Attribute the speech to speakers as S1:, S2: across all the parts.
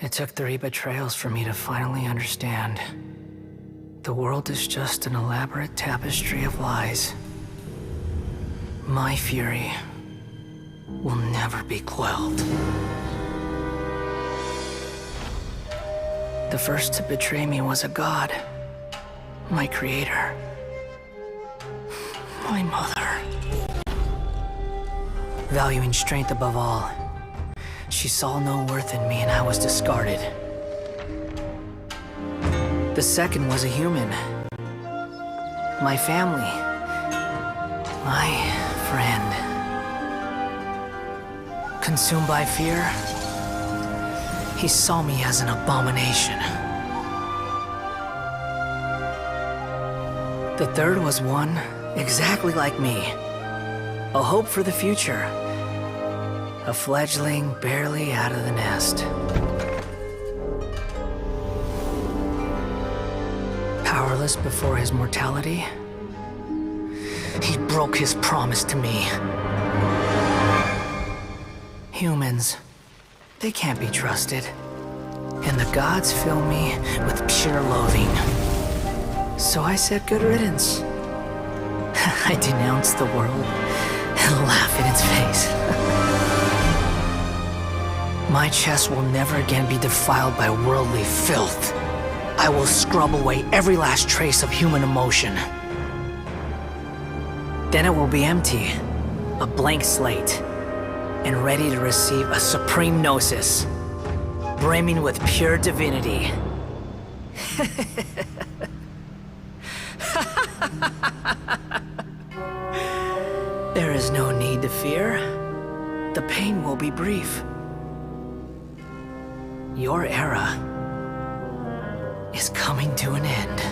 S1: It took 3 betrayals for me to finally understand. The world is just an elaborate tapestry of lies. My fury will never be quelled. The first to betray me was a god. My creator. My mother. Valuing strength above all, she saw no worth in me and I was discarded. The second was a human. My family. My friend. Consumed by fear, he saw me as an abomination. The third was one exactly like me. A hope for the future. A fledgling barely out of the nest. Powerless before his mortality, he broke his promise to me. Humans, they can't be trusted. And the gods fill me with pure loathing. So I said good riddance. I denounce the world and laugh in its face. My chest will never again be defiled by worldly filth. I will scrub away every last trace of human emotion. Then it will be empty, a blank slate, and ready to receive a supreme gnosis, brimming with pure divinity. There is no need to fear. The pain will be brief. Your era is coming to an end.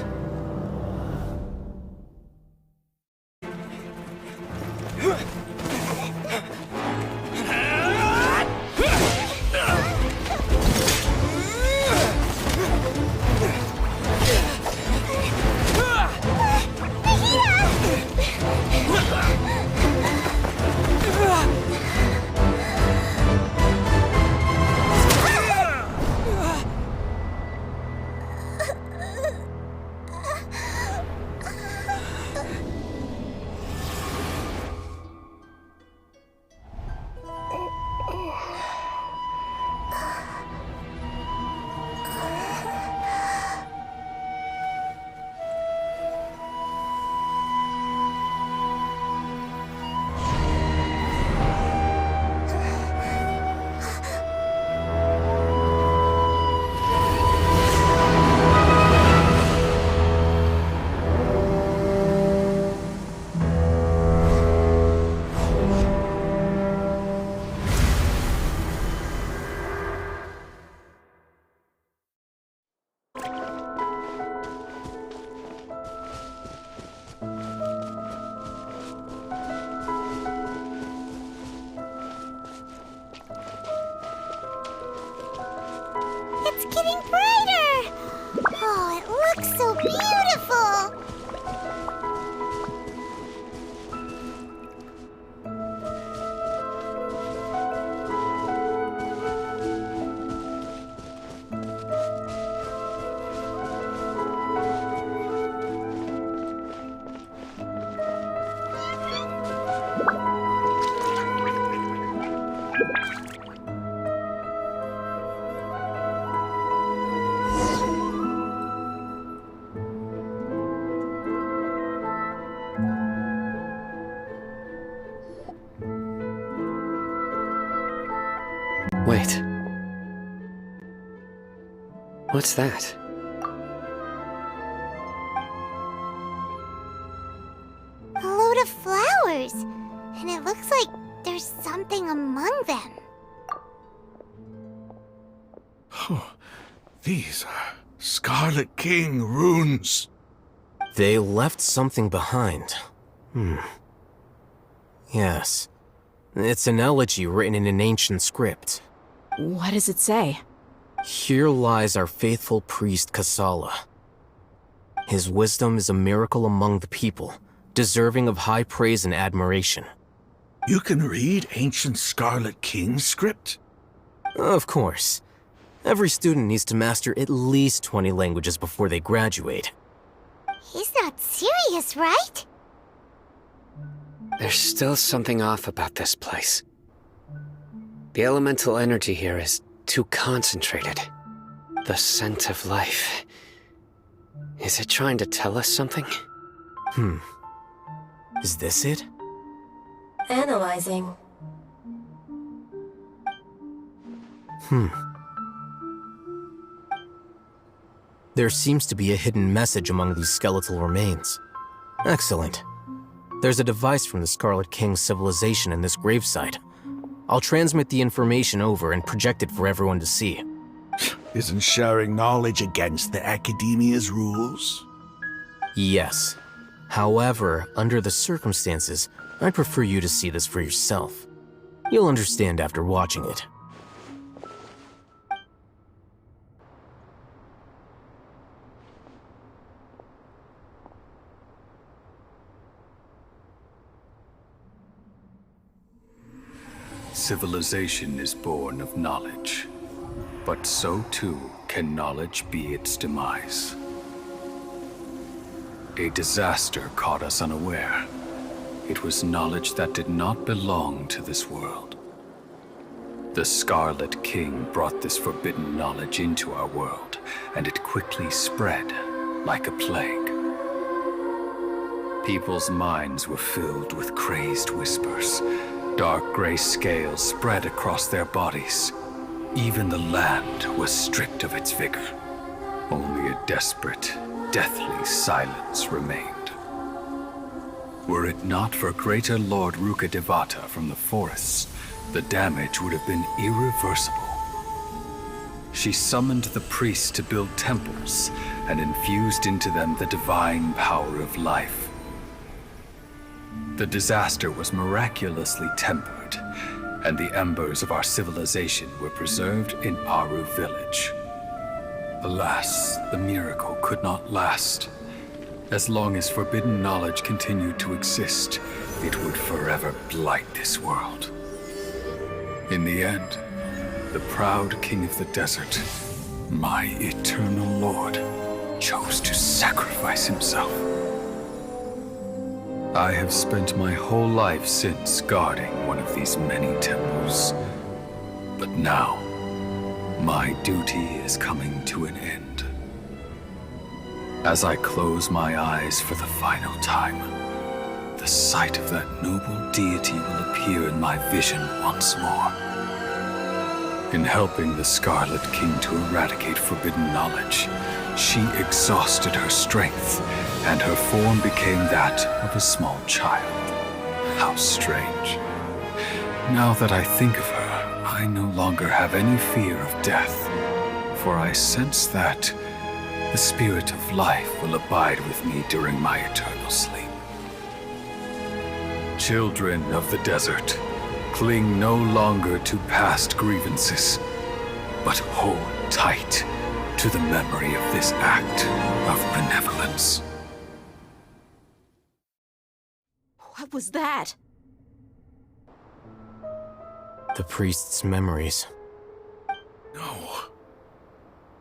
S2: It's getting brighter! Oh, it looks so beautiful!
S3: Wait. What's that?
S2: A load of flowers! And it looks like there's something among them.
S4: Oh, these are Scarlet King runes.
S5: They left something behind. Yes. It's an elegy written in an ancient script.
S6: What does it say?
S5: Here lies our faithful priest Kasala. His wisdom is a miracle among the people, deserving of high praise and admiration.
S4: You can read ancient Scarlet King script?
S5: Of course. Every student needs to master at least 20 languages before they graduate.
S2: He's not serious, right?
S3: There's still something off about this place. The elemental energy here is too concentrated. The scent of life. Is it trying to tell us something?
S5: Is this it?
S7: Analyzing.
S5: There seems to be a hidden message among these skeletal remains. Excellent. There's a device from the Scarlet King's civilization in this gravesite. I'll transmit the information over and project it for everyone to see.
S4: Isn't sharing knowledge against the Academia's rules?
S5: Yes. However, under the circumstances, I'd prefer you to see this for yourself. You'll understand after watching it.
S8: Civilization is born of knowledge, but so too can knowledge be its demise. A disaster caught us unaware. It was knowledge that did not belong to this world. The Scarlet King brought this forbidden knowledge into our world, and it quickly spread like a plague. People's minds were filled with crazed whispers. Dark gray scales spread across their bodies. Even the land was stripped of its vigor. Only a desperate, deathly silence remained. Were it not for greater Lord Rukkhadevata from the forests, the damage would have been irreversible. She summoned the priests to build temples and infused into them the divine power of life. The disaster was miraculously tempered, and the embers of our civilization were preserved in Aru village. Alas, the miracle could not last. As long as forbidden knowledge continued to exist, it would forever blight this world. In the end, the proud king of the desert, my eternal lord, chose to sacrifice himself. I have spent my whole life since guarding one of these many temples. But now, my duty is coming to an end. As I close my eyes for the final time, the sight of that noble deity will appear in my vision once more. In helping the Scarlet King to eradicate forbidden knowledge, she exhausted her strength, and her form became that of a small child. How strange. Now that I think of her, I no longer have any fear of death, for I sense that the spirit of life will abide with me during my eternal sleep. Children of the desert, cling no longer to past grievances, but hold tight to the memory of this act of benevolence.
S6: What was that?
S5: The priest's memories.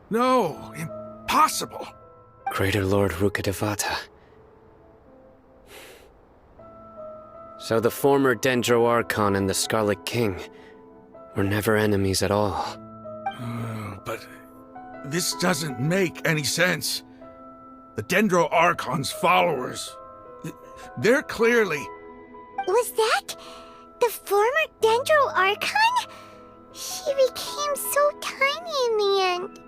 S4: No, impossible.
S3: Greater Lord Rukkhadevata. So the former Dendro Archon and the Scarlet King were never enemies at all.
S4: But this doesn't make any sense. The Dendro Archon's followers, they're clearly...
S2: Was that the former Dendro Archon? She became so tiny in the end.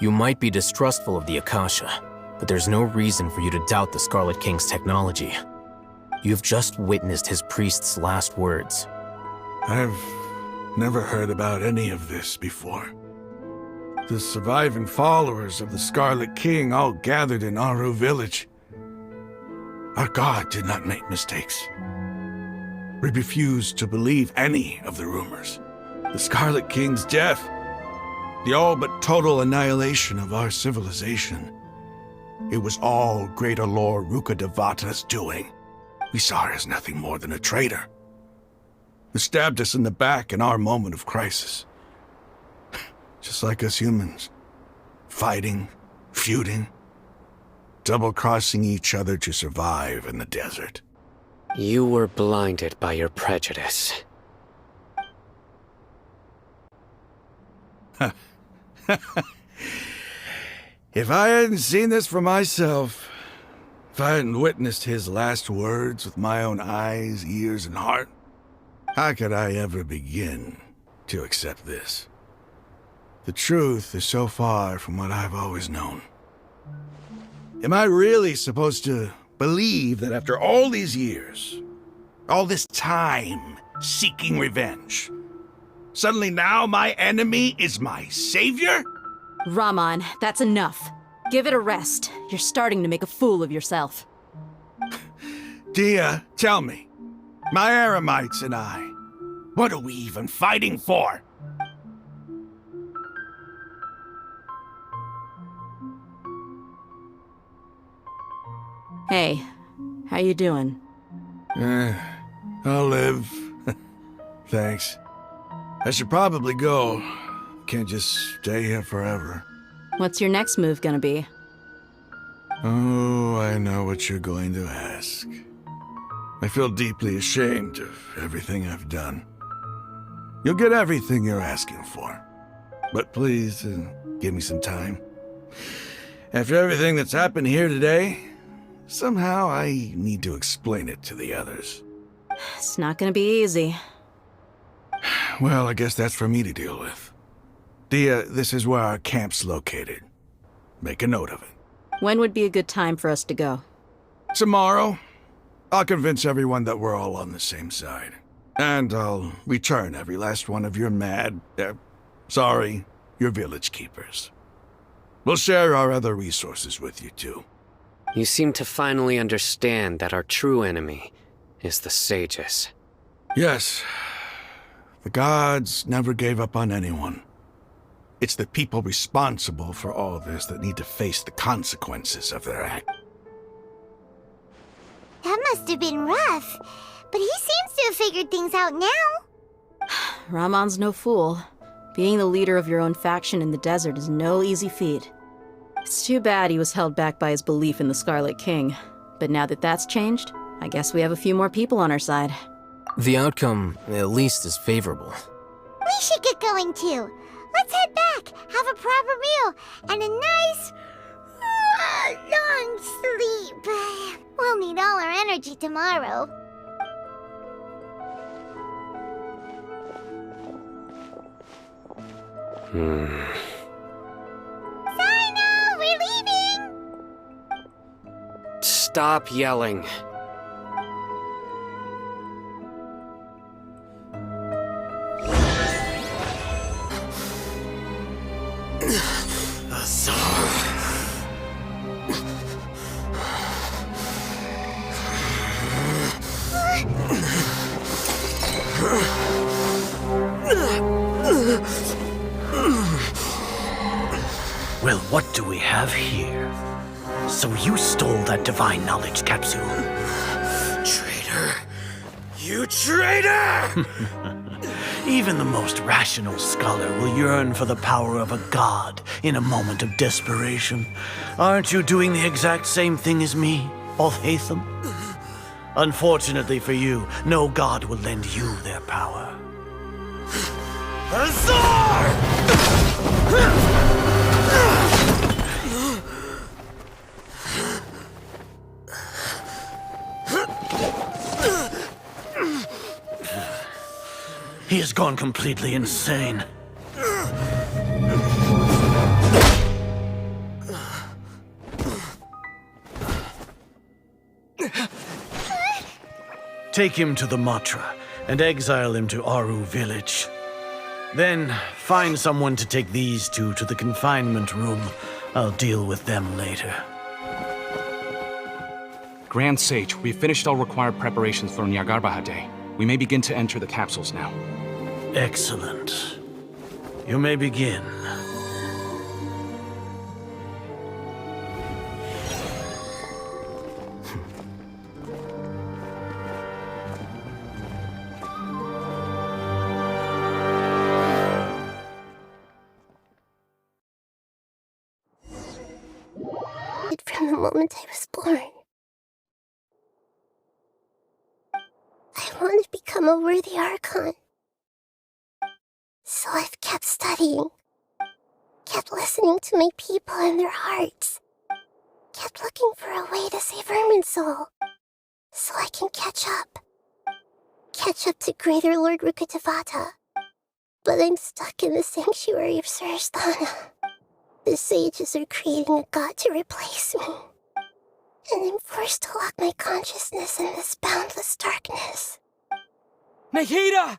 S5: You might be distrustful of the Akasha, but there's no reason for you to doubt the Scarlet King's technology. You've just witnessed his priest's last words.
S4: I've never heard about any of this before. The surviving followers of the Scarlet King all gathered in Aru village. Our god did not make mistakes. We refused to believe any of the rumors. The Scarlet King's death, the all but total annihilation of our civilization, It was all Greater Lord Rukkhadevata's doing. We saw her as nothing more than a traitor, who stabbed us in the back in our moment of crisis. Just like us humans. Fighting, feuding, double-crossing each other to survive in the desert.
S3: You were blinded by your prejudice.
S4: If I hadn't seen this for myself, if I hadn't witnessed his last words with my own eyes, ears, and heart, how could I ever begin to accept this? The truth is so far from what I've always known. Am I really supposed to believe that after all these years, all this time seeking revenge, suddenly now my enemy is my savior?
S6: Raman, that's enough. Give it a rest. You're starting to make a fool of yourself.
S4: Dia, tell me, my Eremites and I, what are we even fighting for?
S6: Hey, how you doing?
S4: I'll live. Thanks. I should probably go. Can't just stay here forever.
S6: What's your next move gonna be?
S4: Oh, I know what you're going to ask. I feel deeply ashamed of everything I've done. You'll get everything you're asking for. But please, give me some time. After everything that's happened here today, somehow I need to explain it to the others.
S6: It's not gonna be easy.
S4: Well, I guess that's for me to deal with. Dia, this is where our camp's located. Make a note of it.
S6: When would be a good time for us to go?
S4: Tomorrow, I'll convince everyone that we're all on the same side. And I'll return every last one of your your village keepers. We'll share our other resources with you too.
S3: You seem to finally understand that our true enemy is the sages.
S4: Yes. The gods never gave up on anyone. It's the people responsible for all this that need to face the consequences of their act.
S2: That must have been rough, but he seems to have figured things out now.
S6: Raman's no fool. Being the leader of your own faction in the desert is no easy feat. It's too bad he was held back by his belief in the Scarlet King. But now that that's changed, I guess we have a few more people on our side.
S5: The outcome, at least, is favorable.
S2: We should get going too. Let's head back, have a proper meal, and a nice, long sleep. We'll need all our energy tomorrow. Sino, we're leaving!
S3: Stop yelling.
S7: Well, what do we have here? So you stole that divine knowledge capsule.
S3: Traitor! You traitor!
S7: Even the most rational scholar will yearn for the power of a god in a moment of desperation. Aren't you doing the exact same thing as me, Alhaitham? Unfortunately for you, no god will lend you their power.
S3: Azar!
S7: He has gone completely insane. Take him to the Matra and exile him to Aru village. Then find someone to take these two to the confinement room. I'll deal with them later.
S9: Grand Sage, we've finished all required preparations for Nyargarbaha Day. We may begin to enter the capsules now.
S7: Excellent. You may begin.
S10: moment I was born. I want to become a worthy Archon. So I've kept studying, kept listening to my people and their hearts, kept looking for a way to save Irminsul, so I can catch up to Greater Lord Rukkhadevata. But I'm stuck in the sanctuary of Surasthana. The sages are creating a god to replace me, and I'm forced to lock my consciousness in this boundless darkness.
S1: Nahida!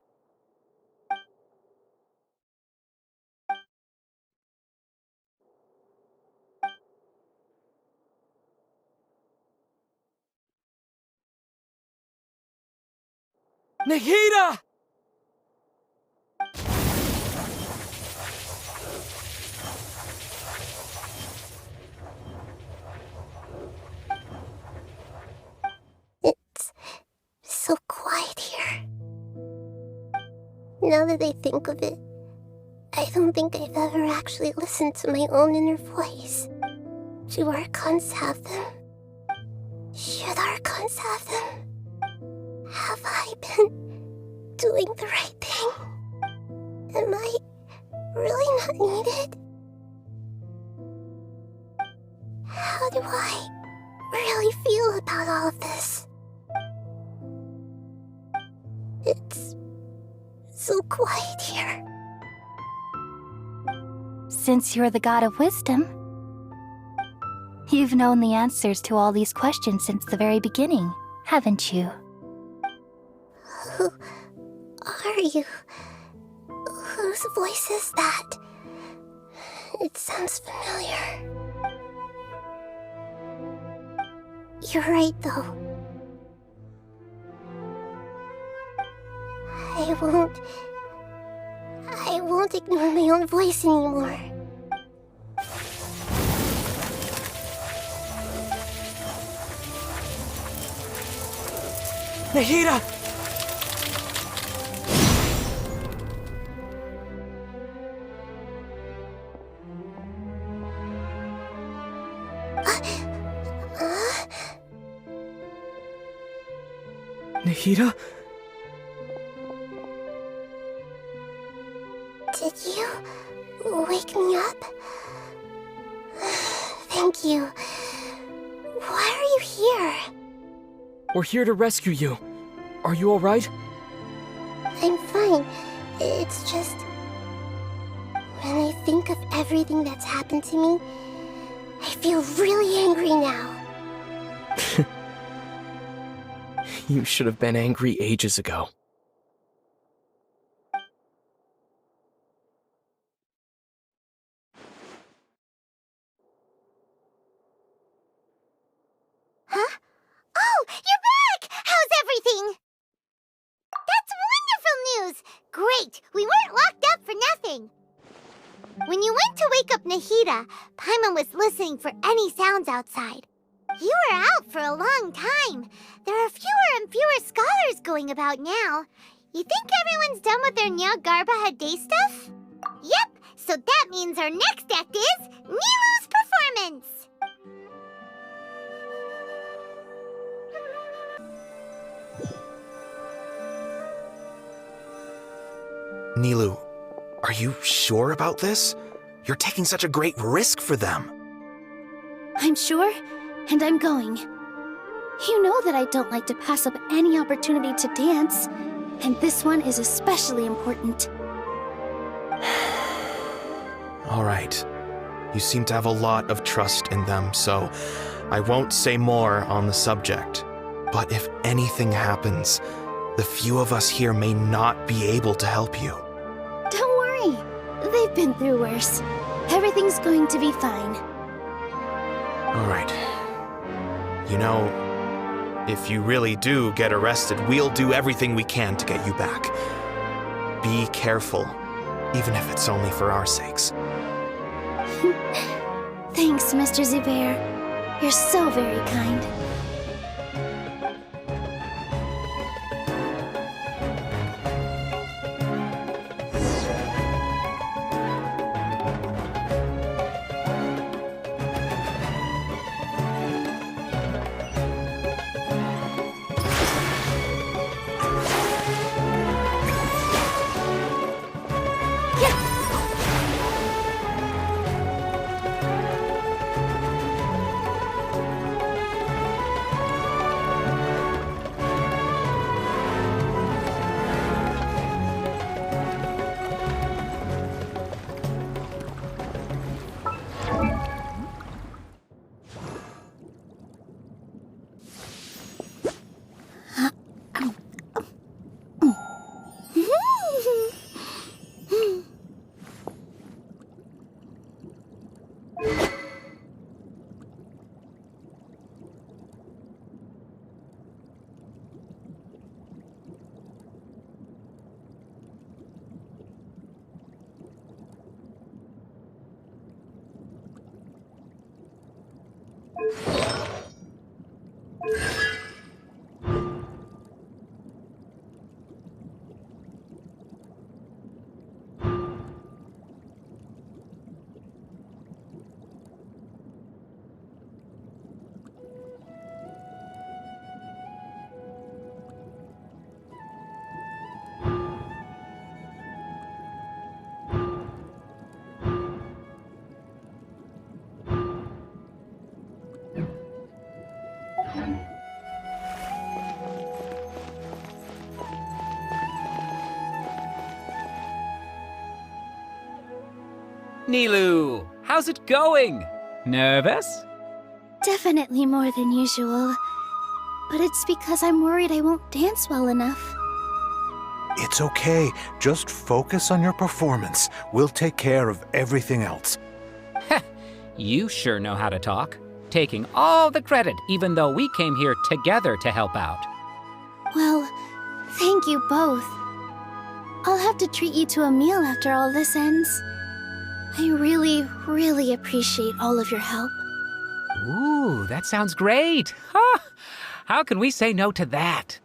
S1: Nahida!
S10: It's so quiet here. Now that I think of it, I don't think I've ever actually listened to my own inner voice. Do Archons have them? Should Archons have them? Have I been doing the right thing? Am I really not needed? How do I really feel about all of this? It's so quiet here.
S2: Since you're the god of wisdom, you've known the answers to all these questions since the very beginning, haven't you?
S10: Who are you? Whose voice is that? It sounds familiar. You're right, though. I won't ignore my own voice anymore.
S1: Nahida! Nahida?
S10: Did you wake me up? Thank you. Why are you here?
S1: We're here to rescue you. Are you alright?
S10: I'm fine. It's just... when I think of everything that's happened to me, I feel really angry now.
S1: You should have been angry ages ago.
S2: Huh? Oh, you're back! How's everything? That's wonderful news! Great, we weren't locked up for nothing. When you went to wake up Nahida, Paimon was listening for any sounds outside. You were out for a long time. There are fewer and fewer scholars going about now. You think everyone's done with their Nyagarbha Day stuff? Yep, so that means our next act is Nilu's performance!
S11: Nilu, are you sure about this? You're taking such a great risk for them.
S12: I'm sure, and I'm going. You know that I don't like to pass up any opportunity to dance, and this one is especially important.
S11: All right. You seem to have a lot of trust in them, so I won't say more on the subject. But if anything happens, the few of us here may not be able to help you.
S12: Don't worry. They've been through worse. Everything's going to be fine.
S11: All right. You know, if you really do get arrested, we'll do everything we can to get you back. Be careful, even if it's only for our sakes.
S12: Thanks, Mr. Zubair. You're so very kind.
S13: Nilu, how's it going? Nervous?
S12: Definitely more than usual. But it's because I'm worried I won't dance well enough.
S14: It's okay. Just focus on your performance. We'll take care of everything else.
S13: You sure know how to talk. Taking all the credit, even though we came here together to help out.
S12: Well, thank you both. I'll have to treat you to a meal after all this ends. I really, really appreciate all of your help.
S13: Ooh, that sounds great. Huh? How can we say no to that?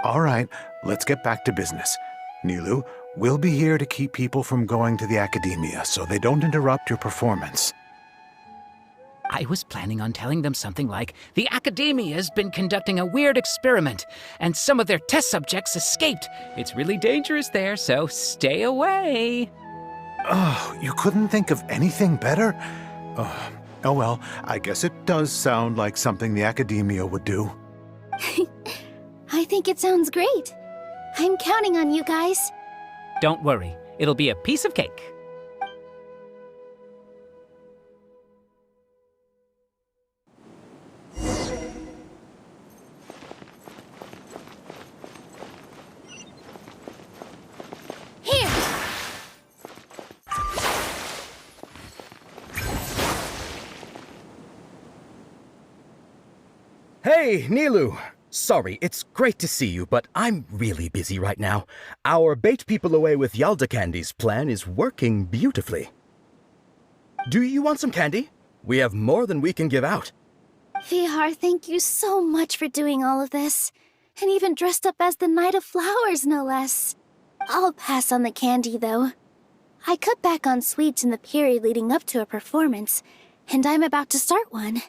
S14: All right, let's get back to business. Nilu, we'll be here to keep people from going to the academia so they don't interrupt your performance.
S13: I was planning on telling them something like, the Academia's been conducting a weird experiment, and some of their test subjects escaped. It's really dangerous there, so stay away.
S14: Oh, you couldn't think of anything better? Oh well, I guess it does sound like something the Academia would do.
S12: I think it sounds great. I'm counting on you guys.
S13: Don't worry, it'll be a piece of cake.
S12: Here!
S15: Hey, Nilu! Sorry, it's great to see you, but I'm really busy right now. Our Bait People Away with Yalda Candies plan is working beautifully. Do you want some candy? We have more than we can give out.
S12: Vihar, thank you so much for doing all of this. And even dressed up as the Knight of Flowers, no less. I'll pass on the candy, though. I cut back on sweets in the period leading up to a performance, and I'm about to start one.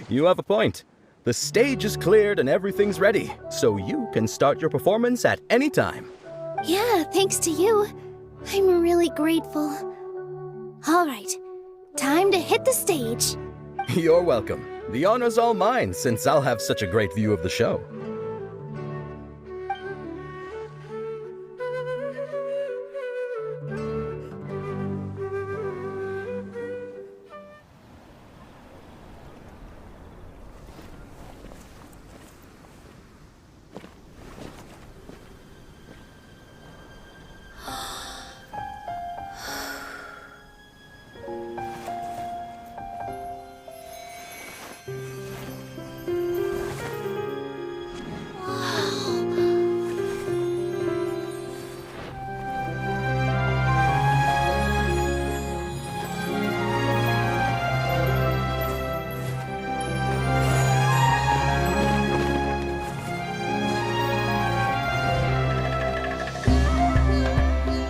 S15: You have a point. The stage is cleared and everything's ready, so you can start your performance at any time.
S12: Yeah, thanks to you. I'm really grateful. All right, time to hit the stage.
S15: You're welcome. The honor's all mine, since I'll have such a great view of the show.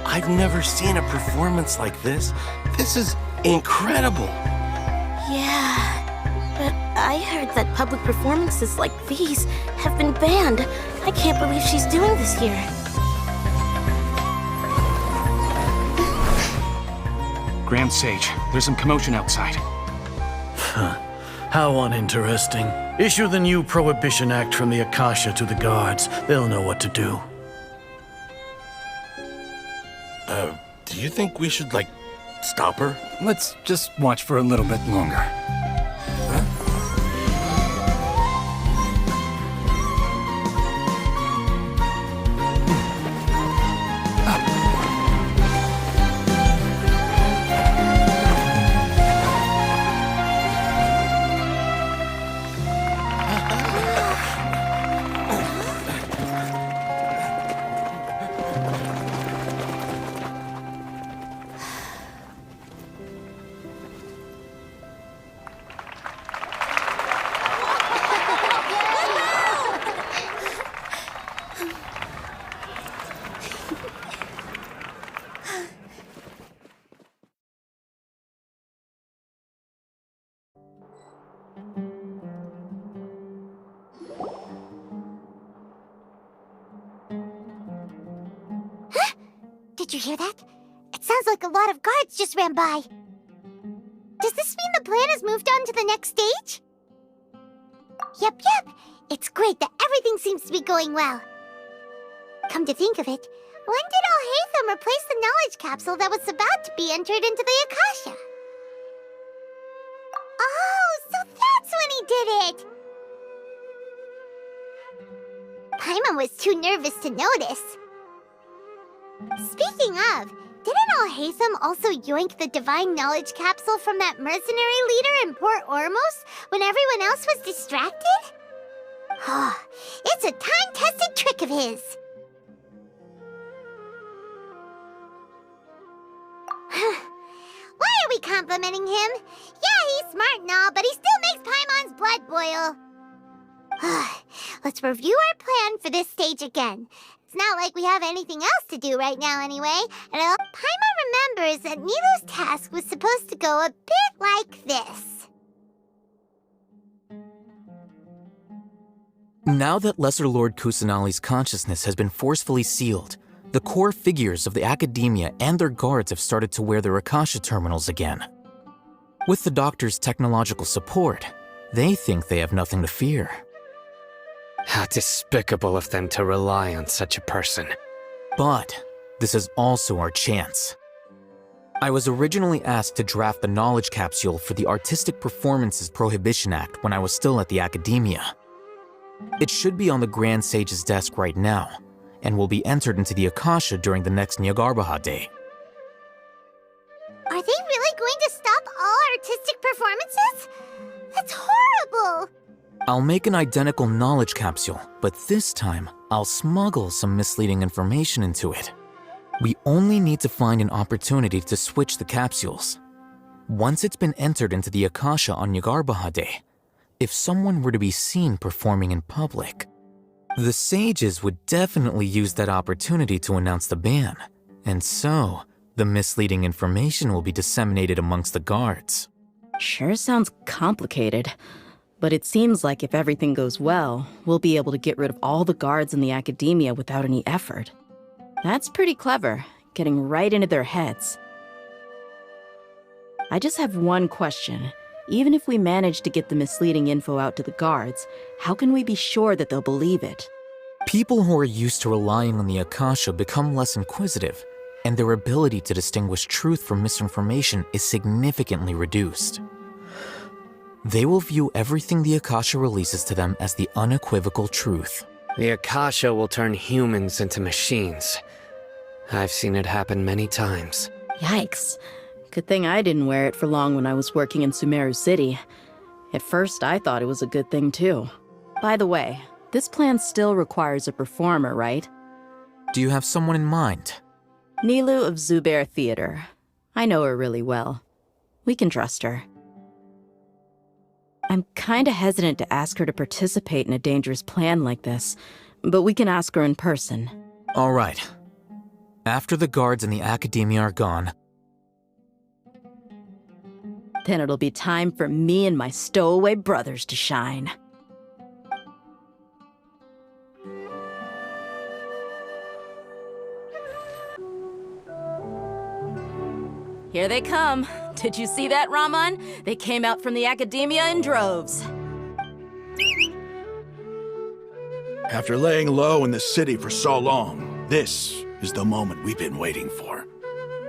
S16: I've never seen a performance like this. This is incredible.
S10: Yeah, but I heard that public performances like these have been banned. I can't believe she's doing this here.
S9: Grand Sage, there's some commotion outside.
S7: How uninteresting. Issue the new Prohibition Act from the Akasha to the guards. They'll know what to do.
S16: Do you think we should, stop her?
S8: Let's just watch for a little bit longer.
S2: Did you hear that? It sounds like a lot of guards just ran by. Does this mean the plan has moved on to the next stage? Yep. It's great that everything seems to be going well. Come to think of it, when did Alhaitham replace the knowledge capsule that was about to be entered into the Akasha? Oh, so that's when he did it! Paimon was too nervous to notice. Speaking of, didn't Alhaitham also yoink the divine knowledge capsule from that mercenary leader in Port Ormos when everyone else was distracted? Oh, it's a time-tested trick of his. Why are we complimenting him? Yeah, he's smart and all, but he still makes Paimon's blood boil. Let's review our plan for this stage again. It's not like we have anything else to do right now anyway. And Paimon remembers that Nilu's task was supposed to go a bit like this.
S5: Now that Lesser Lord Kusanali's consciousness has been forcefully sealed, the core figures of the Academia and their guards have started to wear their Akasha terminals again. With the Doctor's technological support, they think they have nothing to fear.
S3: How despicable of them to rely on such a person.
S5: But this is also our chance. I was originally asked to draft the knowledge capsule for the Artistic Performances Prohibition Act when I was still at the Academia. It should be on the Grand Sage's desk right now, and will be entered into the Akasha during the next Nyargarbaha Day.
S2: Are they really going to stop all artistic performances? That's horrible!
S5: I'll make an identical knowledge capsule, but this time, I'll smuggle some misleading information into it. We only need to find an opportunity to switch the capsules. Once it's been entered into the Akasha on Nyargarbaha Day, if someone were to be seen performing in public, the sages would definitely use that opportunity to announce the ban, and so the misleading information will be disseminated amongst the guards.
S6: Sure sounds complicated, but it seems like if everything goes well, we'll be able to get rid of all the guards in the Academia without any effort. That's pretty clever, getting right into their heads. I just have one question. Even if we manage to get the misleading info out to the guards, how can we be sure that they'll believe it?
S5: People who are used to relying on the Akasha become less inquisitive, and their ability to distinguish truth from misinformation is significantly reduced. They will view everything the Akasha releases to them as the unequivocal truth.
S3: The Akasha will turn humans into machines. I've seen it happen many times.
S6: Yikes. Good thing I didn't wear it for long when I was working in Sumeru City. At first, I thought it was a good thing too. By the way, this plan still requires a performer, right?
S5: Do you have someone in mind?
S6: Nilu of Zubair Theater. I know her really well. We can trust her. I'm kinda hesitant to ask her to participate in a dangerous plan like this, but we can ask her in person.
S5: All right. After the guards in the Academia are gone,
S6: then it'll be time for me and my stowaway brothers to shine. Here they come. Did you see that, Raman? They came out from the Academia in droves.
S4: After laying low in the city for so long, this is the moment we've been waiting for.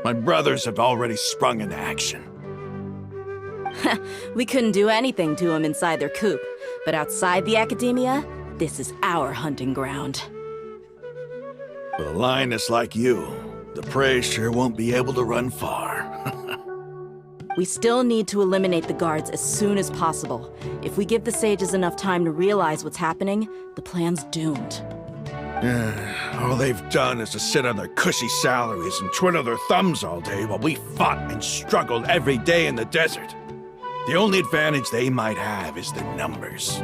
S4: My brothers have already sprung into action.
S6: We couldn't do anything to them inside their coop, but outside the Academia, this is our hunting ground.
S4: With a lioness like you, the prey sure won't be able to run far.
S6: We still need to eliminate the guards as soon as possible. If we give the sages enough time to realize what's happening, the plan's doomed.
S4: All they've done is to sit on their cushy salaries and twiddle their thumbs all day while we fought and struggled every day in the desert. The only advantage they might have is the numbers.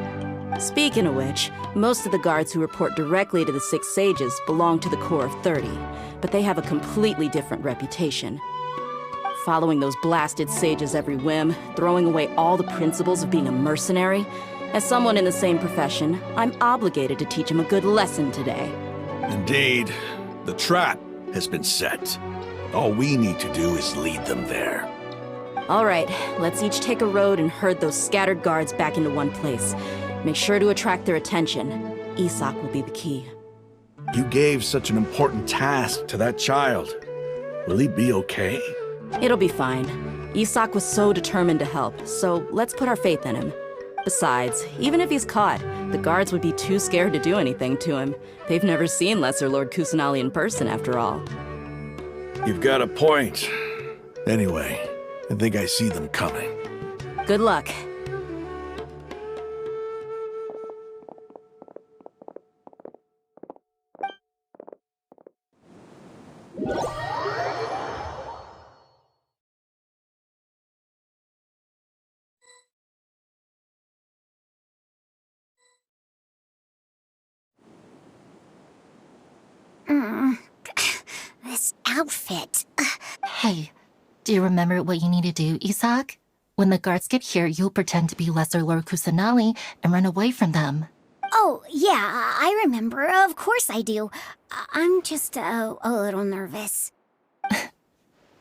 S6: Speaking of which, most of the guards who report directly to the Six Sages belong to the Corps of 30, but they have a completely different reputation. Following those blasted sages every whim, throwing away all the principles of being a mercenary. As someone in the same profession, I'm obligated to teach them a good lesson today.
S4: Indeed. The trap has been set. All we need to do is lead them there.
S6: All right, let's each take a road and herd those scattered guards back into one place. Make sure to attract their attention. Isak will be the key.
S4: You gave such an important task to that child. Will he be okay?
S6: It'll be fine. Isak was so determined to help, so let's put our faith in him. Besides, even if he's caught, the guards would be too scared to do anything to him. They've never seen Lesser Lord Kusanali in person, after all.
S4: You've got a point. Anyway, I think I see them coming.
S6: Good luck.
S2: This outfit.
S17: Hey, do you remember what you need to do, Isak? When the guards get here, you'll pretend to be Lesser Lord Kusanali and run away from them.
S2: Oh, yeah, I remember. Of course I do. I'm just a little nervous.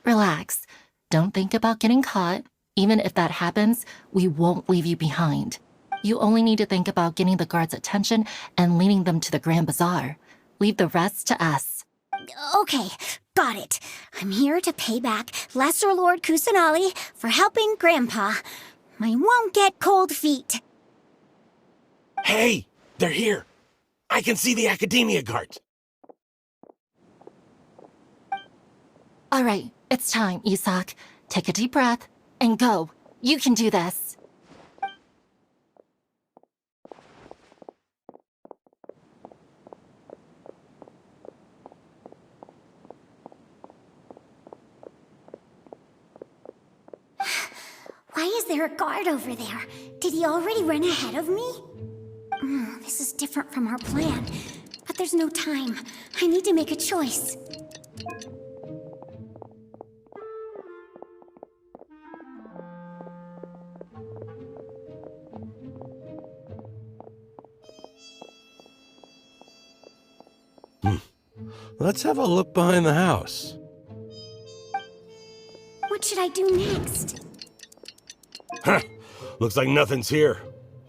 S17: Relax. Don't think about getting caught. Even if that happens, we won't leave you behind. You only need to think about getting the guards' attention and leading them to the Grand Bazaar. Leave the rest to us.
S2: Okay, got it. I'm here to pay back Lesser Lord Kusanali for helping Grandpa. I won't get cold feet.
S16: Hey, they're here. I can see the Academia guards.
S17: All right, it's time, Isak. Take a deep breath and go. You can do this.
S2: Why is there a guard over there? Did he already run ahead of me? This is different from our plan. But there's no time. I need to make a choice.
S16: Let's have a look behind the house.
S2: What should I do next?
S16: Huh. Looks like nothing's here.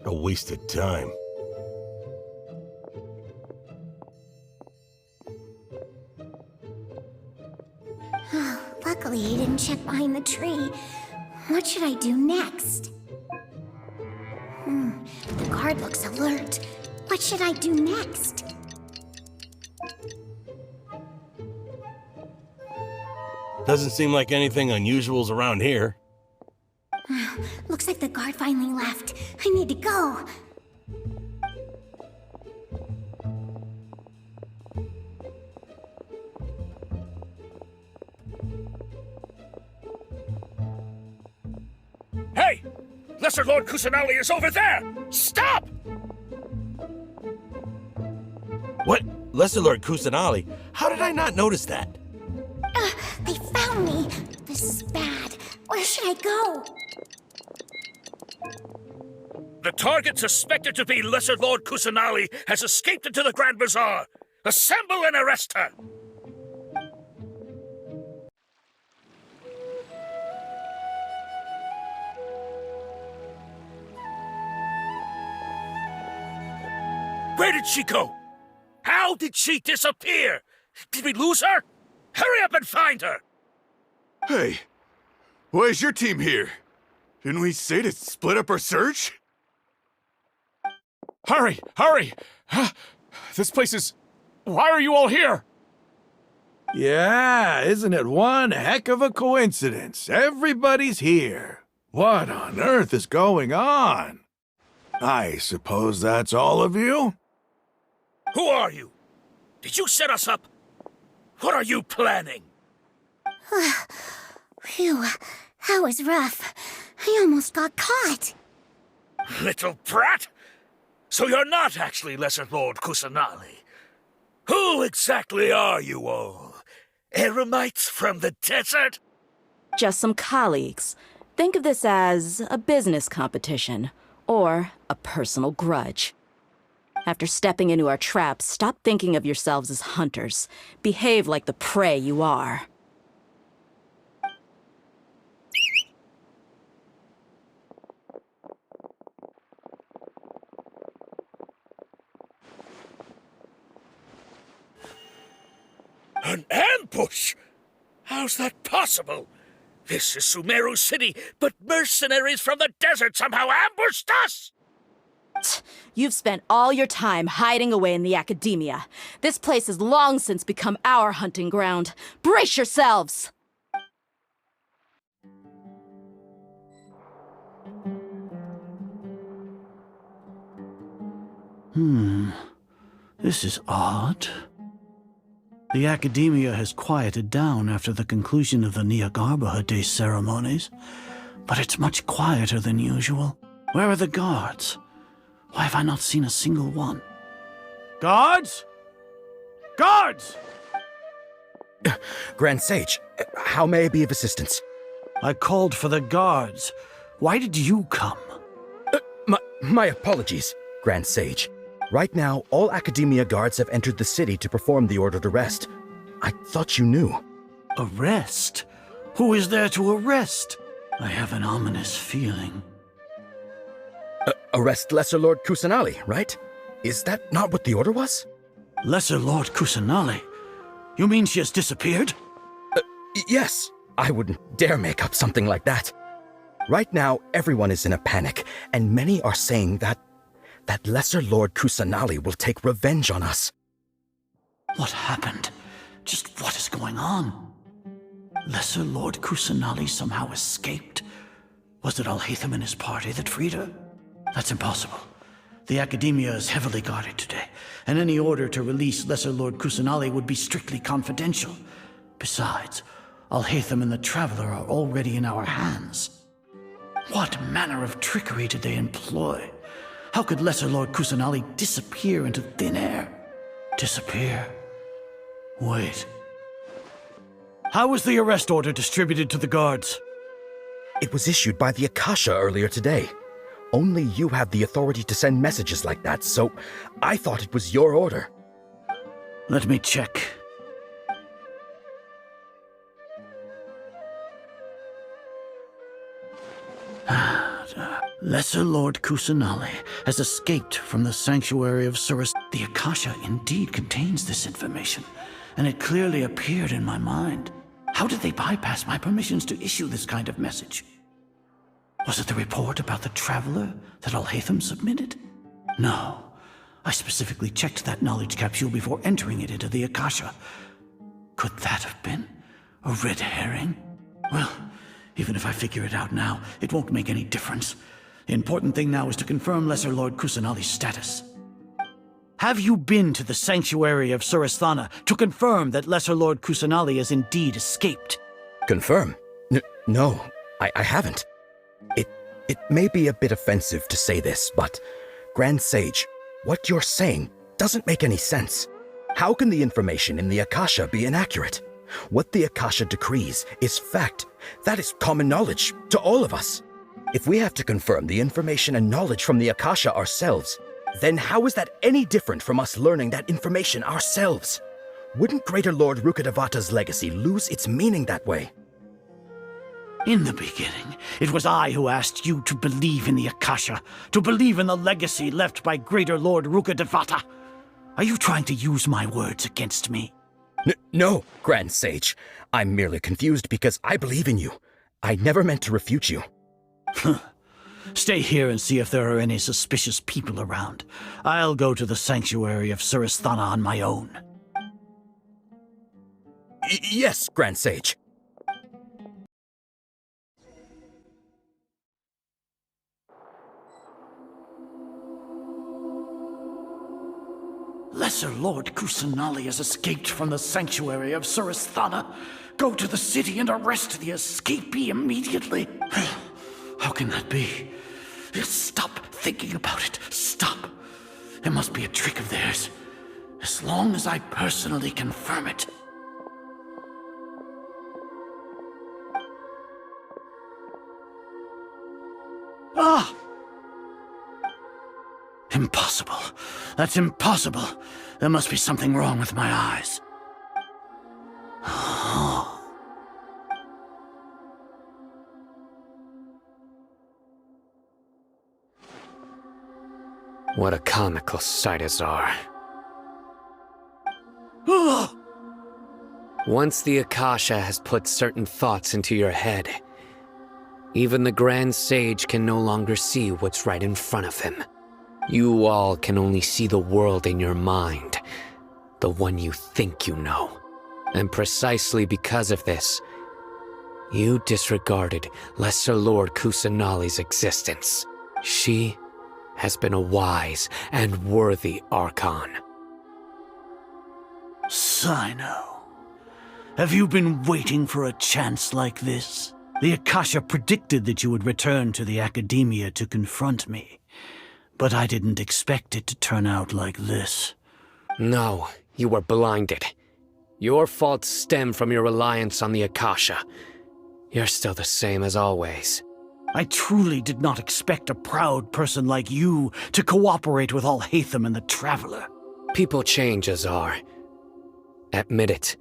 S16: A wasted time.
S2: Luckily, he didn't check behind the tree. What should I do next? The guard looks alert. What should I do next?
S16: Doesn't seem like anything unusual's around here.
S2: Looks like the guard finally left. I need to go.
S18: Hey! Lesser Lord Kusanali is over there! Stop!
S16: What? Lesser Lord Kusanali? How did I not notice that?
S2: They found me. This is bad. Where should I go?
S18: The target suspected to be Lesser Lord Kusanali has escaped into the Grand Bazaar. Assemble and arrest her! Where did she go? How did she disappear? Did we lose her? Hurry up and find her!
S19: Hey, why is your team here? Didn't we say to split up our search?
S9: Hurry! Hurry! This place is... Why are you all here?
S4: Yeah, isn't it one heck of a coincidence? Everybody's here. What on earth is going on? I suppose that's all of you?
S18: Who are you? Did you set us up? What are you planning?
S2: Phew, that was rough. I almost got caught.
S18: Little brat! So you're not actually Lesser Lord Kusanali. Who exactly are you all? Eremites from the desert?
S6: Just some colleagues. Think of this as a business competition, or a personal grudge. After stepping into our traps, stop thinking of yourselves as hunters. Behave like the prey you are.
S18: An ambush? How's that possible? This is Sumeru City, but mercenaries from the desert somehow ambushed us!
S6: You've spent all your time hiding away in the academia. This place has long since become our hunting ground. Brace yourselves!
S7: This is odd. The academia has quieted down after the conclusion of the Niagarbaha Day ceremonies, but it's much quieter than usual. Where are the guards? Why have I not seen a single one? Guards? Guards!
S15: Grand Sage, how may I be of assistance?
S7: I called for the guards. Why did you come?
S15: My apologies, Grand Sage. Right now, all Academia guards have entered the city to perform the ordered arrest. I thought you knew.
S7: Arrest? Who is there to arrest? I have an ominous feeling.
S15: Arrest Lesser Lord Kusanali, right? Is that not what the order was?
S7: Lesser Lord Kusanali? You mean she has disappeared?
S15: Yes. I wouldn't dare make up something like that. Right now, everyone is in a panic, and many are saying that Lesser Lord Kusanali will take revenge on us.
S7: What happened? Just what is going on? Lesser Lord Kusanali somehow escaped? Was it Alhaitham and his party that freed her? That's impossible. The Academia is heavily guarded today, and any order to release Lesser Lord Kusanali would be strictly confidential. Besides, Alhaitham and the Traveler are already in our hands. What manner of trickery did they employ? How could Lesser Lord Kusanali disappear into thin air? Disappear? Wait. How was the arrest order distributed to the guards?
S15: It was issued by the Akasha earlier today. Only you have the authority to send messages like that, so I thought it was your order.
S7: Let me check. Lesser Lord Kusanali has escaped from the sanctuary of Suras. The Akasha indeed contains this information, and it clearly appeared in my mind. How did they bypass my permissions to issue this kind of message? Was it the report about the Traveler that Alhaitham submitted? No. I specifically checked that knowledge capsule before entering it into the Akasha. Could that have been a red herring? Well, even if I figure it out now, it won't make any difference. The important thing now is to confirm Lesser Lord Kusanali's status. Have you been to the sanctuary of Surasthana to confirm that Lesser Lord Kusanali has indeed escaped?
S15: Confirm? No, I haven't. It may be a bit offensive to say this, but Grand Sage, what you're saying doesn't make any sense. How can the information in the Akasha be inaccurate? What the Akasha decrees is fact. That is common knowledge to all of us. If we have to confirm the information and knowledge from the Akasha ourselves, then how is that any different from us learning that information ourselves? Wouldn't Greater Lord Rukkhadevata's legacy lose its meaning that way?
S7: In the beginning, it was I who asked you to believe in the Akasha, to believe in the legacy left by Greater Lord Rukkhadevata. Are you trying to use my words against me?
S15: No, Grand Sage. I'm merely confused because I believe in you. I never meant to refute you.
S7: Stay here and see if there are any suspicious people around. I'll go to the sanctuary of Surasthana on my own.
S15: Yes, Grand Sage.
S7: Lesser Lord Kusanali has escaped from the sanctuary of Surasthana. Go to the city and arrest the escapee immediately. How can that be? Stop thinking about it. Stop. It must be a trick of theirs. As long as I personally confirm it. Ah! Impossible. That's impossible. There must be something wrong with my eyes.
S3: What a comical sight, Azar. Once the Akasha has put certain thoughts into your head, even the Grand Sage can no longer see what's right in front of him. You all can only see the world in your mind, the one you think you know. And precisely because of this, you disregarded Lesser Lord Kusanali's existence. She has been a wise and worthy Archon.
S7: Cyno, have you been waiting for a chance like this? The Akasha predicted that you would return to the Academia to confront me, but I didn't expect it to turn out like this.
S3: No, you were blinded. Your faults stem from your reliance on the Akasha. You're still the same as always.
S7: I truly did not expect a proud person like you to cooperate with Alhaitham and the Traveler.
S3: People change, Azar. Admit it.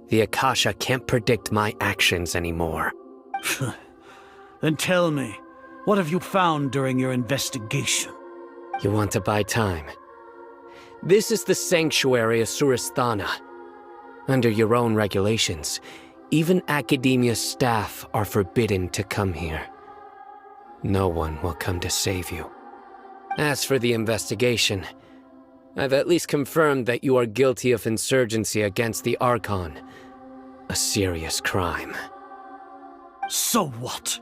S3: The Akasha can't predict my actions anymore.
S7: Then tell me, what have you found during your investigation?
S3: You want to buy time? This is the sanctuary of Surasthana. Under your own regulations, even Academia staff are forbidden to come here. No one will come to save you. As for the investigation, I've at least confirmed that you are guilty of insurgency against the Archon. A serious crime.
S7: So what?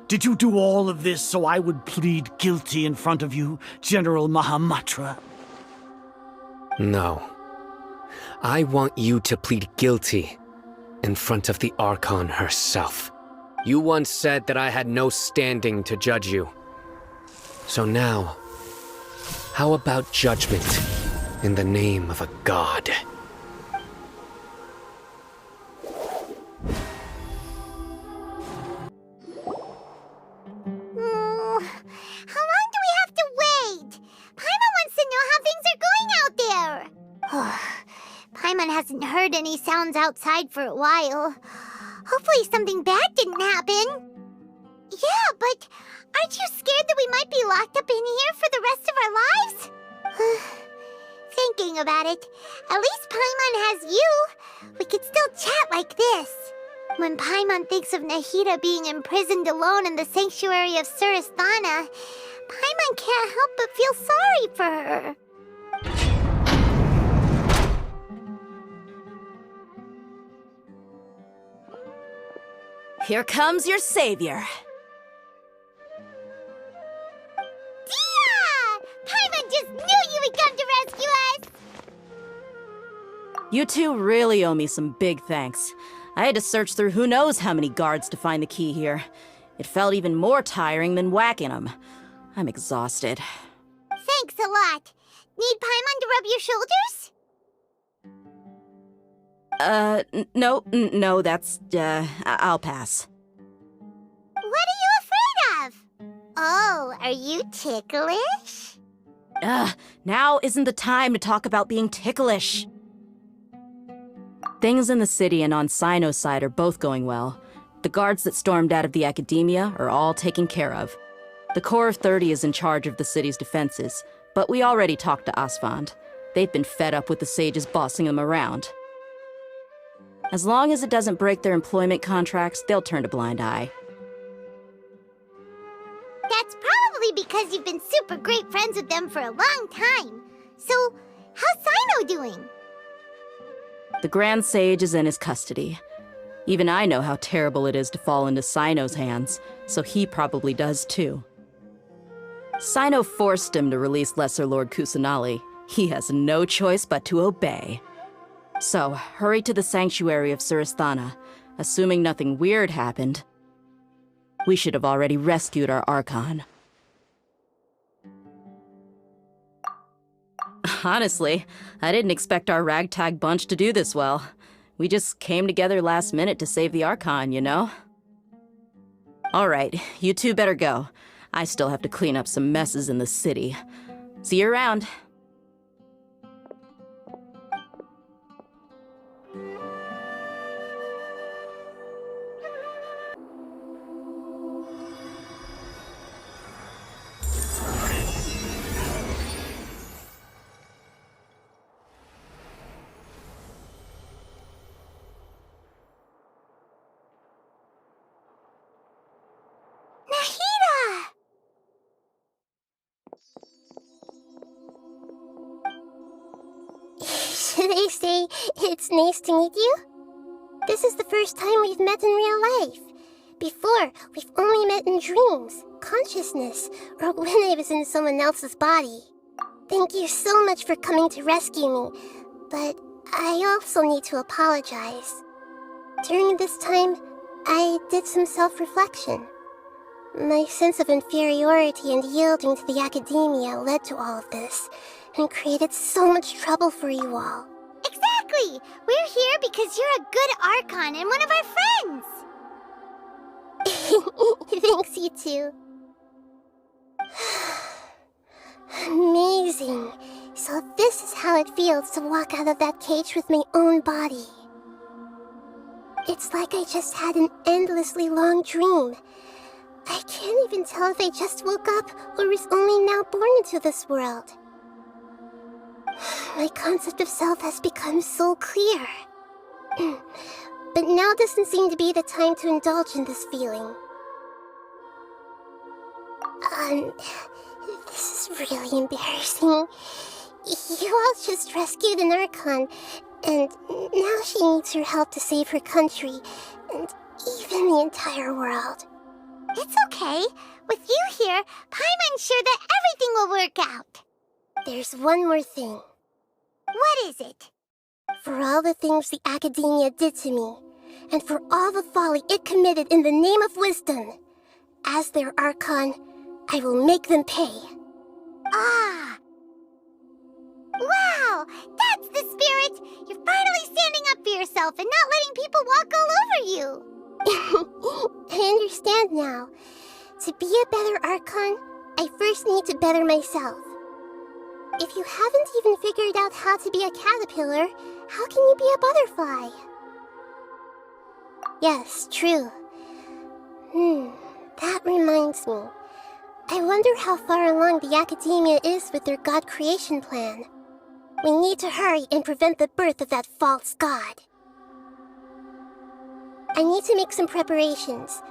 S7: Did you do all of this so I would plead guilty in front of you, General Mahamatra?
S3: No. I want you to plead guilty in front of the Archon herself. You once said that I had no standing to judge you. So now, how about judgment in the name of a god?
S2: How long do we have to wait? Paimon wants to know how things are going out there. Paimon hasn't heard any sounds outside for a while. Hopefully something bad didn't happen. Yeah, but aren't you scared that we might be locked up in here for the rest of our lives? Thinking about it, at least Paimon has you. We could still chat like this. When Paimon thinks of Nahida being imprisoned alone in the sanctuary of Surasthana, Paimon can't help but feel sorry for her.
S6: Here comes your savior.
S2: Dia! Paimon just knew you would come to rescue us!
S6: You two really owe me some big thanks. I had to search through who knows how many guards to find the key here. It felt even more tiring than whacking them. I'm exhausted.
S2: Thanks a lot. Need Paimon to rub your shoulders?
S6: No, that's, I'll pass.
S2: What are you afraid of? Oh, are you ticklish?
S6: Now isn't the time to talk about being ticklish. Things in the city and on Cyno's side are both going well. The guards that stormed out of the Academia are all taken care of. The Corps of 30 is in charge of the city's defenses, but we already talked to Asfand. They've been fed up with the sages bossing them around. As long as it doesn't break their employment contracts, they'll turn a blind eye.
S2: That's probably because you've been super great friends with them for a long time. So, how's Cyno doing?
S6: The Grand Sage is in his custody. Even I know how terrible it is to fall into Cyno's hands, so he probably does too. Cyno forced him to release Lesser Lord Kusanali. He has no choice but to obey. So, hurry to the sanctuary of Surasthana. Assuming nothing weird happened, we should have already rescued our Archon. Honestly, I didn't expect our ragtag bunch to do this well. We just came together last minute to save the Archon, you know? Alright, you two better go. I still have to clean up some messes in the city. See you around.
S10: Should I say it's nice to meet you? This is the first time we've met in real life. Before, we've only met in dreams, consciousness, or when I was in someone else's body. Thank you so much for coming to rescue me, but I also need to apologize. During this time, I did some self-reflection. My sense of inferiority and yielding to the academia led to all of this, and created so much trouble for you all.
S2: Exactly! We're here because you're a good Archon and one of our friends!
S10: Thanks, you too. Amazing. So this is how it feels to walk out of that cage with my own body. It's like I just had an endlessly long dream. I can't even tell if I just woke up or was only now born into this world. My concept of self has become so clear. But now doesn't seem to be the time to indulge in this feeling. This is really embarrassing. You all just rescued an Archon, and now she needs your help to save her country, and even the entire world.
S2: It's okay. With you here, Paimon's sure that everything will work out.
S10: There's one more thing.
S2: What is it?
S10: For all the things the Academia did to me, and for all the folly it committed in the name of wisdom, as their Archon, I will make them pay.
S2: Ah! Wow! That's the spirit! You're finally standing up for yourself and not letting people walk all over you!
S10: I understand now. To be a better Archon, I first need to better myself. If you haven't even figured out how to be a caterpillar, how can you be a butterfly? Yes, true. That reminds me. I wonder how far along the Academia is with their god creation plan. We need to hurry and prevent the birth of that false god. I need to make some preparations.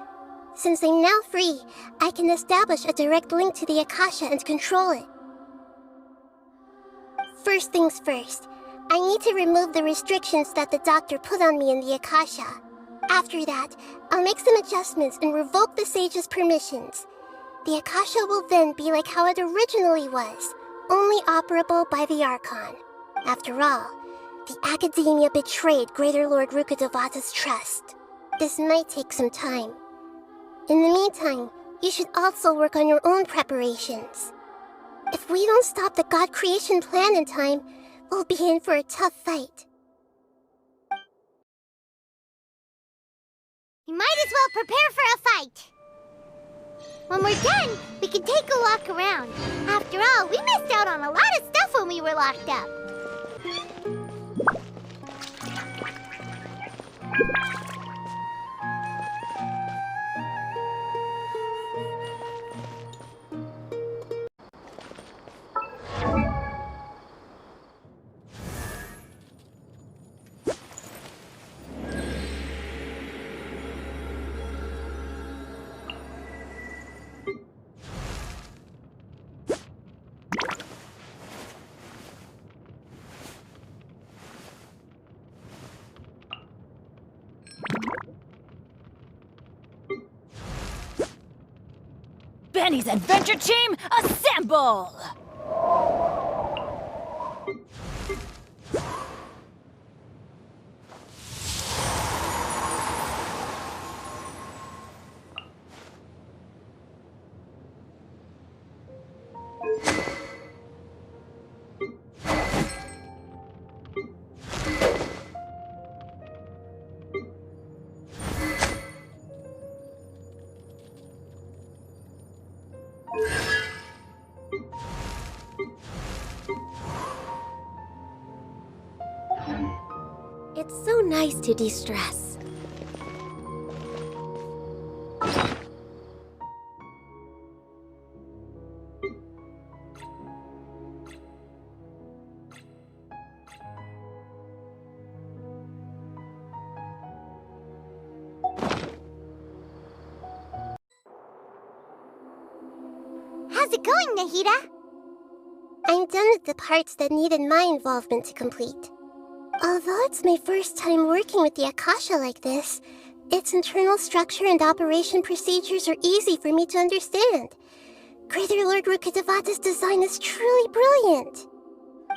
S10: Since I'm now free, I can establish a direct link to the Akasha and control it. First things first, I need to remove the restrictions that the doctor put on me in the Akasha. After that, I'll make some adjustments and revoke the sage's permissions. The Akasha will then be like how it originally was, only operable by the Archon. After all, the Academia betrayed Greater Lord Rukkhadevata's trust. This might take some time. In the meantime, you should also work on your own preparations. If we don't stop the god creation plan in time, we'll be in for a tough fight.
S2: You might as well prepare for a fight. When we're done, we can take a walk around. After all, we missed out on a lot of stuff when we were locked up.
S20: Benny's adventure team, assemble!
S10: nice to de-stress.
S2: How's it going, Nahida?
S10: I'm done with the parts that needed my involvement to complete. Although it's my first time working with the Akasha like this, its internal structure and operation procedures are easy for me to understand. Greater Lord Rukkhadevata's design is truly brilliant.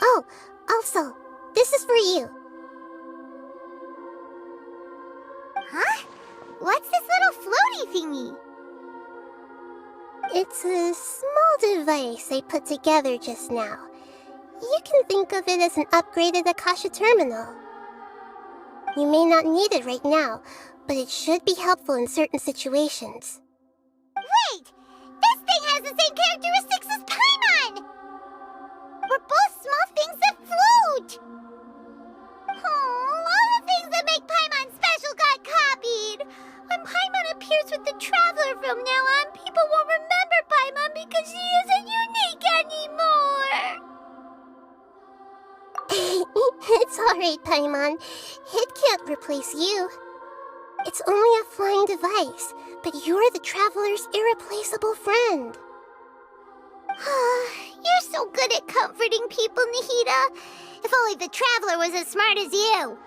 S10: Oh, also, this is for you.
S2: Huh? What's this little floaty thingy?
S10: It's a small device I put together just now. You can think of it as an upgraded Akasha terminal. You may not need it right now, but it should be helpful in certain situations.
S2: Wait! This thing has the same characteristics as Paimon! We're both small things that float! Oh, all the things that make Paimon special got copied! When Paimon appears with the Traveler from now on, people won't remember Paimon because she isn't unique anymore!
S10: It's alright, Paimon. It can't replace you. It's only a flying device, but you're the Traveler's irreplaceable friend.
S2: You're so good at comforting people, Nahida. If only the Traveler was as smart as you.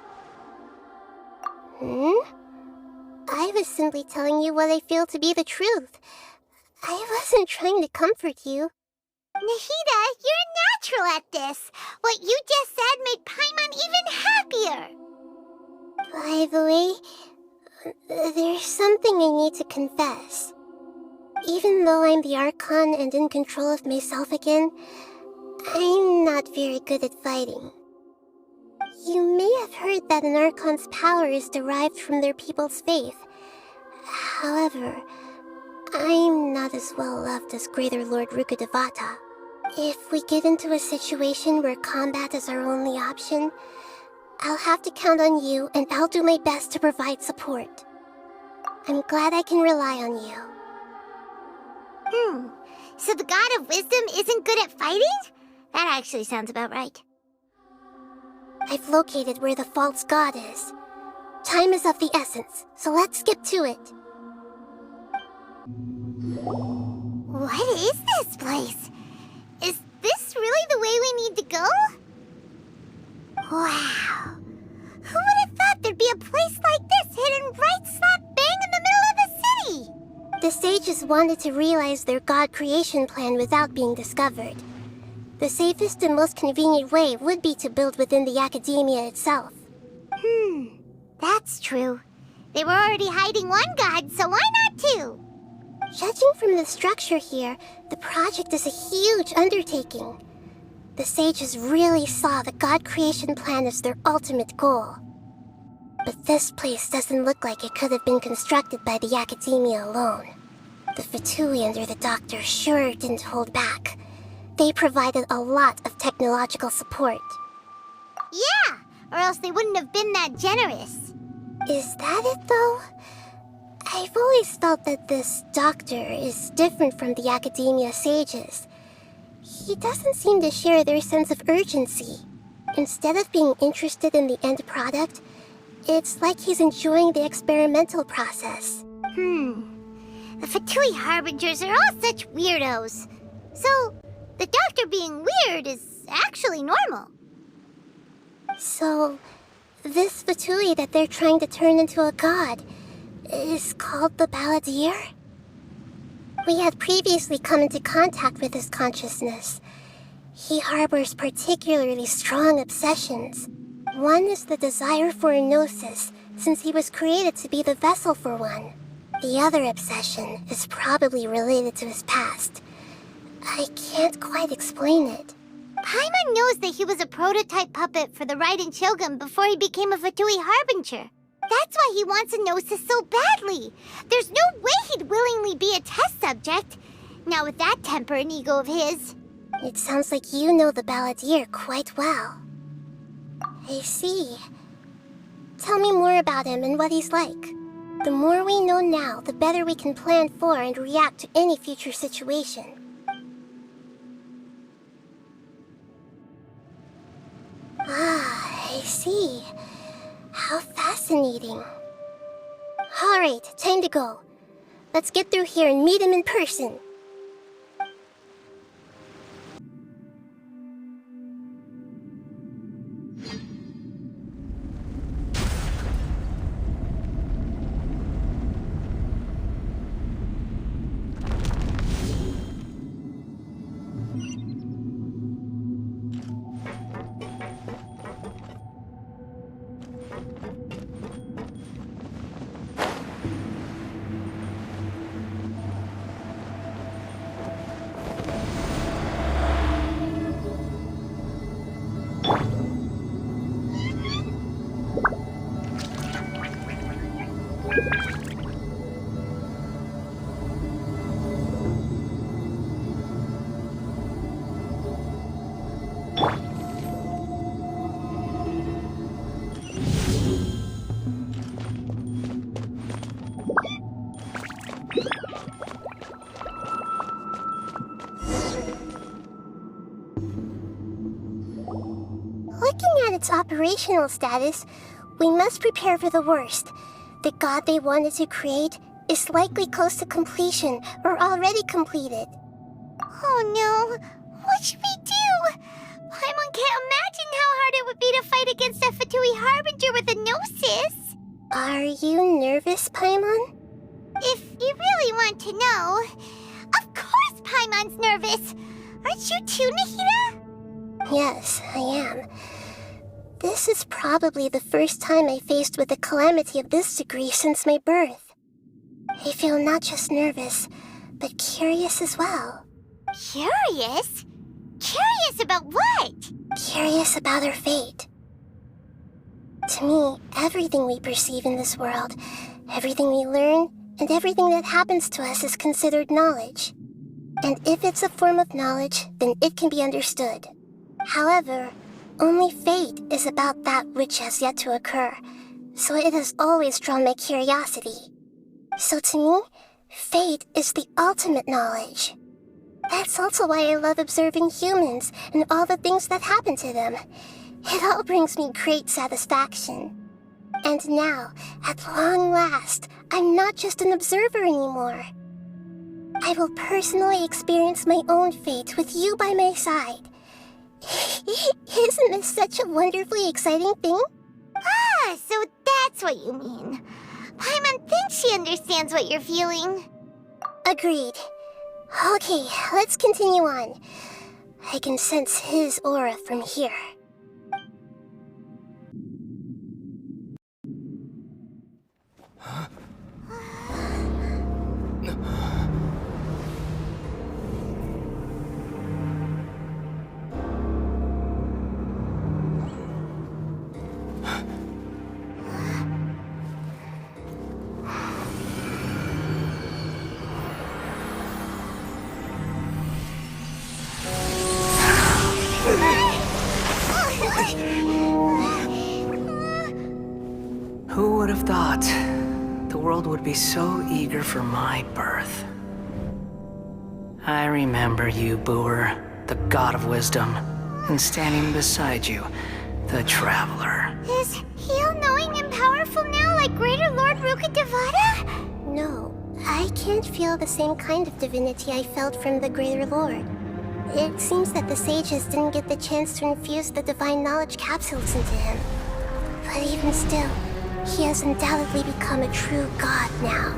S10: I was simply telling you what I feel to be the truth. I wasn't trying to comfort you.
S2: Nahida, you're natural at this. What you just said made Paimon even happier.
S10: By the way, there's something I need to confess. Even though I'm the Archon and in control of myself again, I'm not very good at fighting. You may have heard that an Archon's power is derived from their people's faith. However, I'm not as well loved as Greater Lord Rukkhadevata. If we get into a situation where combat is our only option, I'll have to count on you, and I'll do my best to provide support. I'm glad I can rely on you.
S2: So the God of Wisdom isn't good at fighting? That actually sounds about right.
S10: I've located where the false god is. Time is of the essence, so let's skip to it.
S2: What is this place? Is this really the way we need to go? Wow. Who would have thought there'd be a place like this hidden right slap bang in the middle of the city?
S10: The sages wanted to realize their god creation plan without being discovered. The safest and most convenient way would be to build within the academia itself.
S2: That's true. They were already hiding one god, so why not two?
S10: Judging from the structure here, the project is a huge undertaking. The sages really saw the god creation plan as their ultimate goal. But this place doesn't look like it could have been constructed by the academia alone. The Fatui under the doctor sure didn't hold back. They provided a lot of technological support.
S2: Yeah, or else they wouldn't have been that generous.
S10: Is that it, though? I've always felt that this doctor is different from the academia sages. He doesn't seem to share their sense of urgency. Instead of being interested in the end product, it's like he's enjoying the experimental process.
S2: The Fatui Harbingers are all such weirdos. So, the doctor being weird is actually normal.
S10: So, this Fatui that they're trying to turn into a god is called the Balladeer? We had previously come into contact with his consciousness. He harbors particularly strong obsessions. One is the desire for a gnosis, since he was created to be the vessel for one. The other obsession is probably related to his past. I can't quite explain it.
S2: Paimon knows that he was a prototype puppet for the Raiden Shogun before he became a Fatui Harbinger. That's why he wants a gnosis so badly. There's no way he'd willingly be a test subject. Now with that temper and ego of his.
S10: It sounds like you know the Balladeer quite well. I see. Tell me more about him and what he's like. The more we know now, the better we can plan for and react to any future situation. Ah, I see. How fascinating. Alright, time to go. Let's get through here and meet him in person. Looking at its operational status, we must prepare for the worst. The god they wanted to create is likely close to completion or already completed.
S2: Oh no, what should we do? Paimon can't imagine how hard it would be to fight against a Fatui Harbinger with a Gnosis.
S10: Are you nervous, Paimon?
S2: If you really want to know, of course Paimon's nervous. Aren't you too, Nahida?
S10: Yes, I am. This is probably the first time I faced with a calamity of this degree since my birth. I feel not just nervous, but curious as well.
S2: Curious? Curious about what?
S10: Curious about our fate. To me, everything we perceive in this world, everything we learn, and everything that happens to us is considered knowledge. And if it's a form of knowledge, then it can be understood. However, only fate is about that which has yet to occur, so it has always drawn my curiosity. So to me, fate is the ultimate knowledge. That's also why I love observing humans and all the things that happen to them. It all brings me great satisfaction. And now, at long last, I'm not just an observer anymore. I will personally experience my own fate with you by my side. Isn't this such a wonderfully exciting thing?
S2: Ah, so that's what you mean. Paimon thinks she understands what you're feeling.
S10: Agreed. Okay, let's continue on. I can sense his aura from here.
S1: Who would have thought the world would be so eager for my birth? I remember you, Booer, the god of wisdom, and standing beside you, the traveler.
S2: Is he all-knowing and powerful now like Greater Lord Rukkhadevata?
S10: No, I can't feel the same kind of divinity I felt from the Greater Lord. It seems that the sages didn't get the chance to infuse the divine knowledge capsules into him. But even still, he has undoubtedly become a true god now.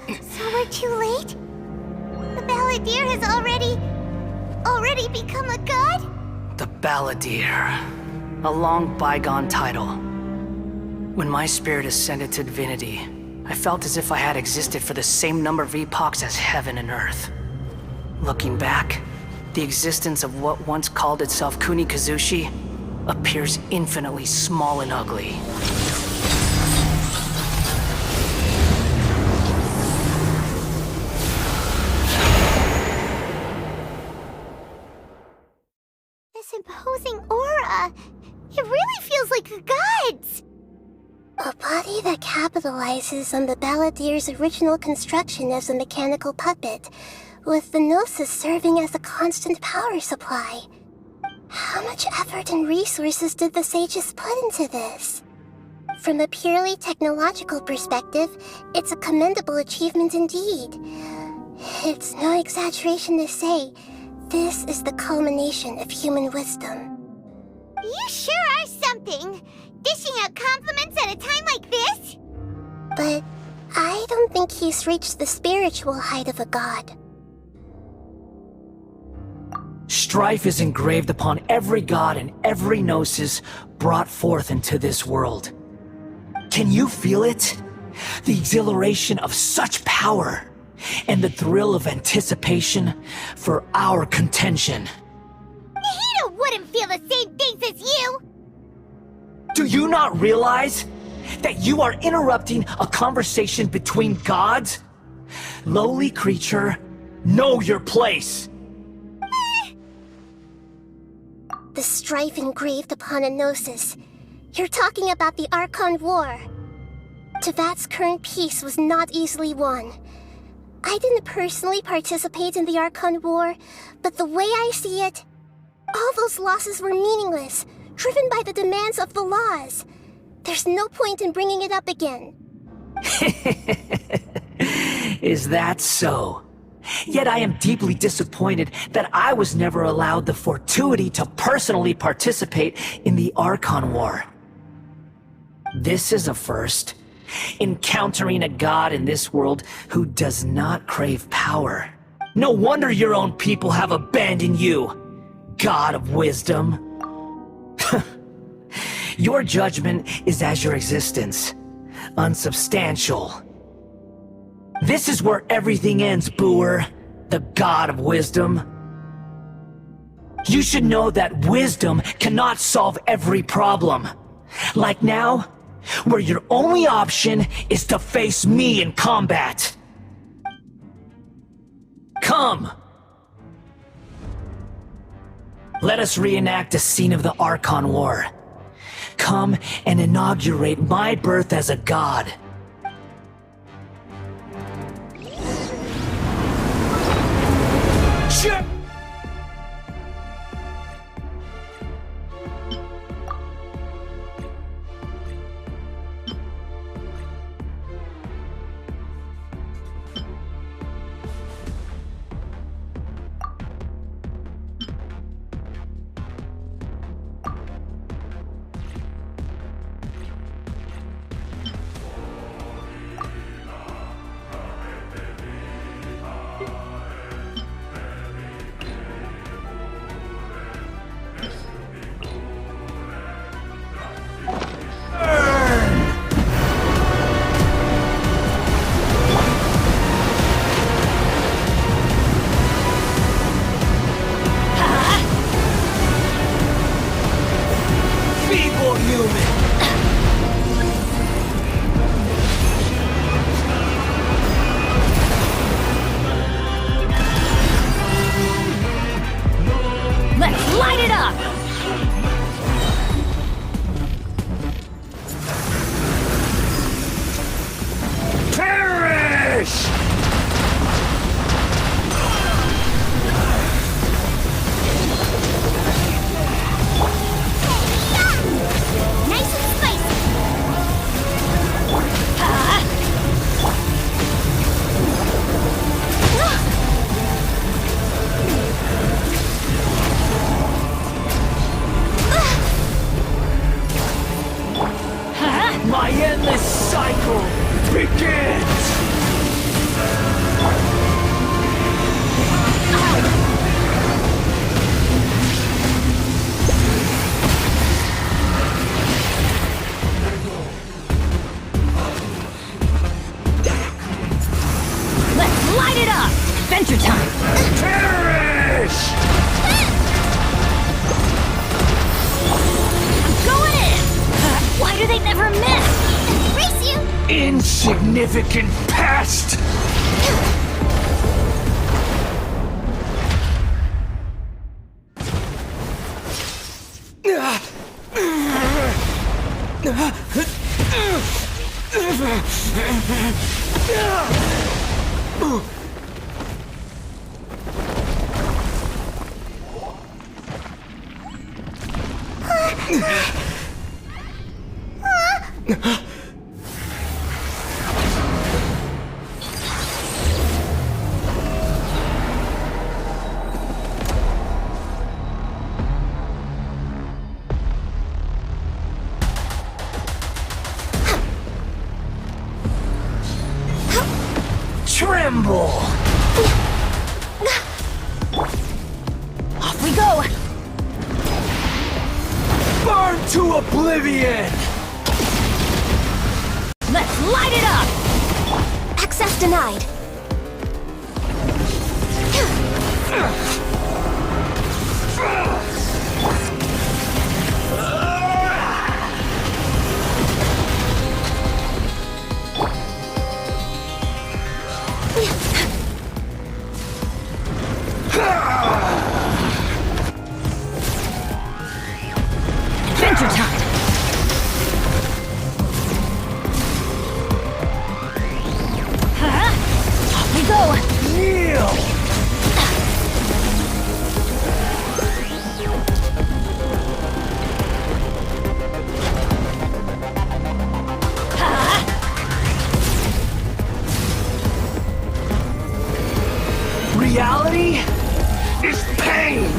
S2: So we're too late? The Balladeer has already become a god?
S1: The Balladeer. A long bygone title. When my spirit ascended to divinity, I felt as if I had existed for the same number of epochs as heaven and earth. Looking back, the existence of what once called itself Kunikazushi appears infinitely small and ugly.
S2: This imposing aura, it really feels like the gods!
S10: A body that capitalizes on the Balladier's original construction as a mechanical puppet, with the Gnosis serving as a constant power supply. How much effort and resources did the sages put into this? From a purely technological perspective, it's a commendable achievement indeed. It's no exaggeration to say, this is the culmination of human wisdom.
S2: You sure are something! Dishing out compliments at a time like this?
S10: But I don't think he's reached the spiritual height of a god.
S1: Strife is engraved upon every god and every gnosis brought forth into this world. Can you feel it? The exhilaration of such power, and the thrill of anticipation for our contention.
S2: Nahida wouldn't feel the same things as you!
S1: Do you not realize that you are interrupting a conversation between gods? Lowly creature, know your place!
S10: The strife engraved upon a Gnosis. You're talking about the Archon War. Tevat's current peace was not easily won. I didn't personally participate in the Archon War, but the way I see it, all those losses were meaningless, driven by the demands of the laws. There's no point in bringing it up again.
S1: Is that so? Yet I am deeply disappointed that I was never allowed the fortuity to personally participate in the Archon War. This is a first. Encountering a god in this world who does not crave power. No wonder your own people have abandoned you, God of Wisdom. Your judgment is as your existence, unsubstantial. This is where everything ends, Booer, the God of Wisdom. You should know that wisdom cannot solve every problem. Like now, where your only option is to face me in combat. Come! Let us reenact a scene of the Archon War. Come and inaugurate my birth as a god. Shit!
S20: Let's light it up!
S1: Perish!
S2: Nice and spicy!
S1: My endless cycle begins!
S20: Let's light it up! Adventure time!
S1: Perish!
S20: I'm going in! Why do they never miss?
S2: Race you!
S1: Insignificant pest! Tremble!
S20: Off we go!
S1: Burn to oblivion!
S20: Let's light it up!
S10: Access denied.
S20: Adventure time! Off we go!
S1: Kneel! Reality is pain!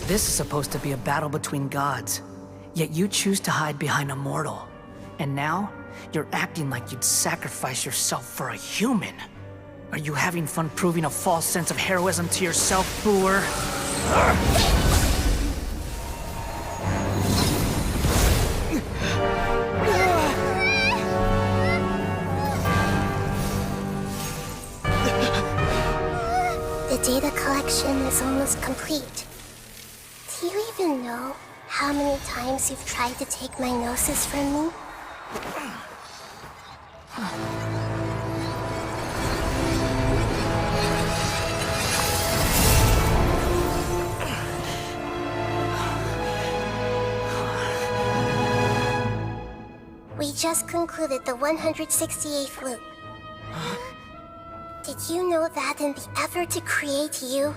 S1: This is supposed to be a battle between gods, yet you choose to hide behind a mortal. And now, you're acting like you'd sacrifice yourself for a human. Are you having fun proving a false sense of heroism to yourself, Booer?
S10: The data collection is almost complete. Do you even know how many times you've tried to take my gnosis from me? We just concluded the 168th loop. Did you know that in the effort to create you,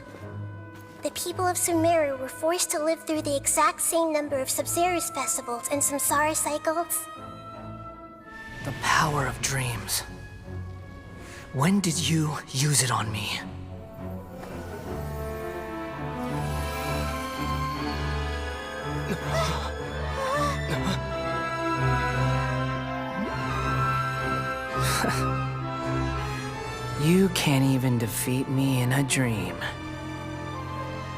S10: the people of Sumeru were forced to live through the exact same number of Sub-Zerus festivals and Samsara cycles?
S1: The power of dreams. When did you use it on me? You can't even defeat me in a dream.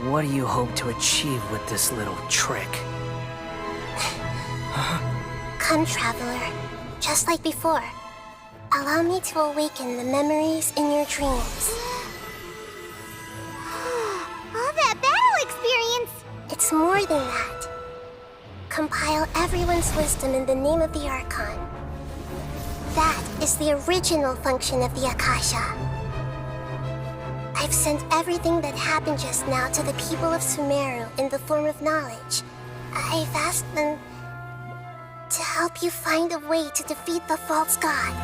S1: What do you hope to achieve with this little trick?
S10: Come, Traveler. Just like before. Allow me to awaken the memories in your dreams.
S2: All that battle experience!
S10: It's more than that. Compile everyone's wisdom in the name of the Archon. That is the original function of the Akasha. I've sent everything that happened just now to the people of Sumeru in the form of knowledge. I've asked them to help you find a way to defeat the false god.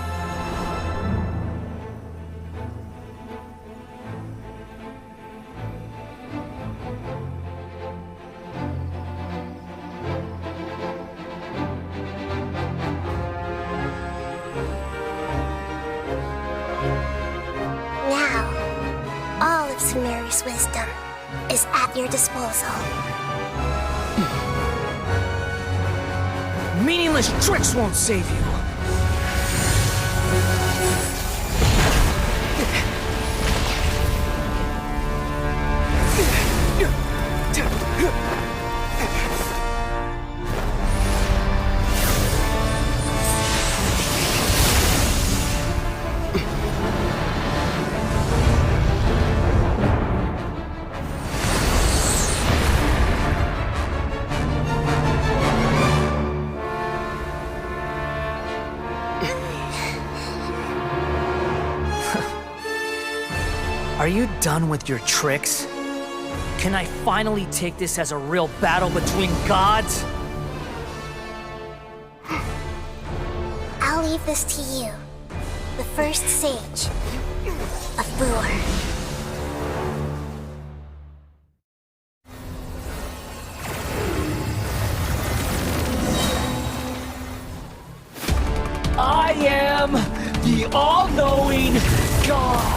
S10: Now, Life's wisdom is at your disposal.
S1: Meaningless tricks won't save you. Are you done with your tricks? Can I finally take this as a real battle between gods?
S10: I'll leave this to you. The first sage of Boor.
S1: I am the all-knowing God!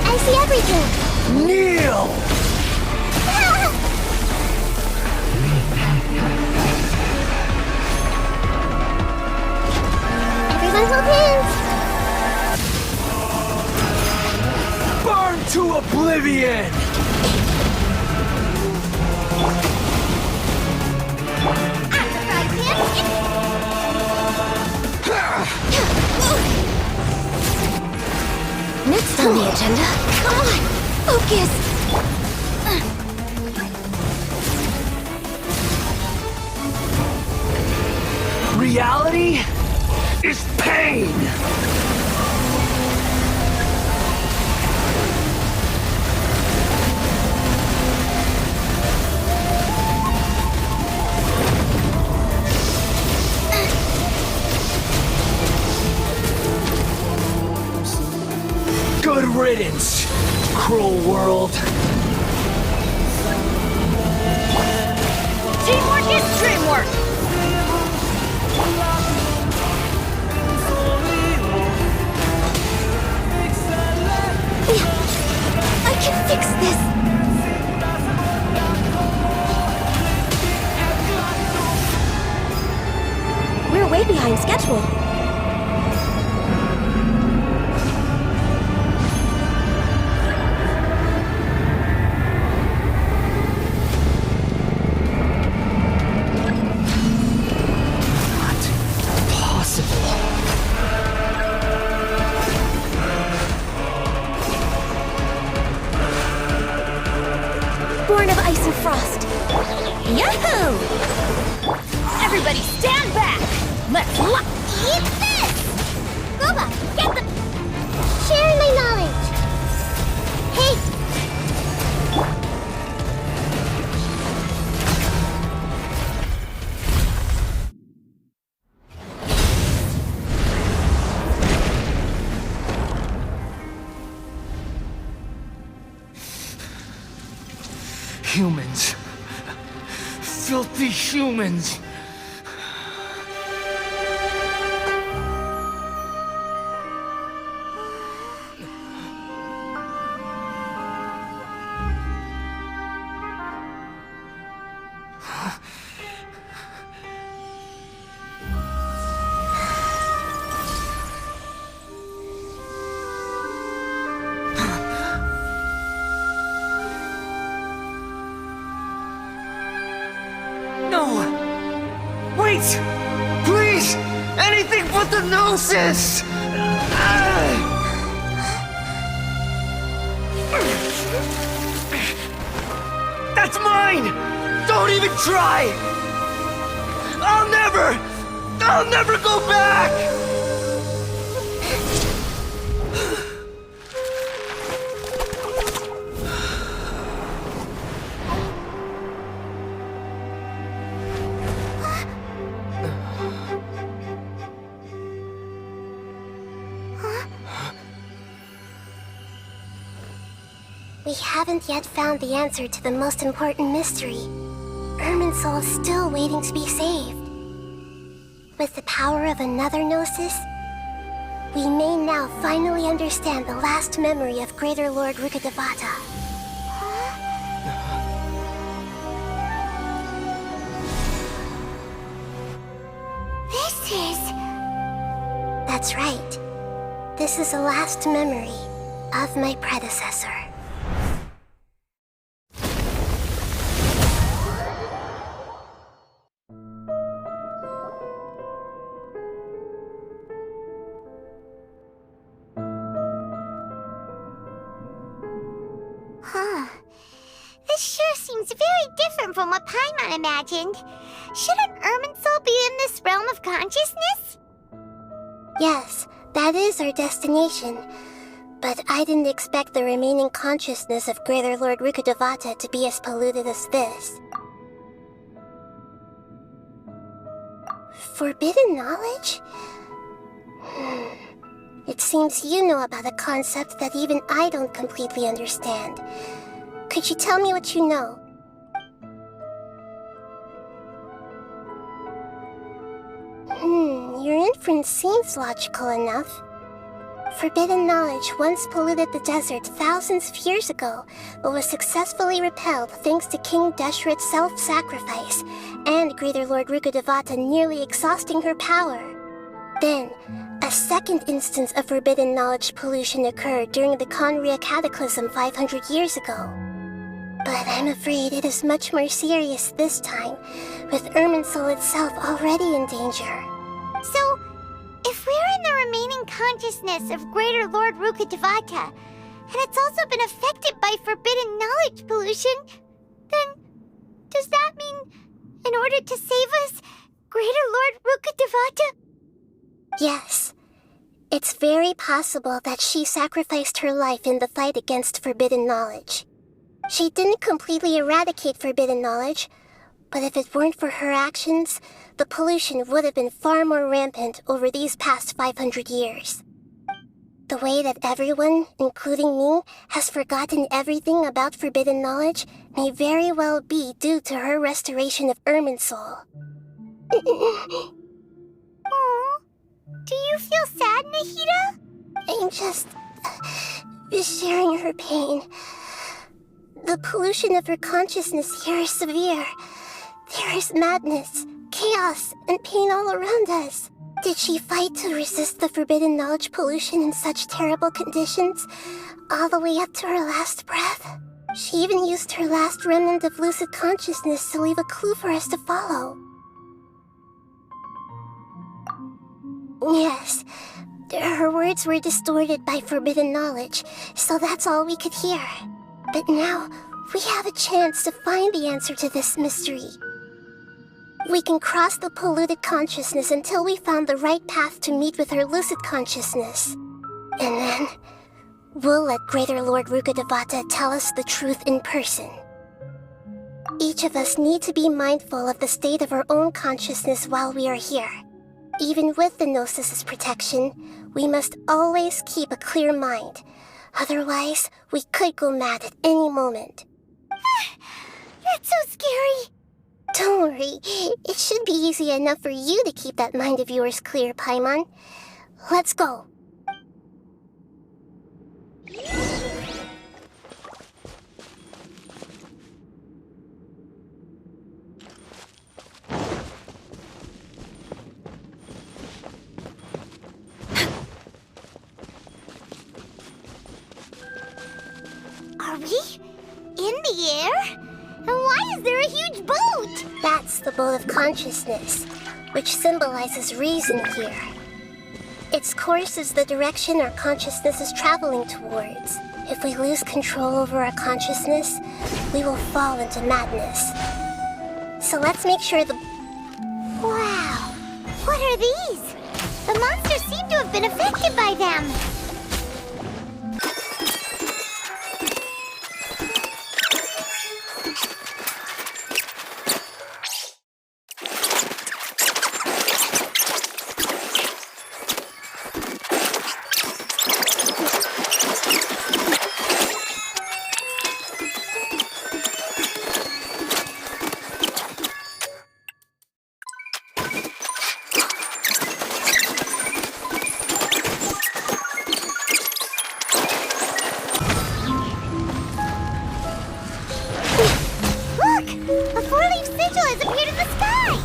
S10: I see everything!
S1: Kneel!
S10: Everyone hold hands!
S1: Burn to oblivion!
S10: Next on the agenda. Come on! Focus!
S1: Reality is pain! Good riddance, cruel world.
S20: Teamwork is dreamwork!
S10: I can fix this! We're way behind schedule. Born of ice and frost.
S20: Yahoo! Everybody stand back! Let's lock!
S2: Eat this! Boba, get the... Share my knowledge. Hey!
S1: Humans, filthy humans! Please! Anything but the Gnosis! That's mine! Don't even try! I'll never go back!
S10: We haven't yet found the answer to the most important mystery. Irminsul is still waiting to be saved. With the power of another Gnosis, we may now finally understand the last memory of Greater Lord Rukkhadevata.
S2: This is...
S10: That's right. This is the last memory of my predecessor.
S2: Huh. This sure seems very different from what Paimon imagined. Shouldn't Irminsul be in this realm of consciousness?
S10: Yes, that is our destination. But I didn't expect the remaining consciousness of Greater Lord Rukkhadevata to be as polluted as this. Forbidden knowledge? It seems you know about a concept that even I don't completely understand. Could you tell me what you know? Your inference seems logical enough. Forbidden knowledge once polluted the desert thousands of years ago, but was successfully repelled thanks to King Deshret's self-sacrifice, and Greater Lord Rukkhadevata nearly exhausting her power. Then, a second instance of forbidden knowledge pollution occurred during the Conria Cataclysm 500 years ago. But I'm afraid it is much more serious this time, with Irminsul itself already in danger.
S2: So, if we're in the remaining consciousness of Greater Lord Rukkhadevata, and it's also been affected by forbidden knowledge pollution, then does that mean, in order to save us, Greater Lord Rukkhadevata?
S10: Yes. It's very possible that she sacrificed her life in the fight against forbidden knowledge. She didn't completely eradicate forbidden knowledge, but if it weren't for her actions, the pollution would have been far more rampant over these past 500 years. The way that everyone, including me, has forgotten everything about forbidden knowledge may very well be due to her restoration of Irminsul.
S2: Aww. Do you feel sad, Nahida?
S10: I'm just sharing her pain. The pollution of her consciousness here is severe. There is madness, chaos, and pain all around us. Did she fight to resist the forbidden knowledge pollution in such terrible conditions, all the way up to her last breath? She even used her last remnant of lucid consciousness to leave a clue for us to follow. Yes, her words were distorted by forbidden knowledge, so that's all we could hear. But now, we have a chance to find the answer to this mystery. We can cross the polluted consciousness until we found the right path to meet with her lucid consciousness. And then, we'll let Greater Lord Rukkhadevata tell us the truth in person. Each of us need to be mindful of the state of our own consciousness while we are here. Even with the Gnosis' protection, we must always keep a clear mind. Otherwise, we could go mad at any moment.
S2: That's so scary.
S10: Don't It should be easy enough for you to keep that mind of yours clear, Paimon. Let's go.
S2: Are we in the air? And why is there a huge boat?
S10: That's the boat of consciousness, which symbolizes reason here. Its course is the direction our consciousness is traveling towards. If we lose control over our consciousness, we will fall into madness. So let's make sure the...
S2: Wow! What are these? The monsters seem to have been affected by them. A four-leaf sigil has appeared in the sky!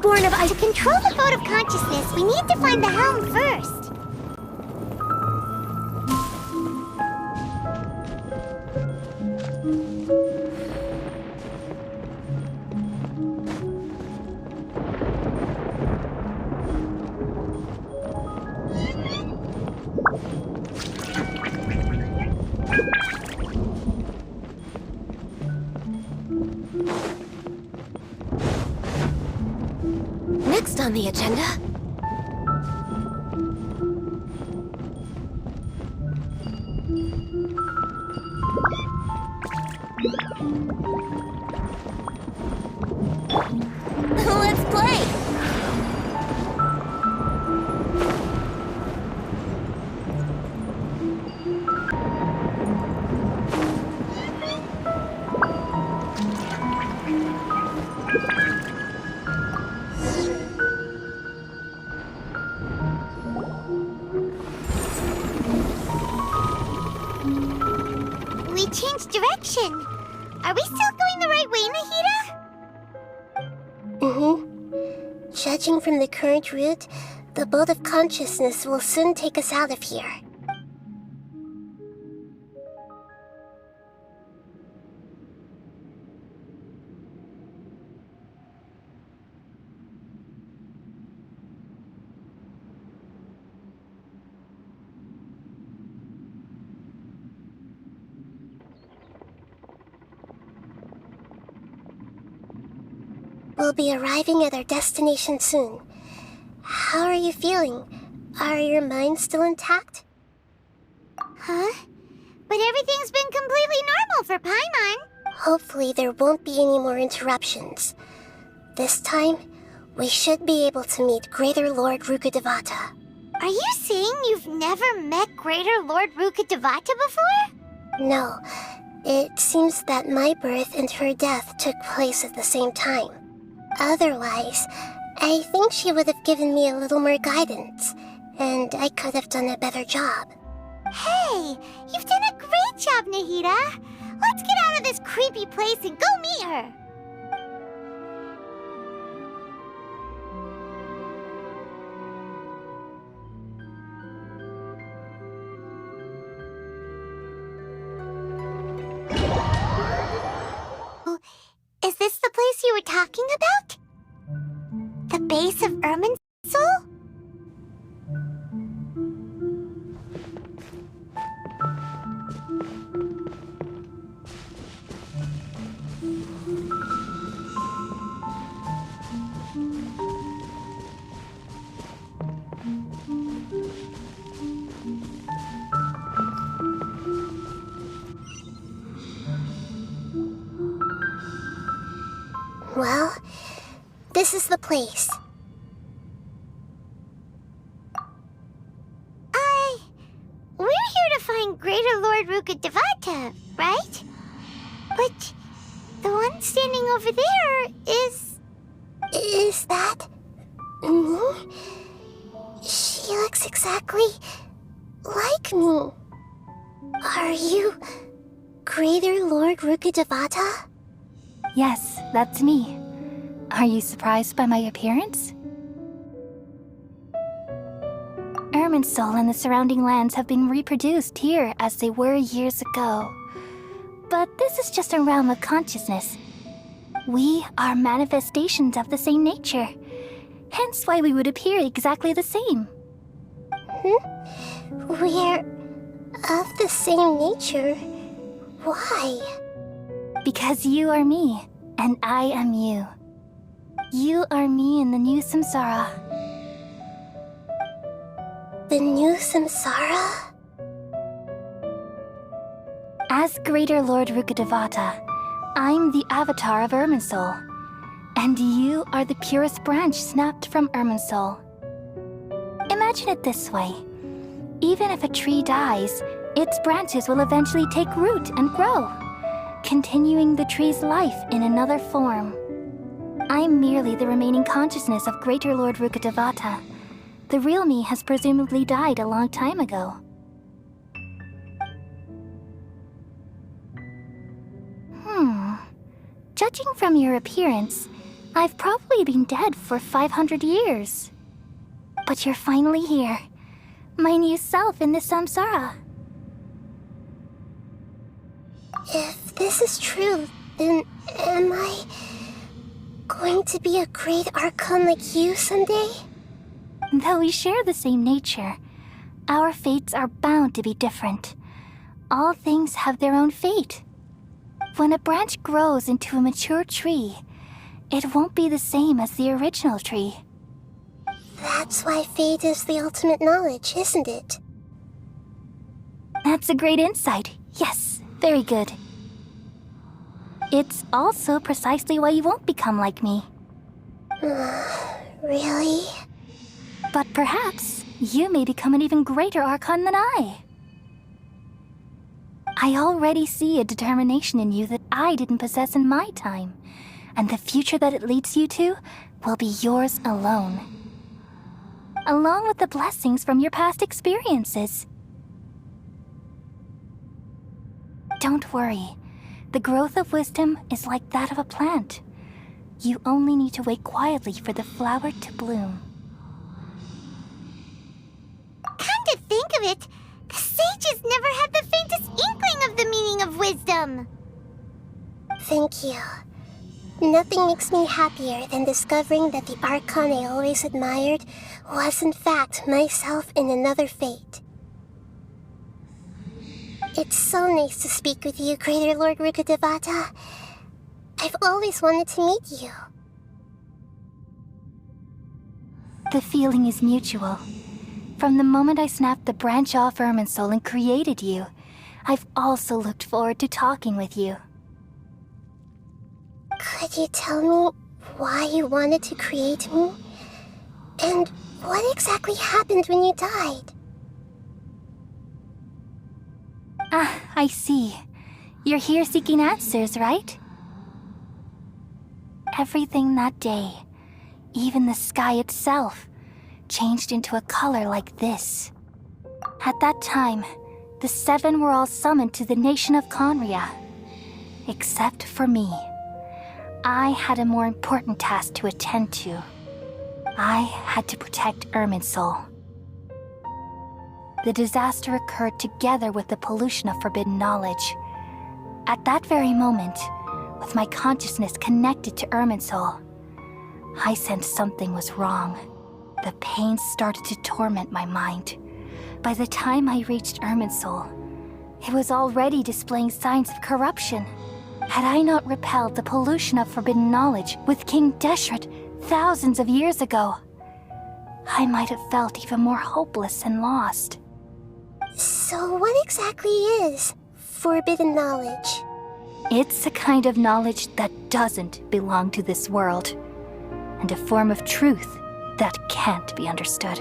S2: Born of ice. To control the boat of consciousness, we need to find the helm first.
S10: Next on the agenda...
S2: Let's play! We changed direction. Are we still going the right way, Nahida?
S10: Mm-hmm. Judging from the current route, the boat of consciousness will soon take us out of here. We'll be arriving at our destination soon. How are you feeling? Are your minds still intact?
S2: Huh? But everything's been completely normal for Paimon.
S10: Hopefully there won't be any more interruptions. This time, we should be able to meet Greater Lord Rukkhadevata.
S2: Are you saying you've never met Greater Lord Rukkhadevata before?
S10: No. It seems that my birth and her death took place at the same time. Otherwise, I think she would have given me a little more guidance, and I could have done a better job.
S2: Hey, you've done a great job, Nahida. Let's get out of this creepy place and go meet her. Is this the place you were talking about? The base of Irminsul?
S10: is the place.
S2: We're here to find Greater Lord Rukkhadevata, right? But the one standing over there is...
S10: Is that... me? She looks exactly like me. Are you Greater Lord Rukkhadevata?
S12: Yes, that's me. Are you surprised by my appearance? Irminsul and the surrounding lands have been reproduced here as they were years ago. But this is just a realm of consciousness. We are manifestations of the same nature, hence why we would appear exactly the same.
S10: We're of the same nature? Why?
S12: Because you are me, and I am you. You are me in the new samsara.
S10: The new samsara?
S12: As Greater Lord Rukkhadevata, I'm the avatar of Irminsul, and you are the purest branch snapped from Irminsul. Imagine it this way. Even if a tree dies, its branches will eventually take root and grow, continuing the tree's life in another form. I'm merely the remaining consciousness of Greater Lord Rukkhadevata. The real me has presumably died a long time ago. Judging from your appearance, I've probably been dead for 500 years. But you're finally here. My new self in the samsara.
S10: If this is true, then am I going to be a great Archon like you someday?
S12: Though we share the same nature, our fates are bound to be different. All things have their own fate. When a branch grows into a mature tree, it won't be the same as the original tree.
S10: That's why fate is the ultimate knowledge, isn't it?
S12: That's a great insight. Yes, very good. It's also precisely why you won't become like me.
S10: Really?
S12: But perhaps you may become an even greater Archon than I. I already see a determination in you that I didn't possess in my time, and the future that it leads you to will be yours alone. Along with the blessings from your past experiences. Don't worry. The growth of wisdom is like that of a plant. You only need to wait quietly for the flower to bloom.
S2: Come to think of it, the sages never had the faintest inkling of the meaning of wisdom.
S10: Thank you. Nothing makes me happier than discovering that the Archon I always admired was in fact myself in another fate. It's so nice to speak with you, Greater Lord Rukkhadevata. I've always wanted to meet you.
S12: The feeling is mutual. From the moment I snapped the branch off Irminsul and created you, I've also looked forward to talking with you.
S10: Could you tell me why you wanted to create me? And what exactly happened when you died?
S12: Ah, I see. You're here seeking answers, right? Everything that day, even the sky itself, changed into a color like this. At that time, the seven were all summoned to the nation of Conria. Except for me. I had a more important task to attend to. I had to protect Irminsul. The disaster occurred together with the pollution of forbidden knowledge. At that very moment, with my consciousness connected to Irminsul, I sensed something was wrong. The pain started to torment my mind. By the time I reached Irminsul, it was already displaying signs of corruption. Had I not repelled the pollution of forbidden knowledge with King Deshret thousands of years ago, I might have felt even more hopeless and lost.
S10: So what exactly is forbidden knowledge?
S12: It's a kind of knowledge that doesn't belong to this world.
S20: and a form of truth that can't be understood.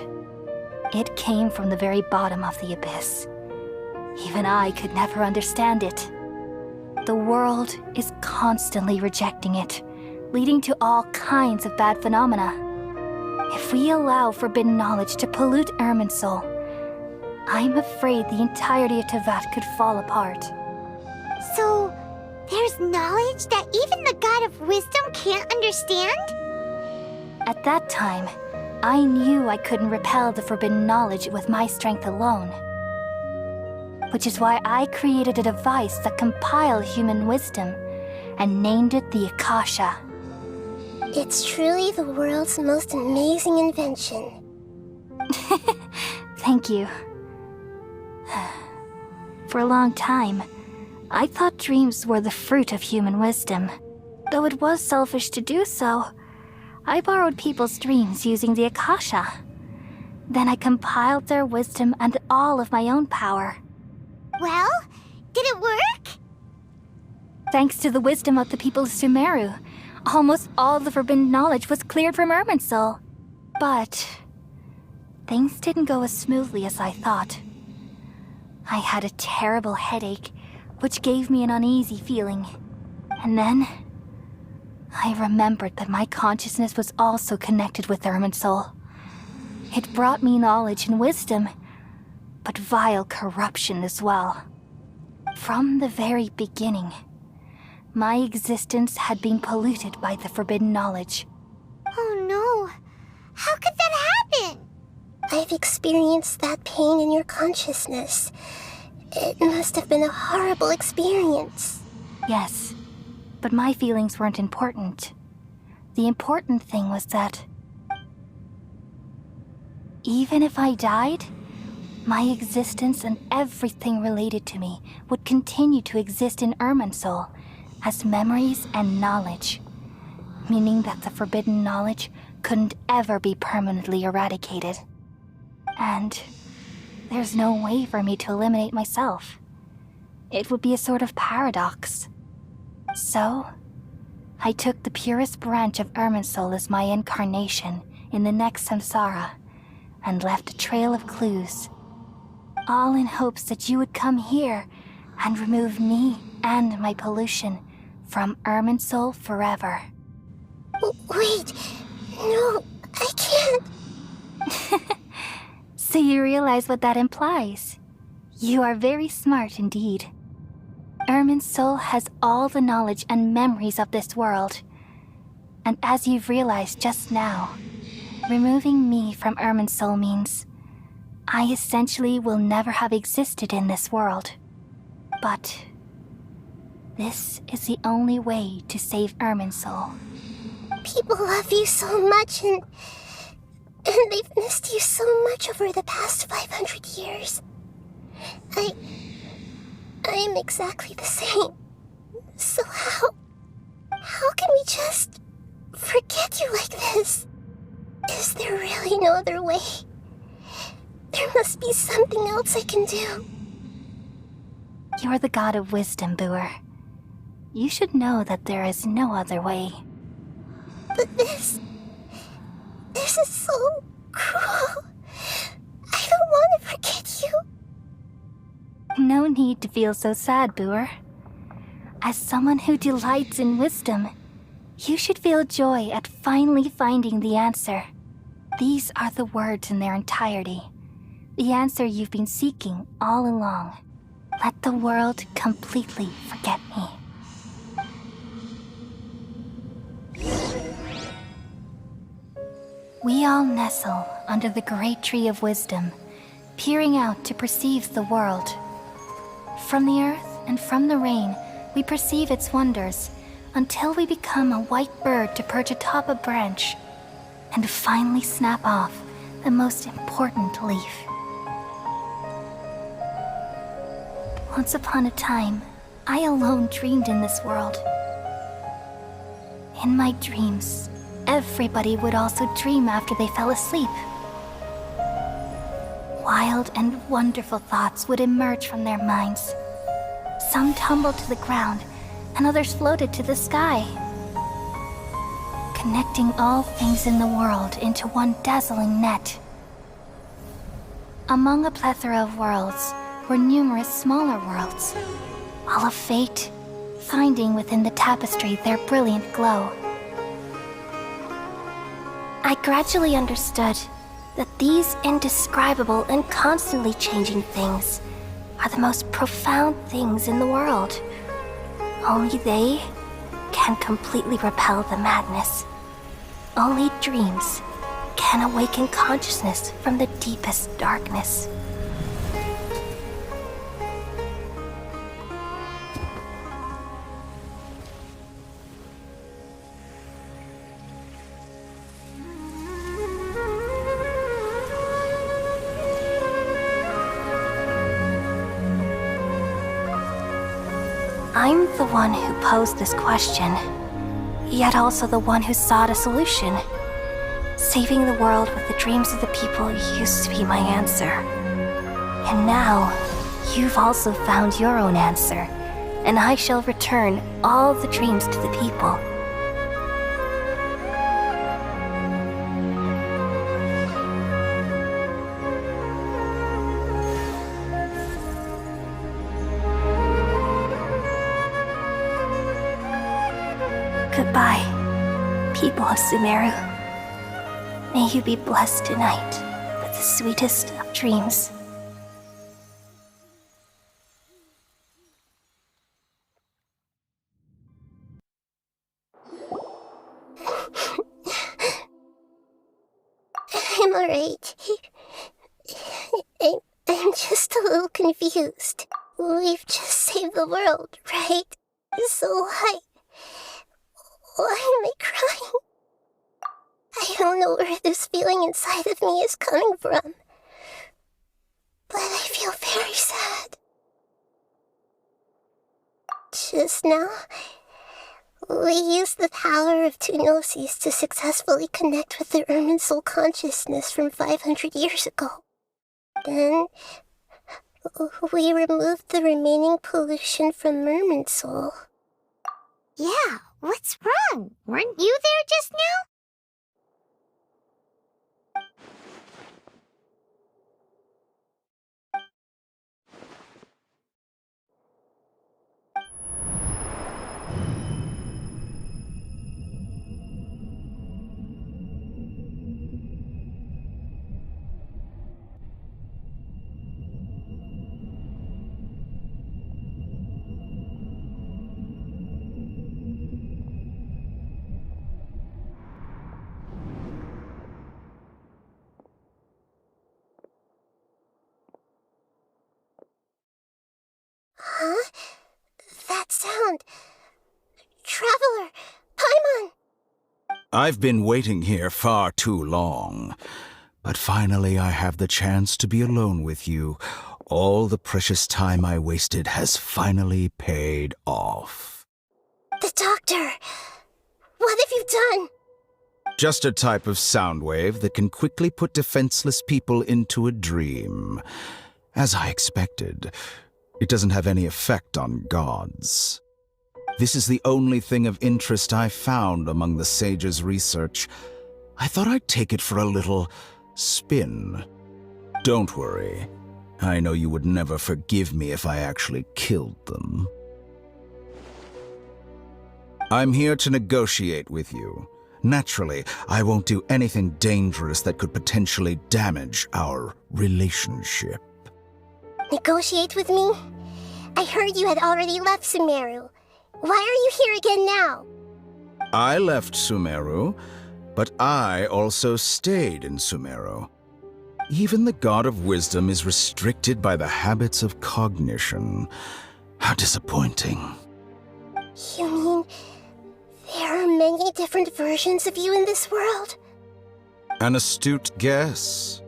S20: It came from the very bottom of the abyss. Even I could never understand it. The world is constantly rejecting it, leading to all kinds of bad phenomena. If we allow forbidden knowledge to pollute Irminsul, I'm afraid the entirety of Tevat could fall apart.
S2: So, there's knowledge that even the God of Wisdom can't understand?
S20: At that time, I knew I couldn't repel the forbidden knowledge with my strength alone. Which is why I created a device that compiled human wisdom and named it the Akasha.
S10: It's truly the world's most amazing invention.
S20: Thank you. For a long time, I thought dreams were the fruit of human wisdom. Though it was selfish to do so, I borrowed people's dreams using the Akasha. Then I compiled their wisdom and all of my own power.
S2: Well, did it work?
S20: Thanks to the wisdom of the people of Sumeru, almost all the forbidden knowledge was cleared from Irminsul. But things didn't go as smoothly as I thought. I had a terrible headache, which gave me an uneasy feeling. And then I remembered that my consciousness was also connected with Irminsul. It brought me knowledge and wisdom, but vile corruption as well. From the very beginning, my existence had been polluted by the forbidden knowledge.
S2: Oh no! How could that happen?
S10: I've experienced that pain in your consciousness. It must have been a horrible experience.
S20: Yes, but my feelings weren't important. The important thing was that even if I died, my existence and everything related to me would continue to exist in Irminsul as memories and knowledge, meaning that the forbidden knowledge couldn't ever be permanently eradicated. And there's no way for me to eliminate myself. It would be a sort of paradox. So, I took the purest branch of Irminsul as my incarnation in the next samsara and left a trail of clues, all in hopes that you would come here and remove me and my pollution from Irminsul forever.
S10: Wait, no, I can't.
S20: So you realize what that implies. You are very smart indeed. Irminsul has all the knowledge and memories of this world. And as you've realized just now, removing me from Irminsul means I essentially will never have existed in this world. But this is the only way to save Irminsul.
S10: People love you so much and they've missed you so much over the past 500 years. I am exactly the same. So how can we just forget you like this? Is there really no other way? There must be something else I can do.
S20: You're the god of wisdom, Boer. You should know that there is no other way.
S10: But this is so cruel. I don't want to forget you.
S20: No need to feel so sad, Boer. As someone who delights in wisdom, you should feel joy at finally finding the answer. These are the words in their entirety. The answer you've been seeking all along. Let the world completely forget me. We all nestle under the great tree of wisdom, peering out to perceive the world. From the earth and from the rain, we perceive its wonders, until we become a white bird to perch atop a branch, and finally snap off the most important leaf. Once upon a time, I alone dreamed in this world. In my dreams, everybody would also dream after they fell asleep. Wild and wonderful thoughts would emerge from their minds. Some tumbled to the ground, and others floated to the sky. connecting all things in the world into one dazzling net. Among a plethora of worlds were numerous smaller worlds, all of fate, finding within the tapestry their brilliant glow. I gradually understood that these indescribable and constantly changing things are the most profound things in the world. Only they can completely repel the madness. Only dreams can awaken consciousness from the deepest darkness. I'm the one who posed this question, yet also the one who sought a solution. Saving the world with the dreams of the people used to be my answer. And now, you've also found your own answer, and I shall return all the dreams to the people. Goodbye, people of Sumeru. May you be blessed tonight with the sweetest of dreams.
S10: I'm alright. I'm just a little confused. We've just saved the world, right? So why am I crying? I don't know where this feeling inside of me is coming from, but I feel very sad. Just now, we used the power of two gnosis to successfully connect with the Ermin soul consciousness from 500 years ago. Then, we removed the remaining pollution from Ermin soul.
S2: Yeah, what's wrong? Weren't you there just now?
S10: Huh? That sound. Traveler! Paimon!
S21: I've been waiting here far too long. But finally I have the chance to be alone with you. All the precious time I wasted has finally paid off.
S10: The doctor! What have you done?
S21: Just a type of sound wave that can quickly put defenseless people into a dream. As I expected, it doesn't have any effect on gods. This is the only thing of interest I found among the sage's research. I thought I'd take it for a little spin. Don't worry. I know you would never forgive me if I actually killed them. I'm here to negotiate with you. Naturally, I won't do anything dangerous that could potentially damage our relationship.
S10: Negotiate with me? I heard you had already left Sumeru. Why are you here again now?
S21: I left Sumeru, but I also stayed in Sumeru. Even the God of Wisdom is restricted by the habits of cognition. How disappointing.
S10: You mean there are many different versions of you in this world?
S21: An astute guess.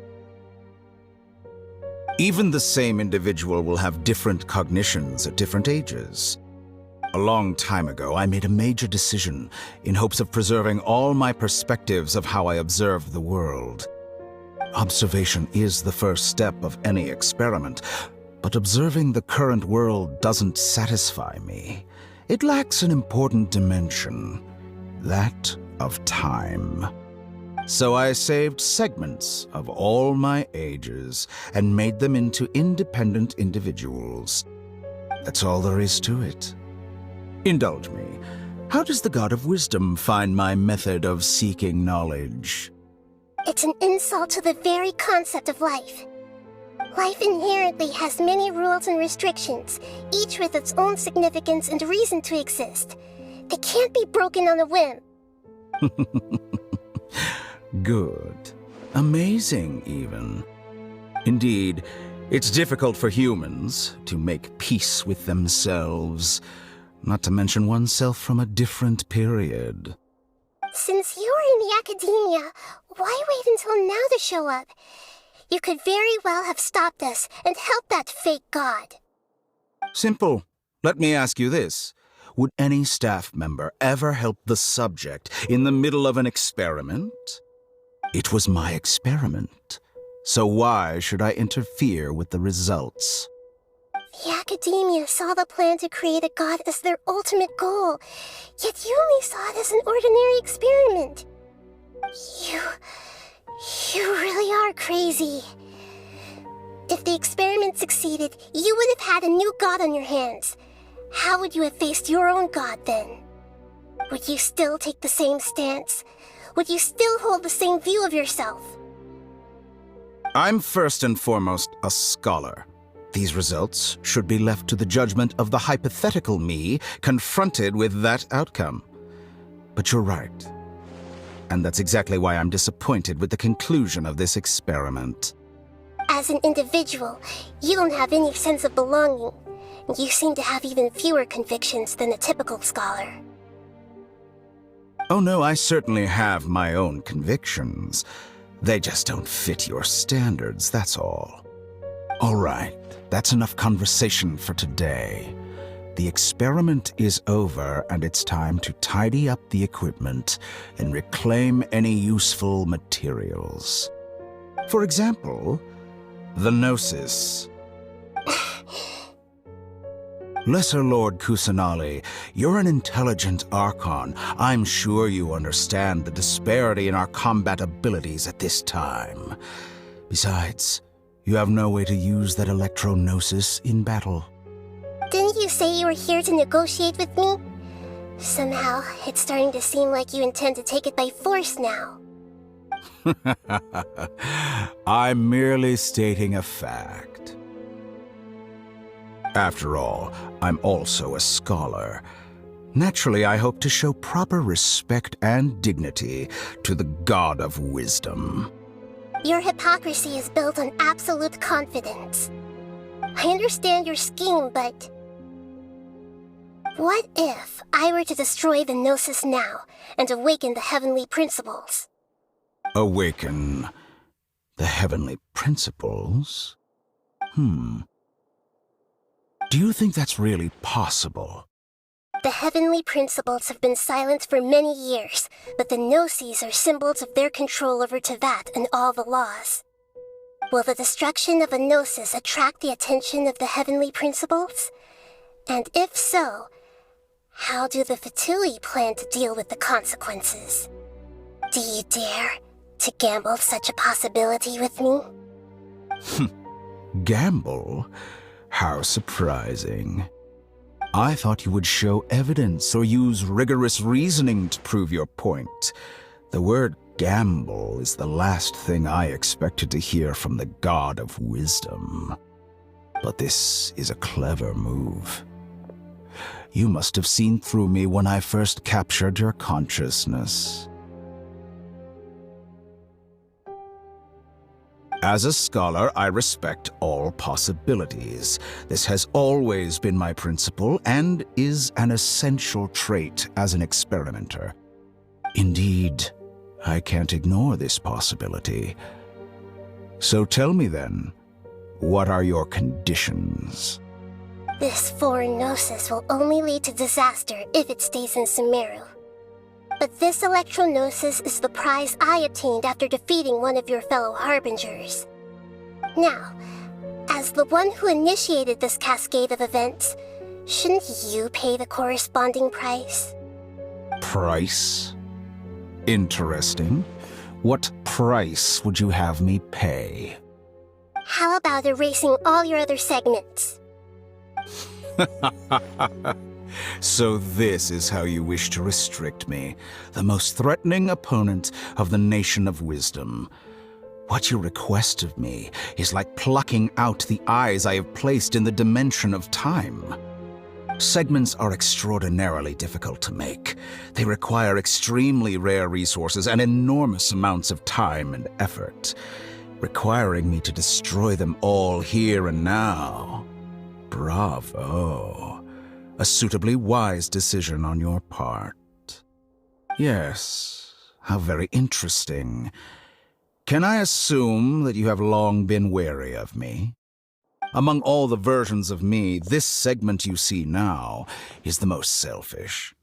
S21: Even the same individual will have different cognitions at different ages. A long time ago, I made a major decision in hopes of preserving all my perspectives of how I observe the world. Observation is the first step of any experiment, but observing the current world doesn't satisfy me. It lacks an important dimension, that of time. So I saved segments of all my ages and made them into independent individuals. That's all there is to it. Indulge me. How does the God of Wisdom find my method of seeking knowledge?
S10: It's an insult to the very concept of life. Life inherently has many rules and restrictions, each with its own significance and reason to exist. They can't be broken on a whim.
S21: Good. Amazing, even. Indeed, it's difficult for humans to make peace with themselves, not to mention oneself from a different period.
S10: Since you were in the academia, why wait until now to show up? You could very well have stopped us and helped that fake god.
S21: Simple. Let me ask you this. Would any staff member ever help the subject in the middle of an experiment? It was my experiment. So why should I interfere with the results?
S10: The academia saw the plan to create a god as their ultimate goal, yet you only saw it as an ordinary experiment. You really are crazy. If the experiment succeeded, you would have had a new god on your hands. How would you have faced your own god then? Would you still take the same stance? Would you still hold the same view of yourself?
S21: I'm first and foremost a scholar. These results should be left to the judgment of the hypothetical me confronted with that outcome. But you're right. And that's exactly why I'm disappointed with the conclusion of this experiment.
S10: As an individual, you don't have any sense of belonging. You seem to have even fewer convictions than a typical scholar.
S21: Oh no, I certainly have my own convictions. They just don't fit your standards, that's all. All right, that's enough conversation for today. The experiment is over, and it's time to tidy up the equipment and reclaim any useful materials. For example, the Gnosis. Lesser Lord Kusanali, you're an intelligent Archon. I'm sure you understand the disparity in our combat abilities at this time. Besides, you have no way to use that Electro-Gnosis in battle.
S10: Didn't you say you were here to negotiate with me? Somehow, it's starting to seem like you intend to take it by force now.
S21: I'm merely stating a fact. After all, I'm also a scholar. Naturally, I hope to show proper respect and dignity to the God of Wisdom.
S10: Your hypocrisy is built on absolute confidence. I understand your scheme, but... what if I were to destroy the Gnosis now and awaken the heavenly principles?
S21: Awaken the heavenly principles? Do you think that's really possible?
S10: The heavenly principles have been silent for many years, but the Gnosis are symbols of their control over Tevat and all the laws. Will the destruction of a Gnosis attract the attention of the heavenly principles? And if so, how do the Fatui plan to deal with the consequences? Do you dare to gamble such a possibility with me?
S21: Gamble? How surprising. I thought you would show evidence or use rigorous reasoning to prove your point. The word gamble is the last thing I expected to hear from the God of Wisdom. But this is a clever move. You must have seen through me when I first captured your consciousness. As a scholar, I respect all possibilities. This has always been my principle and is an essential trait as an experimenter. Indeed, I can't ignore this possibility. So tell me then, what are your conditions?
S10: This foreign Gnosis will only lead to disaster if it stays in Sumeru. But this Electro-Gnosis is the prize I obtained after defeating one of your fellow Harbingers. Now, as the one who initiated this cascade of events, shouldn't you pay the corresponding price?
S21: Price? Interesting. What price would you have me pay?
S10: How about erasing all your other segments?
S21: So this is how you wish to restrict me, the most threatening opponent of the Nation of Wisdom. What you request of me is like plucking out the eyes I have placed in the dimension of time. Segments are extraordinarily difficult to make. They require extremely rare resources and enormous amounts of time and effort, requiring me to destroy them all here and now. Bravo. A suitably wise decision on your part. Yes, how very interesting. Can I assume that you have long been wary of me? Among all the versions of me, this segment you see now is the most selfish.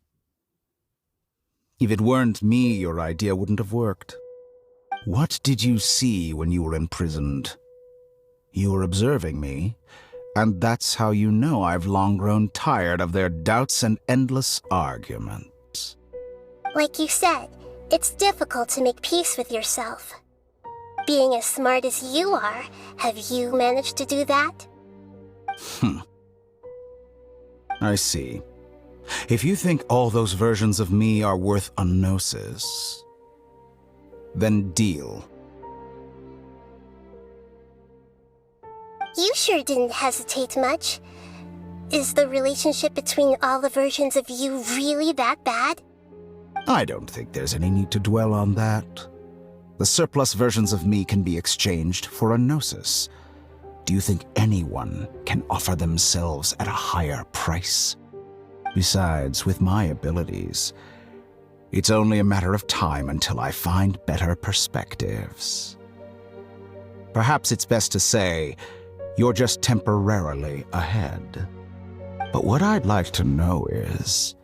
S21: If it weren't me, your idea wouldn't have worked. What did you see when you were imprisoned? You were observing me, and that's how you know I've long grown tired of their doubts and endless arguments.
S10: Like you said, it's difficult to make peace with yourself. Being as smart as you are, have you managed to do that?
S21: I see. If you think all those versions of me are worth a gnosis, then deal.
S10: You sure didn't hesitate much. Is the relationship between all the versions of you really that bad?
S21: I don't think there's any need to dwell on that. The surplus versions of me can be exchanged for a gnosis. Do you think anyone can offer themselves at a higher price? Besides, with my abilities, it's only a matter of time until I find better perspectives. Perhaps it's best to say, you're just temporarily ahead. But what I'd like to know is,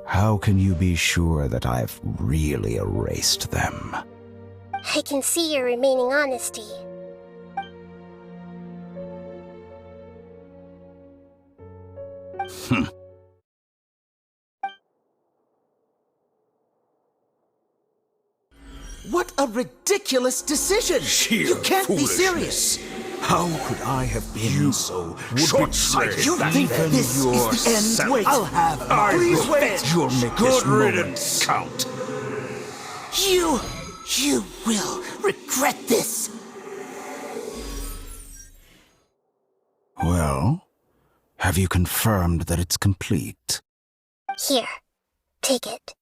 S21: how can you be sure that I've really erased them?
S10: I can see your remaining honesty.
S1: What a ridiculous decision! You can't be serious!
S21: How could I have been so
S18: short-sighted?
S1: You think this is the end? Wait, I'll have my revenge!
S21: You'll make
S18: Good
S21: this
S18: riddance,
S21: moment count.
S1: You will regret this!
S21: Well, have you confirmed that it's complete?
S10: Here, take it.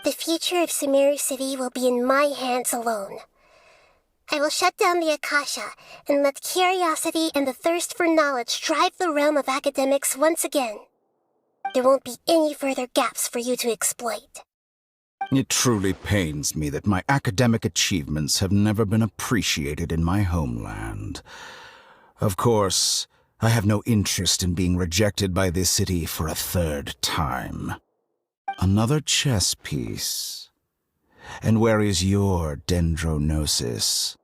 S10: The future of Sumeru City will be in my hands alone. I will shut down the Akasha and let curiosity and the thirst for knowledge drive the realm of academics once again. There won't be any further gaps for you to exploit.
S21: It truly pains me that my academic achievements have never been appreciated in my homeland. Of course, I have no interest in being rejected by this city for a third time. Another chess piece. And where is your dendronosis?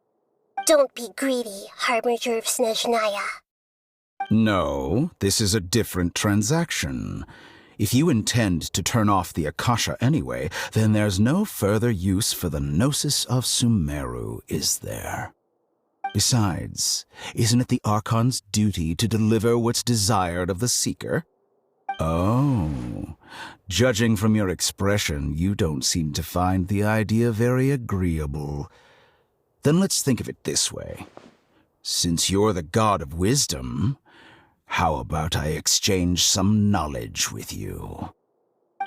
S10: Don't be greedy, Harbinger of Snezhnaya.
S21: No, this is a different transaction. If you intend to turn off the Akasha anyway, then there's no further use for the Gnosis of Sumeru, is there? Besides, isn't it the Archon's duty to deliver what's desired of the Seeker? Oh, judging from your expression, you don't seem to find the idea very agreeable. Then let's think of it this way. Since you're the god of wisdom, how about I exchange some knowledge with you?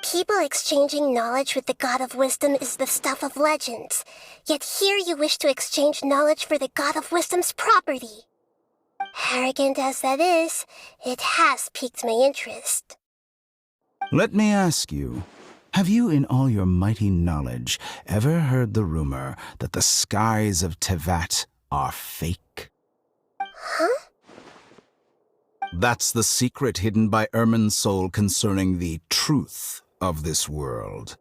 S10: People exchanging knowledge with the God of Wisdom is the stuff of legends. Yet here you wish to exchange knowledge for the God of Wisdom's property. Arrogant as that is, it has piqued my interest.
S21: Let me ask you, have you in all your mighty knowledge ever heard the rumor that the skies of Tevat are fake?
S10: Huh?
S21: That's the secret hidden by Irminsul concerning the truth of this world.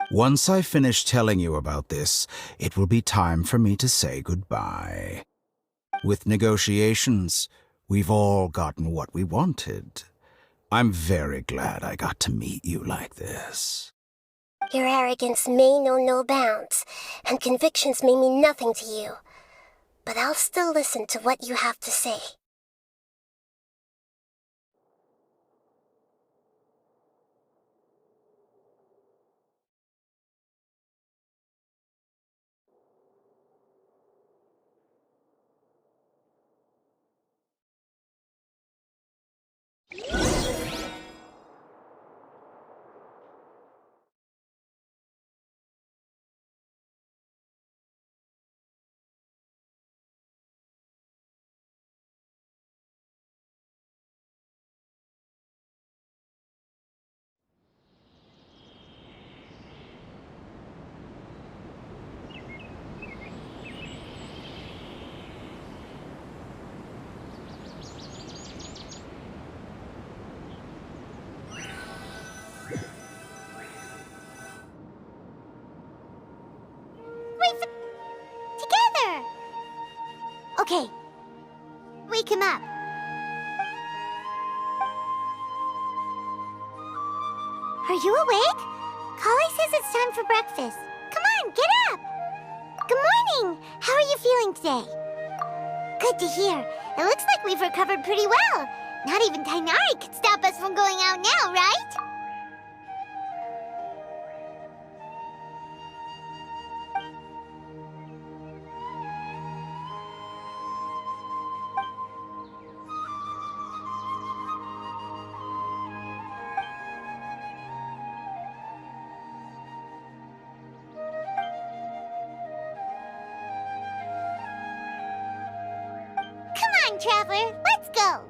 S21: Once I finish telling you about this, it will be time for me to say goodbye. With negotiations, we've all gotten what we wanted. I'm very glad I got to meet you like this.
S10: Your arrogance may know no bounds, and convictions may mean nothing to you. But I'll still listen to what you have to say.
S2: Together! Okay. Wake him up. Are you awake? Kali says it's time for breakfast. Come on, get up! Good morning! How are you feeling today? Good to hear. It looks like we've recovered pretty well. Not even Tainari could stop us from going out now, right? Come on, Traveler, let's go!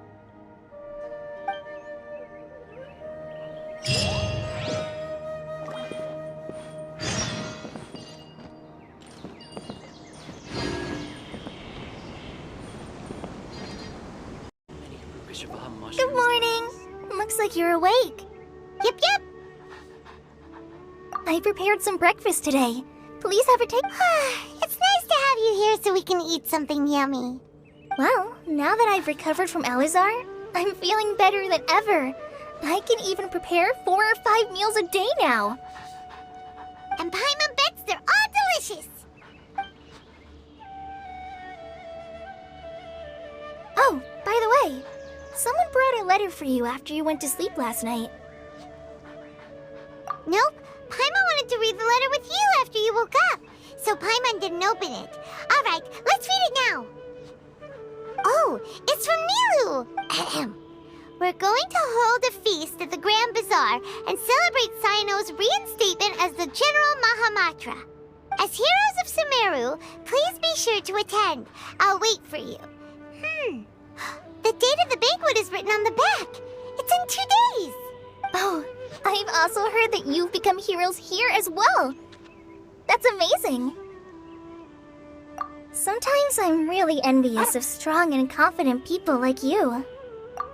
S12: Good morning. Looks like you're awake.
S2: Yep, yep.
S12: I prepared some breakfast today. Please have a take.
S2: It's nice to have you here so we can eat something yummy.
S12: Well, now that I've recovered from Alizar, I'm feeling better than ever. I can even prepare 4 or 5 meals a day now.
S2: And Paimon bets they're all delicious.
S12: Oh, by the way, someone brought a letter for you after you went to sleep last night.
S2: Nope. Paimon wanted to read the letter with you after you woke up, so Paimon didn't open it. All right, let's read it now. Oh, it's from Nilu. Ahem. We're going to hold a feast at the Grand Bazaar and celebrate Sino's reinstatement as the General Mahamatra. As heroes of Sumeru, please be sure to attend. I'll wait for you. The date of the banquet is written on the back. It's in 2 days.
S12: Oh, I've also heard that you've become heroes here as well. That's amazing. Sometimes I'm really envious of strong and confident people like you.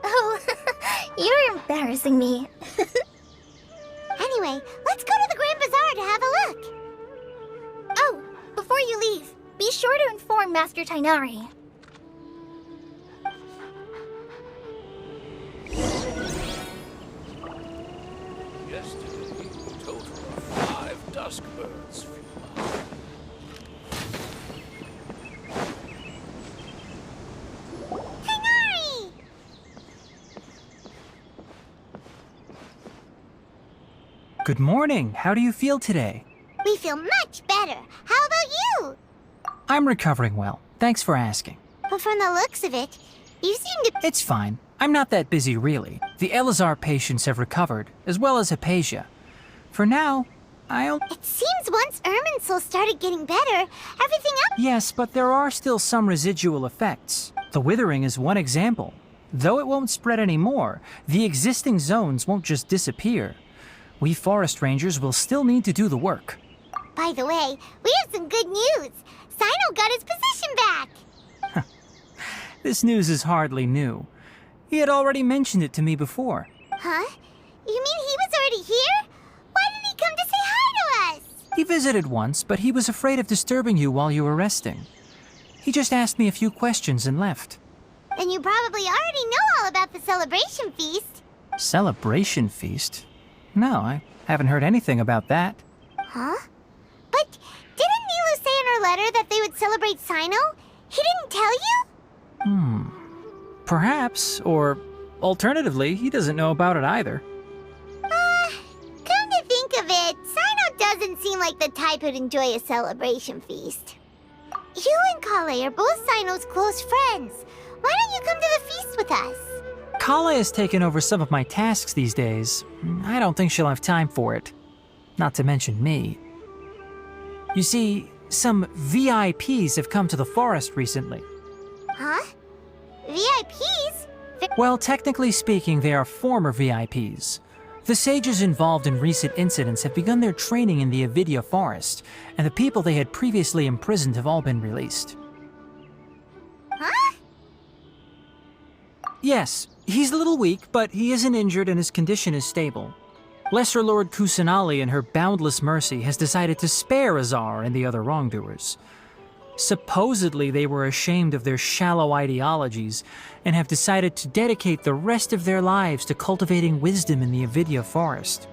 S12: Oh, you're embarrassing me.
S2: Anyway, let's go to the Grand Bazaar to have a look.
S12: Oh, before you leave, be sure to inform Master Tainari.
S18: Yesterday, a total of 5 dusk birds flew by.
S2: Tainari!
S11: Good morning. How do you feel today?
S2: We feel much better. How about you?
S11: I'm recovering well. Thanks for asking.
S2: But from the looks of it, you seem to...
S11: It's fine. I'm not that busy, really. The Elazar patients have recovered, as well as Hypatia. For now,
S2: It seems once Irminsul started getting better, everything else...
S11: Yes, but there are still some residual effects. The withering is one example. Though it won't spread anymore, the existing zones won't just disappear. We forest rangers will still need to do the work.
S2: By the way, we have some good news. Sino got his position back.
S11: This news is hardly new. He had already mentioned it to me before.
S2: Huh? You mean he was already here? Why didn't he come to say hi to us?
S11: He visited once, but he was afraid of disturbing you while you were resting. He just asked me a few questions and left.
S2: Then you probably already know all about the celebration feast.
S11: Celebration feast? No, I haven't heard anything about that.
S2: Huh? But didn't Nilu say in her letter that they would celebrate Sino? He didn't tell you?
S11: Perhaps, or alternatively, he doesn't know about it either.
S2: Come to think of it, Sino doesn't seem like the type who'd enjoy a celebration feast. You and Kale are both Sino's close friends. Why don't you come to the feast with us?
S11: Kale has taken over some of my tasks these days. I don't think she'll have time for it. Not to mention me. You see, some VIPs have come to the forest recently.
S2: Huh? VIPs?
S11: Well, technically speaking, they are former VIPs. The sages involved in recent incidents have begun their training in the Avidya forest, and the people they had previously imprisoned have all been released.
S2: Huh?
S11: Yes, he's a little weak, but he isn't injured and his condition is stable. Lesser Lord Kusanali, in her boundless mercy, has decided to spare Azar and the other wrongdoers. Supposedly, they were ashamed of their shallow ideologies and have decided to dedicate the rest of their lives to cultivating wisdom in the Avidya forest.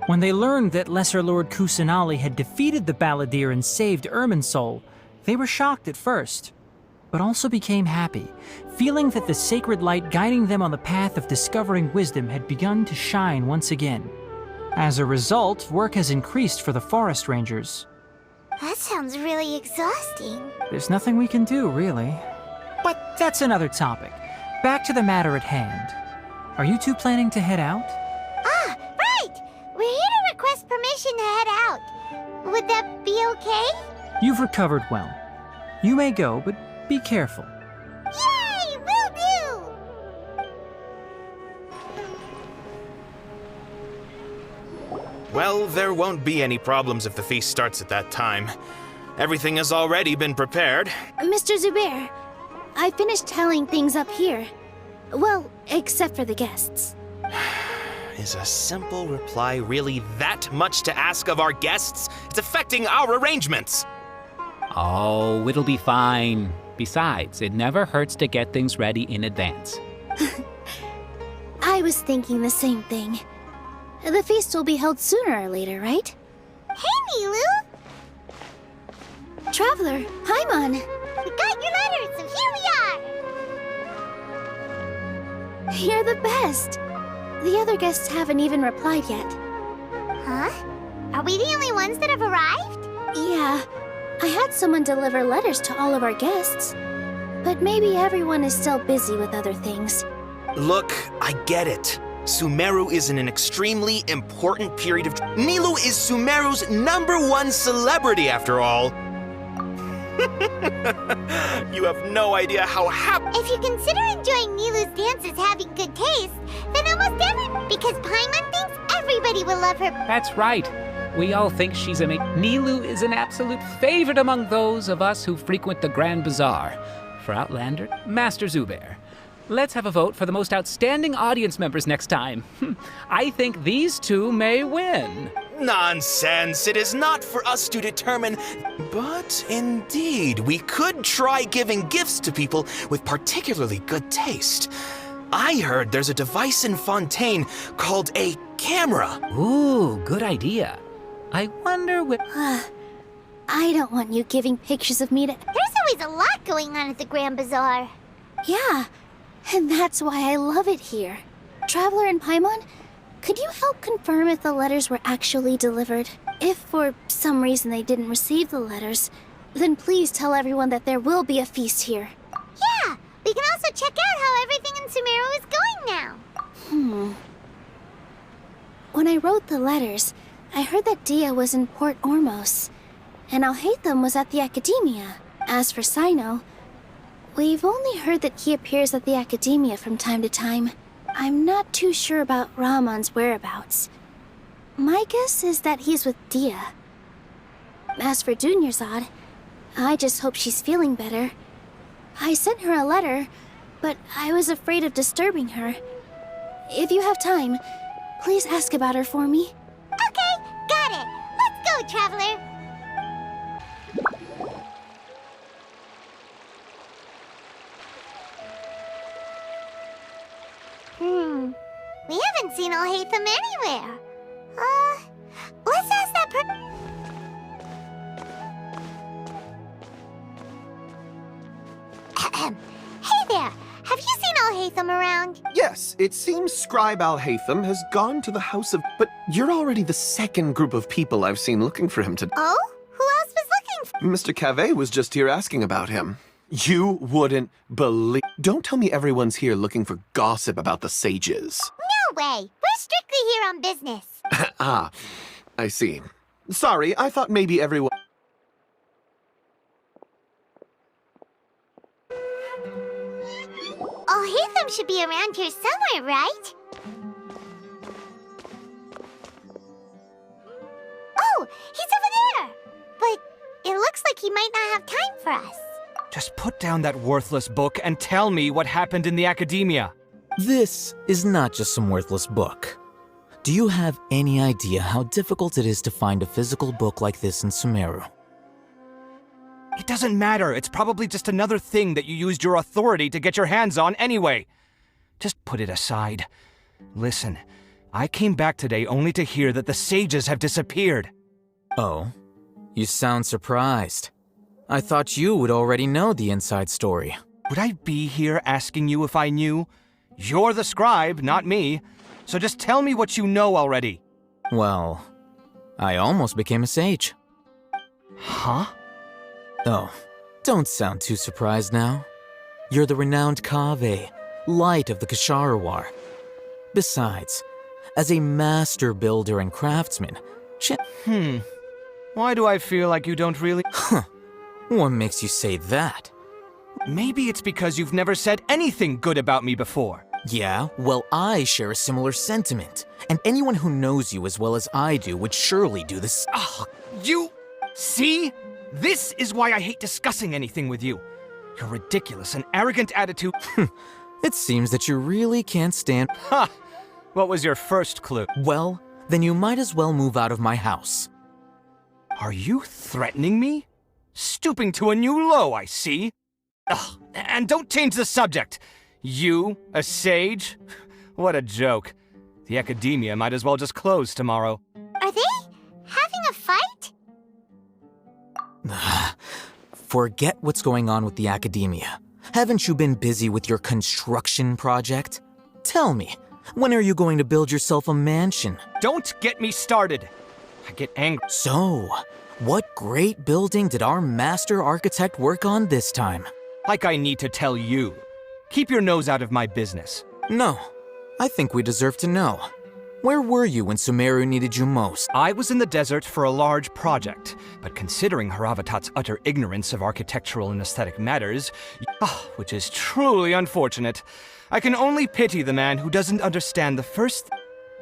S11: When they learned that Lesser Lord Kusanali had defeated the Balladeer and saved Irminsul, they were shocked at first, but also became happy, feeling that the sacred light guiding them on the path of discovering wisdom had begun to shine once again. As a result, work has increased for the forest rangers.
S2: That sounds really exhausting.
S11: There's nothing we can do, really. But that's another topic. Back to the matter at hand. Are you two planning to head out?
S2: Ah, right! We're here to request permission to head out. Would that be okay?
S11: You've recovered well. You may go, but be careful.
S2: Yay! Will do!
S14: Well, there won't be any problems if the feast starts at that time. Everything has already been prepared.
S12: Mr. Zubair, I finished tallying things up here. Well, except for the guests.
S14: Is a simple reply really that much to ask of our guests? It's affecting our arrangements.
S13: Oh, it'll be fine. Besides, it never hurts to get things ready in advance.
S12: I was thinking the same thing. The feast will be held sooner or later, right?
S2: Hey, Nilu!
S12: Traveler, Paimon!
S2: We got your letter, so here we are!
S12: You're the best! The other guests haven't even replied yet.
S2: Huh? Are we the only ones that have arrived?
S12: Yeah. I had someone deliver letters to all of our guests. But maybe everyone is still busy with other things.
S14: Look, I get it. Sumeru is in an extremely important period of... Nilu is Sumeru's #1 celebrity, after all. You have no idea how happy...
S2: If you consider enjoying Nilu's dances having good taste, then almost because Paimon thinks everybody will love her.
S13: That's right. We all think she's Nilu is an absolute favorite among those of us who frequent the Grand Bazaar. For Outlander, Master Zubair. Let's have a vote for the most outstanding audience members next time. I think these two may win.
S14: Nonsense! It is not for us to determine. But indeed, we could try giving gifts to people with particularly good taste. I heard there's a device in Fontaine called a camera.
S13: Ooh, good idea. I wonder what...
S12: I don't want you giving pictures of me to...
S2: There's always a lot going on at the Grand Bazaar.
S12: Yeah, and that's why I love it here. Traveler and Paimon, could you help confirm if the letters were actually delivered? If for some reason they didn't receive the letters, then please tell everyone that there will be a feast here.
S2: Yeah, we can also check out how everything in Sumeru is going now.
S12: When I wrote the letters, I heard that Dia was in Port Ormos, and Alhaitham was at the Academia. As for Sino, we've only heard that he appears at the Academia from time to time. I'm not too sure about Rahman's whereabouts. My guess is that he's with Dia. As for Dunyarzad, I just hope she's feeling better. I sent her a letter, but I was afraid of disturbing her. If you have time, please ask about her for me.
S2: Okay, got it. Let's go, Traveler. We haven't haven't seen Alhaitham anywhere. Let's ask that Hey there, have you seen Alhaitham around?
S16: Yes, it seems Scribe Alhaitham has gone to the House of... But you're already the second group of people I've seen looking for him today.
S2: Oh? Who else was looking for...
S16: Mr. Cave was just here asking about him. You wouldn't believe... Don't tell me everyone's here looking for gossip about the sages.
S2: No way! We're strictly here on business.
S16: Ah, I see. Sorry, I thought maybe everyone...
S2: Alhaitham should be around here somewhere, right? Oh, he's over there! But it looks like he might not have time for us.
S8: Just put down that worthless book and tell me what happened in the academia.
S5: This is not just some worthless book. Do you have any idea how difficult it is to find a physical book like this in Sumeru?
S8: It doesn't matter. It's probably just another thing that you used your authority to get your hands on anyway. Just put it aside. Listen, I came back today only to hear that the sages have disappeared.
S5: Oh? You sound surprised. I thought you would already know the inside story.
S8: Would I be here asking you if I knew? You're the scribe, not me. So just tell me what you know already.
S5: Well, I almost became a sage.
S8: Huh?
S5: Oh, don't sound too surprised now. You're the renowned Kaveh, light of the Ksharawar. Besides, as a master builder and craftsman,
S8: Why do I feel like you don't really...
S5: Huh. What makes you say that?
S8: Maybe it's because you've never said anything good about me before.
S5: Yeah, well, I share a similar sentiment. And anyone who knows you as well as I do would surely do this.
S8: Oh, you... See? This is why I hate discussing anything with you. Your ridiculous and arrogant attitude...
S5: It seems that you really can't stand...
S8: Ha! What was your first clue?
S5: Well, then you might as well move out of my house.
S8: Are you threatening me? Stooping to a new low, I see. Ugh, and don't change the subject. You, a sage? What a joke. The academia might as well just close tomorrow.
S2: Are they having a fight?
S5: Forget what's going on with the academia. Haven't you been busy with your construction project? Tell me, when are you going to build yourself a mansion?
S8: Don't get me started. I get angry.
S5: So, what great building did our master architect work on this time?
S8: Like I need to tell you. Keep your nose out of my business.
S5: No, I think we deserve to know. Where were you when Sumeru needed you most?
S8: I was in the desert for a large project, but considering Haravatat's utter ignorance of architectural and aesthetic matters, which is truly unfortunate, I can only pity the man who doesn't understand the first...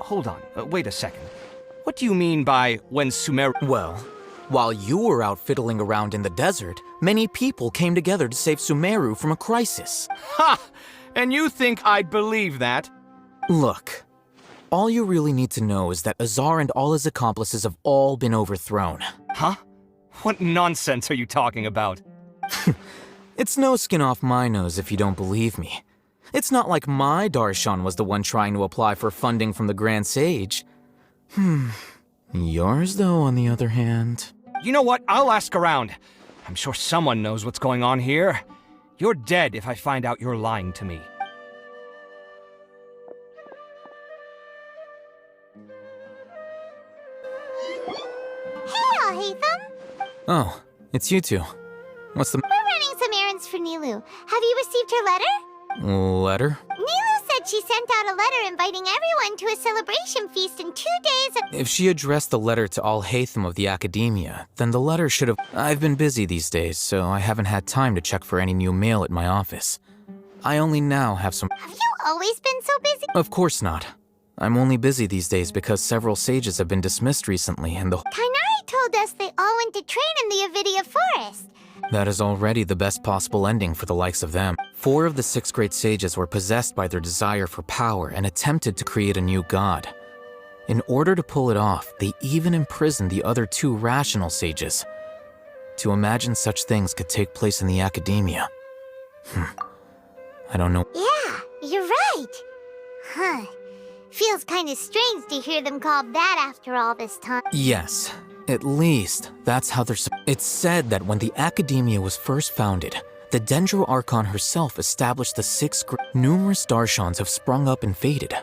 S8: Hold on, wait a second. What do you mean by when Sumeru...
S5: Well, while you were out fiddling around in the desert, many people came together to save Sumeru from a crisis.
S8: Ha! And you think I'd believe that?
S5: Look, all you really need to know is that Azar and all his accomplices have all been overthrown.
S8: Huh? What nonsense are you talking about?
S5: It's no skin off my nose if you don't believe me. It's not like my Darshan was the one trying to apply for funding from the Grand Sage. Yours, though, on the other hand...
S8: You know what? I'll ask around. I'm sure someone knows what's going on here. You're dead if I find out you're lying to me.
S2: Hey, Alhaitham!
S5: Oh, it's you two. What's the...
S2: We're running some errands for Nilu. Have you received her letter?
S5: letter?
S2: Nilu said she sent out a letter inviting everyone to a celebration feast in 2 days.
S5: If she addressed the letter to Alhaitham of the Academia, then the letter should have... I've been busy these days, so I haven't had time to check for any new mail at my office. I only now have some...
S2: Have you always been so busy?
S5: Of course not. I'm only busy these days because several sages have been dismissed recently and the...
S2: Kainari told us they all went to train in the Avidia Forest.
S5: That is already the best possible ending for the likes of them. 4 of the 6 great sages were possessed by their desire for power and attempted to create a new god. In order to pull it off, they even imprisoned the other 2 rational sages. To imagine such things could take place in the academia. I don't know.
S2: Yeah, you're right. Huh. Feels kinda strange to hear them called that after all this time.
S5: Yes, at least that's how they're. It's said that when the Academia was first founded, the Dendro Archon herself established the 6th grade. Numerous Darshans have sprung up and faded.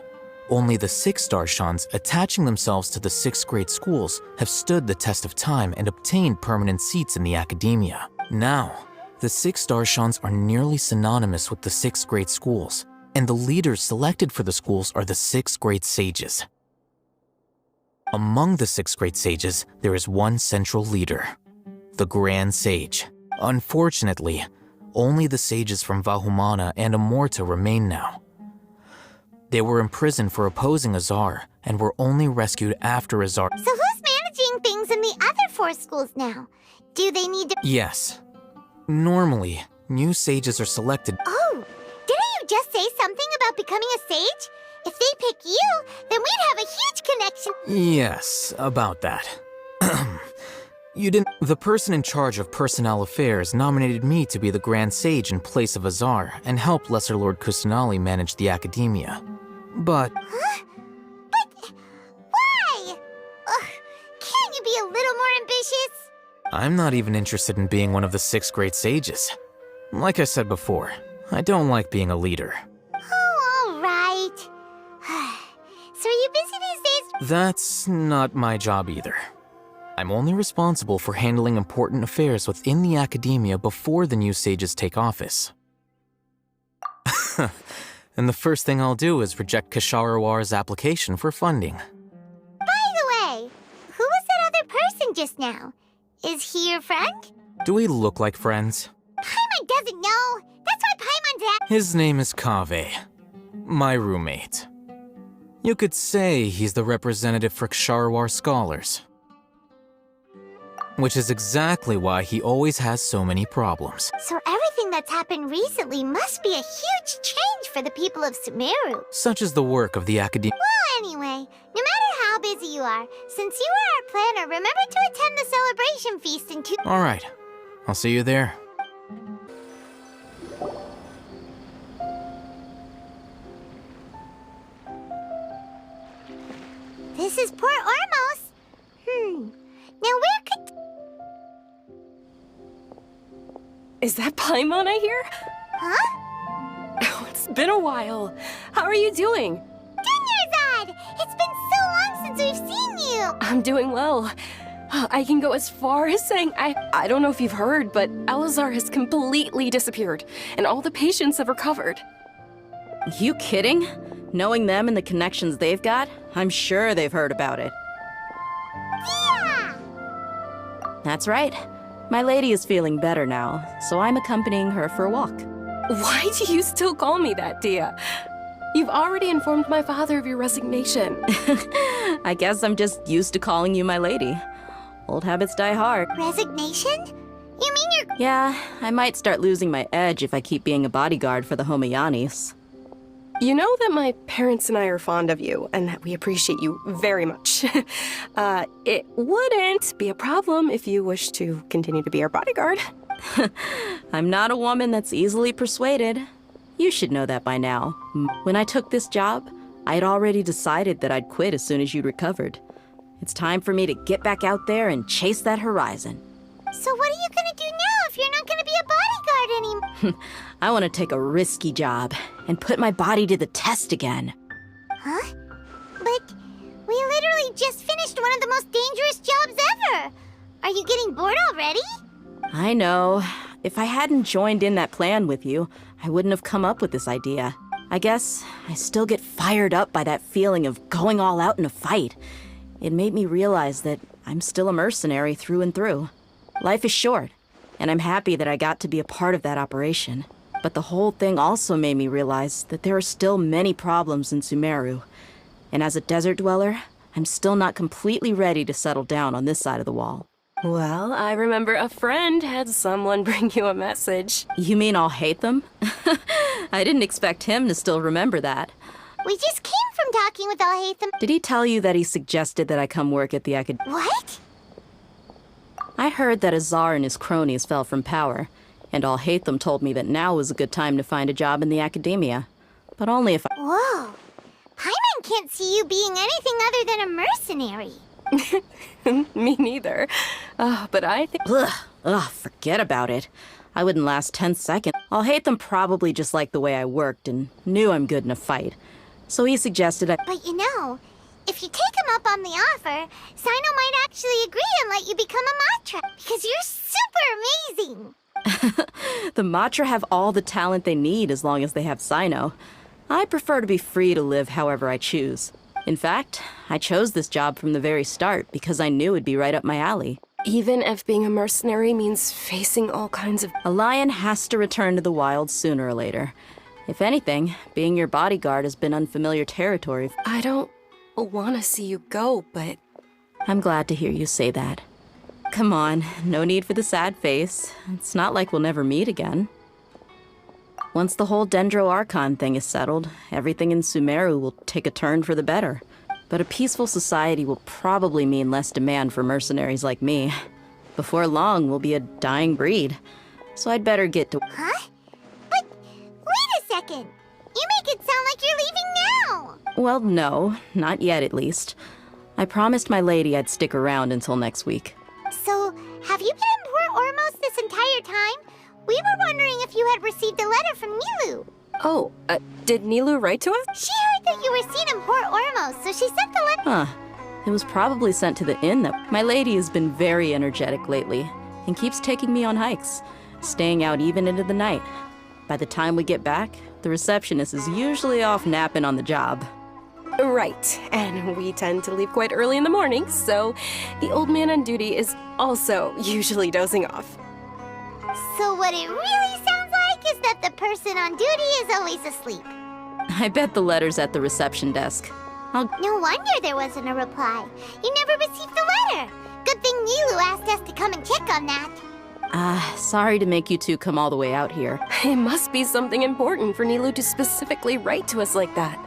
S5: Only the 6 Darshans, attaching themselves to the 6th grade schools, have stood the test of time and obtained permanent seats in the Academia. Now, the 6 Darshans are nearly synonymous with the 6th grade schools, and the leaders selected for the schools are the 6th grade sages. Among the 6th grade sages, there is one central leader, the Grand Sage. Unfortunately, only the sages from Vahumana and Amorta remain now. They were imprisoned for opposing Azar and were only rescued after Azar.
S2: So who's managing things in the other 4 schools now? Do they need to—
S5: Yes. Normally, new sages are selected.
S2: Oh, didn't you just say something about becoming a sage? If they pick you, then we'd have a huge connection.
S5: Yes, about that. You didn't. The person in charge of personnel affairs nominated me to be the Grand Sage in place of Azar and help Lesser Lord Kusanali manage the Academia. But...
S2: Huh? But... why? Ugh, can't you be a little more ambitious?
S5: I'm not even interested in being one of the 6th grade sages. Like I said before, I don't like being a leader.
S2: Oh, all right. So are you busy these days?
S5: That's not my job either. I'm only responsible for handling important affairs within the Academia before the new sages take office. And the first thing I'll do is reject Kasharawar's application for funding.
S2: By the way, who was that other person just now? Is he your friend?
S5: Do we look like friends?
S2: Paimon doesn't know. That's why Paimon's at—
S5: His name is Kaveh, my roommate. You could say he's the representative for Ksharawar scholars. Which is exactly why he always has so many problems.
S2: So everything that's happened recently must be a huge change for the people of Sumeru.
S5: Such is the work of the Academia.
S2: Well, anyway, no matter how busy you are, since you are our planner, remember to attend the celebration feast in 2—
S5: Alright, I'll see you there.
S2: This is Port Ormos. Now where could—
S17: Is that Paimon I hear?
S2: Huh?
S17: Oh, it's been a while. How are you doing?
S2: Dunyarzad! It's been so long since we've seen you!
S17: I'm doing well. I can go as far as saying I don't know if you've heard, but Elazar has completely disappeared, and all the patients have recovered.
S6: You kidding? Knowing them and the connections they've got, I'm sure they've heard about it.
S2: Yeah!
S6: That's right. My lady is feeling better now, so I'm accompanying her for a walk.
S17: Why do you still call me that, Dia? You've already informed my father of your resignation.
S6: I guess I'm just used to calling you my lady. Old habits die hard.
S2: Resignation? You mean you're—
S6: Yeah, I might start losing my edge if I keep being a bodyguard for the Homayanis.
S17: You know that my parents and I are fond of you, and that we appreciate you very much. It wouldn't be a problem if you wish to continue to be our bodyguard.
S6: I'm not a woman that's easily persuaded. You should know that by now. When I took this job, I'd already decided that I'd quit as soon as you'd recovered. It's time for me to get back out there and chase that horizon.
S2: So what are you gonna do now if you're not gonna be a bodyguard anymore?
S6: I want to take a risky job and put my body to the test again.
S2: Huh? But we literally just finished one of the most dangerous jobs ever! Are you getting bored already?
S6: I know. If I hadn't joined in that plan with you, I wouldn't have come up with this idea. I guess I still get fired up by that feeling of going all out in a fight. It made me realize that I'm still a mercenary through and through. Life is short, and I'm happy that I got to be a part of that operation. But the whole thing also made me realize that there are still many problems in Sumeru. And as a desert dweller, I'm still not completely ready to settle down on this side of the wall.
S17: Well, I remember a friend had someone bring you a message.
S6: You mean I'll hate them? I didn't expect him to still remember that.
S2: We just came from talking with Alhaitham.
S6: Did he tell you that he suggested that I come work at the Academia?
S2: What?
S6: I heard that Azar and his cronies fell from power, and Alhaitham told me that now was a good time to find a job in the Academia. But only if I—
S2: Whoa! Paimon can't see you being anything other than a mercenary.
S17: Me neither. But I think...
S6: Ugh, forget about it. I wouldn't last 10 seconds. I'll hate them probably just like the way I worked and knew I'm good in a fight. So he suggested I...
S2: But you know, if you take him up on the offer, Sino might actually agree and let you become a Matra, because you're super amazing.
S6: The Matra have all the talent they need as long as they have Sino. I prefer to be free to live however I choose. In fact, I chose this job from the very start because I knew it'd be right up my alley.
S17: Even if being a mercenary means facing all kinds of...
S6: A lion has to return to the wild sooner or later. If anything, being your bodyguard has been unfamiliar territory.
S17: I don't want to see you go, but...
S6: I'm glad to hear you say that. Come on, no need for the sad face. It's not like we'll never meet again. Once the whole Dendro Archon thing is settled, everything in Sumeru will take a turn for the better. But a peaceful society will probably mean less demand for mercenaries like me. Before long, we'll be a dying breed. So I'd better get to...
S2: Huh? But wait a second! You make it sound like you're leaving now!
S6: Well, no, not yet at least. I promised my lady I'd stick around until next week.
S2: So, have you been in Port Ormos this entire time? We were wondering if you had received a letter from Nilu.
S17: Oh, did Nilu write to us?
S2: She heard that you were seen in Port Ormos, so she sent the letter.
S6: Huh. It was probably sent to the inn, though. My lady has been very energetic lately and keeps taking me on hikes, staying out even into the night. By the time we get back, the receptionist is usually off napping on the job.
S17: Right, and we tend to leave quite early in the morning, so the old man on duty is also usually dozing off.
S2: So what it really sounds like is that the person on duty is always asleep.
S6: I bet the letter's at the reception desk.
S2: No wonder there wasn't a reply. You never received the letter. Good thing Nilu asked us to come and check on that.
S6: Sorry to make you two come all the way out here.
S17: It must be something important for Nilu to specifically write to us like that.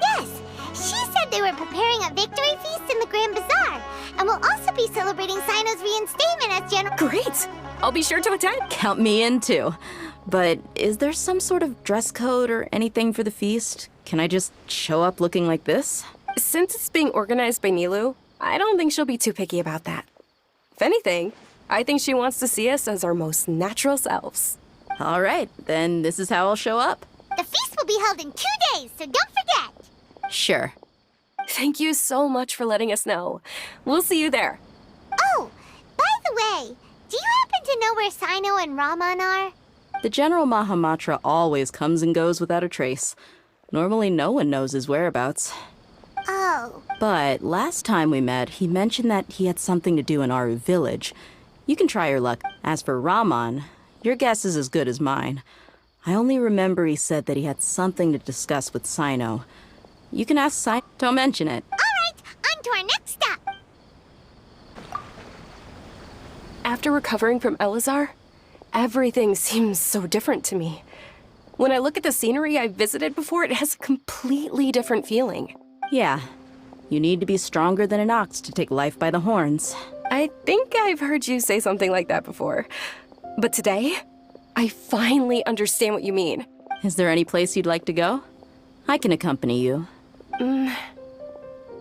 S2: Yes, she said they were preparing a victory feast in the Grand Bazaar, and will also be celebrating Sino's reinstatement as General...
S17: Great! I'll be sure to attend.
S6: Count me in too. But is there some sort of dress code or anything for the feast? Can I just show up looking like this?
S17: Since it's being organized by Nilu, I don't think she'll be too picky about that. If anything, I think she wants to see us as our most natural selves.
S6: All right, then this is how I'll show up.
S2: The feast will be held in 2 days, so don't forget.
S6: Sure.
S17: Thank you so much for letting us know. We'll see you there.
S2: Oh, by the way, do you happen to know where Sino and Raman are?
S6: The General Mahamatra always comes and goes without a trace. Normally no one knows his whereabouts.
S2: Oh.
S6: But last time we met, he mentioned that he had something to do in Aru village. You can try your luck. As for Raman, your guess is as good as mine. I only remember he said that he had something to discuss with Sino. You can ask Sino. Don't mention it.
S2: All right, on to our next stop.
S17: After recovering from Elazar, everything seems so different to me. When I look at the scenery I visited before, it has a completely different feeling.
S6: Yeah. You need to be stronger than an ox to take life by the horns.
S17: I think I've heard you say something like that before. But today, I finally understand what you mean.
S6: Is there any place you'd like to go? I can accompany you.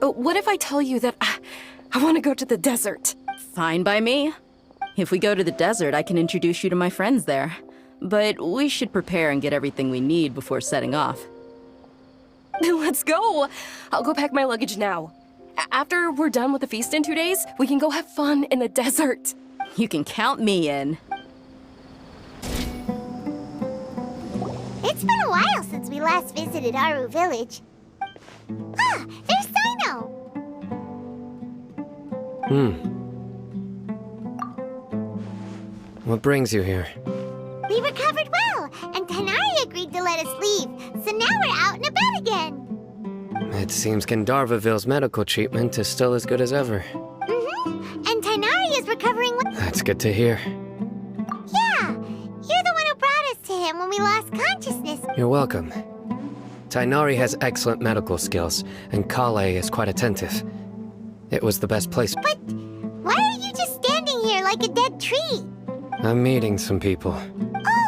S17: What if I tell you that I want to go to the desert?
S6: Fine by me. If we go to the desert, I can introduce you to my friends there. But we should prepare and get everything we need before setting off.
S17: Let's go! I'll go pack my luggage now. After we're done with the feast in 2 days, we can go have fun in the desert.
S6: You can count me in.
S2: It's been a while since we last visited Aru village. Ah, there's Sino!
S3: What brings you here?
S2: We recovered well, and Tanari agreed to let us leave, so now we're out and about again.
S3: It seems Gandharvaville's medical treatment is still as good as ever.
S2: And Tanari is recovering well.
S3: That's good to hear.
S2: Yeah, you're the one who brought us to him when we lost consciousness.
S3: You're welcome. Tainari has excellent medical skills, and Kale is quite attentive. It was the best place.
S2: But why are you just standing here like a dead tree?
S3: I'm meeting some people.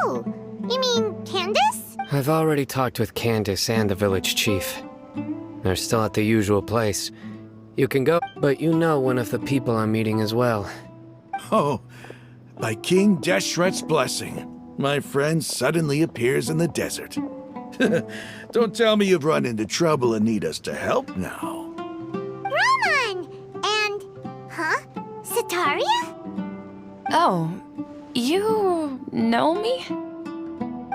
S2: Oh, you mean Candace?
S3: I've already talked with Candace and the village chief. They're still at the usual place. You can go, but you know one of the people I'm meeting as well.
S4: Oh, by King Deshret's blessing, my friend suddenly appears in the desert. Don't tell me you've run into trouble and need us to help now.
S2: Roman! And... huh? Sataria?
S17: Oh, you know me?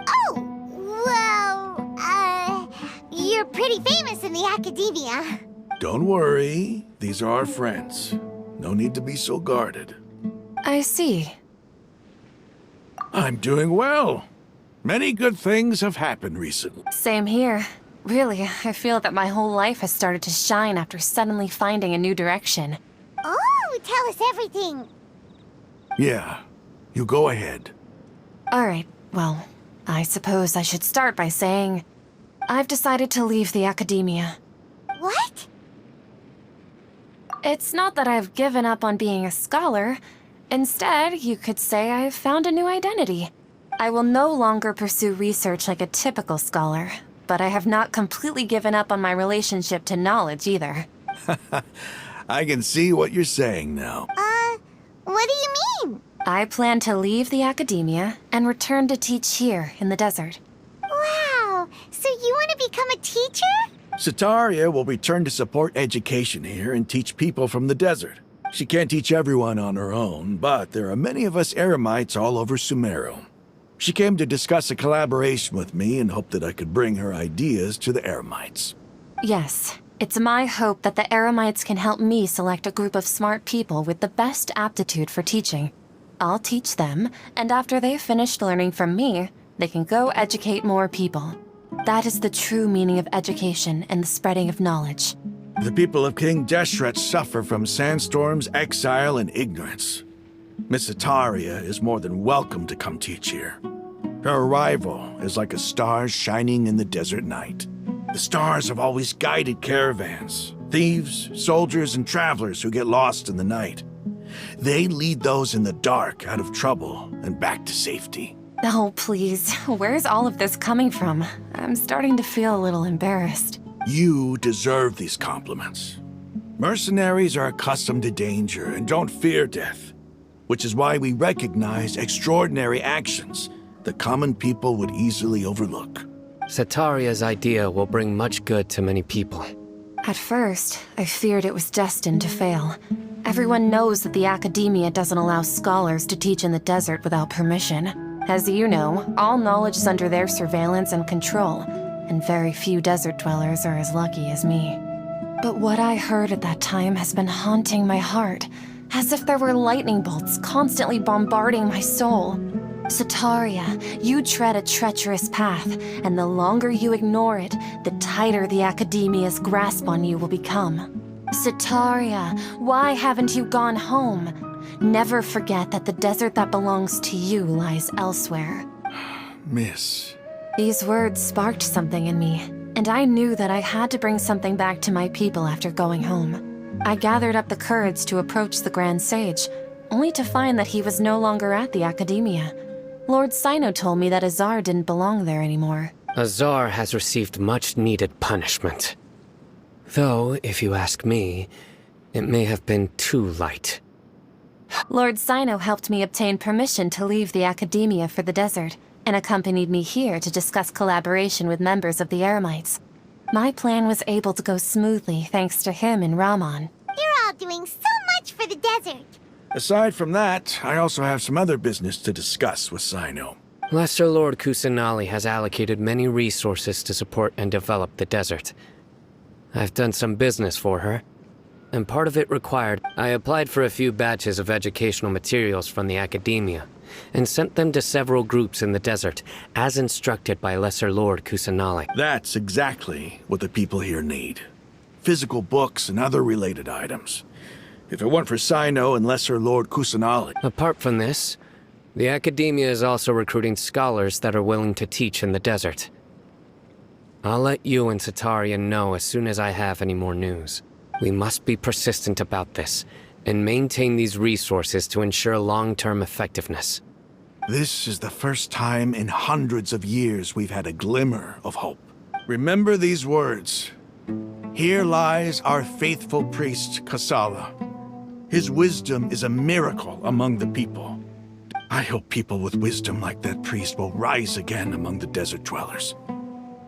S2: Oh, well, you're pretty famous in the academia.
S4: Don't worry, these are our friends. No need to be so guarded.
S17: I see.
S4: I'm doing well. Many good things have happened recently.
S17: Same here. Really, I feel that my whole life has started to shine after suddenly finding a new direction.
S2: Oh, tell us everything.
S4: Yeah, you go ahead.
S17: Alright, well, I suppose I should start by saying I've decided to leave the academia.
S2: What?
S17: It's not that I've given up on being a scholar. Instead, you could say I've found a new identity. I will no longer pursue research like a typical scholar, but I have not completely given up on my relationship to knowledge either.
S4: I can see what you're saying now.
S2: What do you mean?
S17: I plan to leave the academia and return to teach here in the desert.
S2: Wow, so you want to become a teacher?
S4: Sataria will return to support education here and teach people from the desert. She can't teach everyone on her own, but there are many of us Eremites all over Sumeru. She came to discuss a collaboration with me and hoped that I could bring her ideas to the Eremites.
S17: Yes, it's my hope that the Eremites can help me select a group of smart people with the best aptitude for teaching. I'll teach them, and after they've finished learning from me, they can go educate more people. That is the true meaning of education and the spreading of knowledge.
S4: The people of King Deshret suffer from sandstorms, exile, and ignorance. Miss Ataria is more than welcome to come teach here. Her arrival is like a star shining in the desert night. The stars have always guided caravans, thieves, soldiers, and travelers who get lost in the night. They lead those in the dark out of trouble and back to safety.
S17: Oh, please. Where's all of this coming from? I'm starting to feel a little embarrassed.
S4: You deserve these compliments. Mercenaries are accustomed to danger and don't fear death, which is why we recognize extraordinary actions that common people would easily overlook.
S3: Sataria's idea will bring much good to many people.
S17: At first, I feared it was destined to fail. Everyone knows that the academia doesn't allow scholars to teach in the desert without permission. As you know, all knowledge is under their surveillance and control, and very few desert dwellers are as lucky as me. But what I heard at that time has been haunting my heart, as if there were lightning bolts constantly bombarding my soul. Sataria, you tread a treacherous path, and the longer you ignore it, the tighter the academia's grasp on you will become. Sataria, why haven't you gone home? Never forget that the desert that belongs to you lies elsewhere.
S4: Miss.
S17: These words sparked something in me, and I knew that I had to bring something back to my people after going home. I gathered up the courage to approach the Grand Sage, only to find that he was no longer at the academia. Lord Sino told me that Azar didn't belong there anymore.
S3: Azar has received much-needed punishment. Though, if you ask me, it may have been too light.
S17: Lord Sino helped me obtain permission to leave the academia for the desert, and accompanied me here to discuss collaboration with members of the Eremites. My plan was able to go smoothly thanks to him and Rahman.
S2: You're all doing so much for the desert.
S4: Aside from that, I also have some other business to discuss with Sino.
S3: Lesser Lord Kusanali has allocated many resources to support and develop the desert. I've done some business for her, and part of it required I applied for a few batches of educational materials from the academia, and sent them to several groups in the desert, as instructed by Lesser Lord Kusanali.
S4: That's exactly what the people here need. Physical books and other related items. If it weren't for Sino and Lesser Lord Kusanali...
S3: Apart from this, the academia is also recruiting scholars that are willing to teach in the desert. I'll let you and Sataria know as soon as I have any more news. We must be persistent about this, and maintain these resources to ensure long-term effectiveness.
S4: This is the first time in hundreds of years we've had a glimmer of hope. Remember these words. Here lies our faithful priest, Kasala. His wisdom is a miracle among the people. I hope people with wisdom like that priest will rise again among the desert dwellers.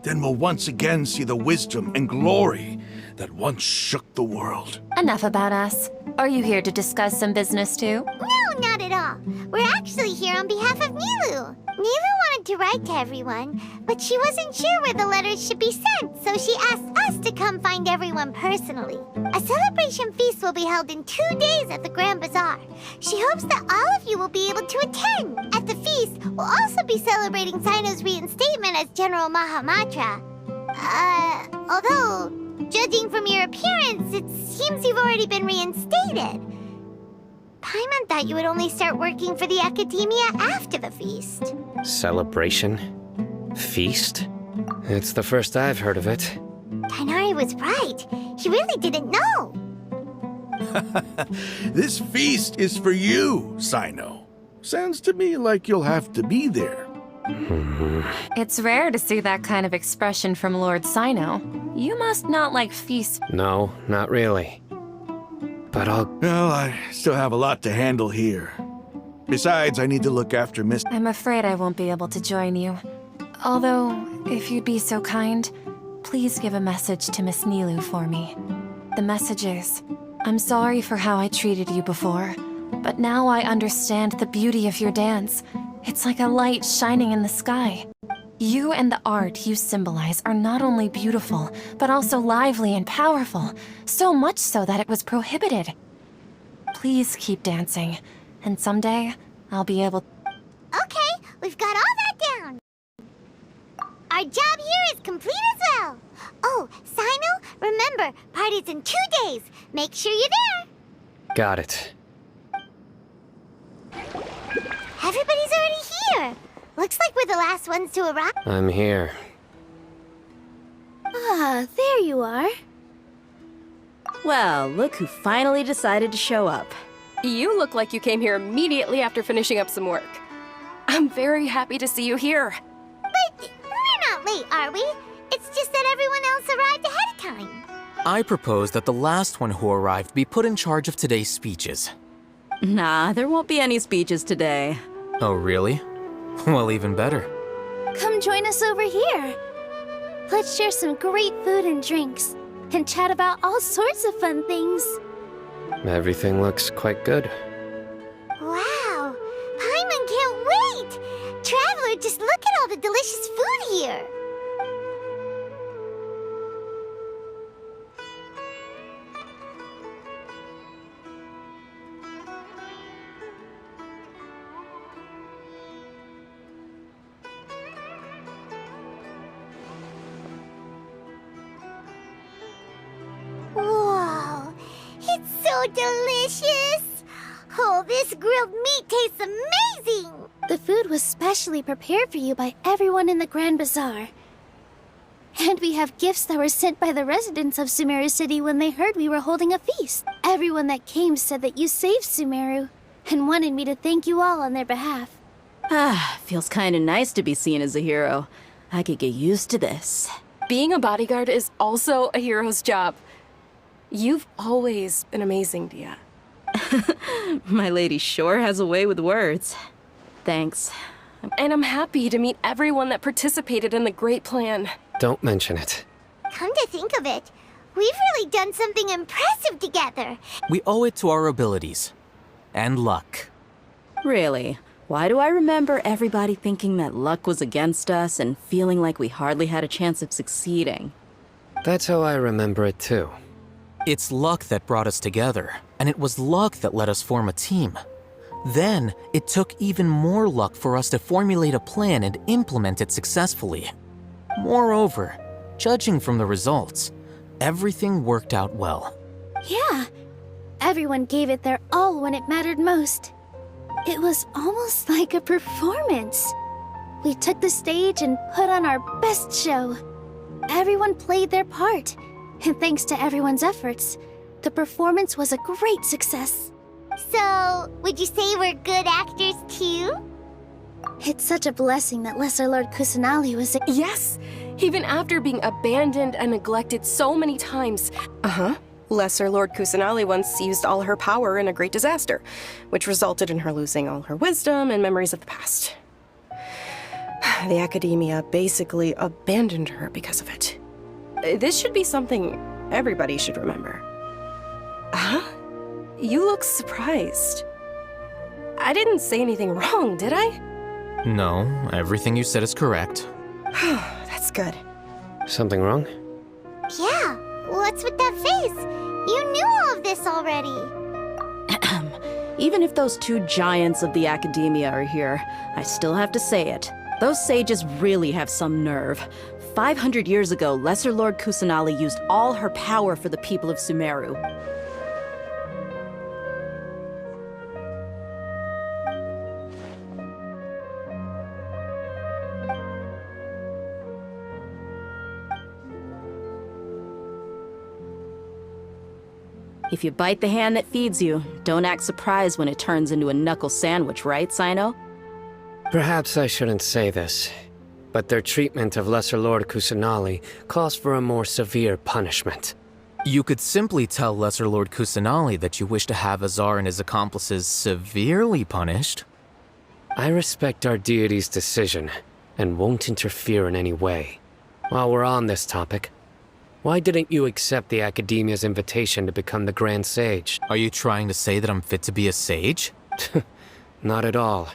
S4: Then we'll once again see the wisdom and glory that once shook the world.
S17: Enough about us. Are you here to discuss some business too?
S2: No, not at all. We're actually here on behalf of Nilu. Nilu wanted to write to everyone, but she wasn't sure where the letters should be sent, so she asked us to come find everyone personally. A celebration feast will be held in 2 days at the Grand Bazaar. She hopes that all of you will be able to attend. At the feast, we'll also be celebrating Sino's reinstatement as General Mahamatra. Although, judging from your appearance, it seems you've already been reinstated. Paimon thought you would only start working for the Academia after the feast.
S3: Celebration? Feast? It's the first I've heard of it.
S2: Tighnari was right. He really didn't know.
S4: This feast is for you, Sino. Sounds to me like you'll have to be there.
S17: It's rare to see that kind of expression from Lord Sino. You must not like feasts.
S3: No, not really. But
S4: Well, I still have a lot to handle here. Besides, I need to look after Miss...
S17: I'm afraid I won't be able to join you. Although, if you'd be so kind, please give a message to Miss Nilu for me. The message is, I'm sorry for how I treated you before, but now I understand the beauty of your dance. It's like a light shining in the sky. You and the art you symbolize are not only beautiful, but also lively and powerful, so much so that it was prohibited. Please keep dancing, and someday I'll be able...
S2: Okay, we've got all that down. Our job here is complete as well. Oh, Sino, remember, party's in 2 days. Make sure you're there.
S3: got it.
S2: Everybody's already here. Looks like we're the last ones to arrive.
S3: I'm here.
S12: Ah, there you are.
S6: Well, look who finally decided to show up.
S19: You look like you came here immediately after finishing up some work. I'm very happy to see you here.
S2: But we're not late, are we? It's just that everyone else arrived ahead of time.
S5: I propose that the last one who arrived be put in charge of today's speeches.
S6: Nah, there won't be any speeches today.
S5: Oh, really? Well, even better.
S12: Come join us over here. Let's share some great food and drinks, and chat about all sorts of fun things.
S3: Everything looks quite good.
S2: Wow, Paimon can't wait! Traveler, just look at all the delicious food here. Whoa, it's so delicious! Oh, this grilled meat tastes amazing!
S12: The food was specially prepared for you by everyone in the Grand Bazaar. And we have gifts that were sent by the residents of Sumeru City when they heard we were holding a feast. Everyone that came said that you saved Sumeru, and wanted me to thank you all on their behalf.
S6: Ah, feels kinda nice to be seen as a hero. I could get used to this.
S19: Being a bodyguard is also a hero's job. You've always been amazing, Dia.
S6: My lady sure has a way with words. Thanks.
S19: And I'm happy to meet everyone that participated in the great plan.
S3: Don't mention it.
S2: Come to think of it, we've really done something impressive together.
S5: We owe it to our abilities. And luck.
S6: Really? Why do I remember everybody thinking that luck was against us and feeling like we hardly had a chance of succeeding?
S3: That's how I remember it too.
S5: It's luck that brought us together, and it was luck that let us form a team. Then, it took even more luck for us to formulate a plan and implement it successfully. Moreover, judging from the results, everything worked out well.
S12: Yeah, everyone gave it their all when it mattered most. It was almost like a performance. We took the stage and put on our best show. Everyone played their part, and thanks to everyone's efforts, the performance was a great success.
S2: So, would you say we're good actors too?
S12: It's such a blessing that Lesser Lord Kusanali was.
S19: Yes! Even after being abandoned and neglected so many times. Lesser Lord Kusanali once used all her power in a great disaster, which resulted in her losing all her wisdom and memories of the past. The Academia basically abandoned her because of it. This should be something everybody should remember. Huh? You look surprised. I didn't say anything wrong, did I?
S5: No, everything you said is correct.
S19: That's good.
S3: Something wrong?
S2: Yeah, what's with that face? You knew all of this already.
S6: Even if those two giants of the Academia are here, I still have to say it. Those sages really have some nerve. 500 years ago, Lesser Lord Kusanali used all her power for the people of Sumeru. If you bite the hand that feeds you, don't act surprised when it turns into a knuckle sandwich, right, Sino?
S3: Perhaps I shouldn't say this, but their treatment of Lesser Lord Kusanali calls for a more severe punishment.
S5: You could simply tell Lesser Lord Kusanali that you wish to have Azar and his accomplices severely punished.
S3: I respect our deity's decision, and won't interfere in any way. While we're on this topic, why didn't you accept the Academia's invitation to become the Grand Sage?
S5: Are you trying to say that I'm fit to be a sage?
S3: Not at all.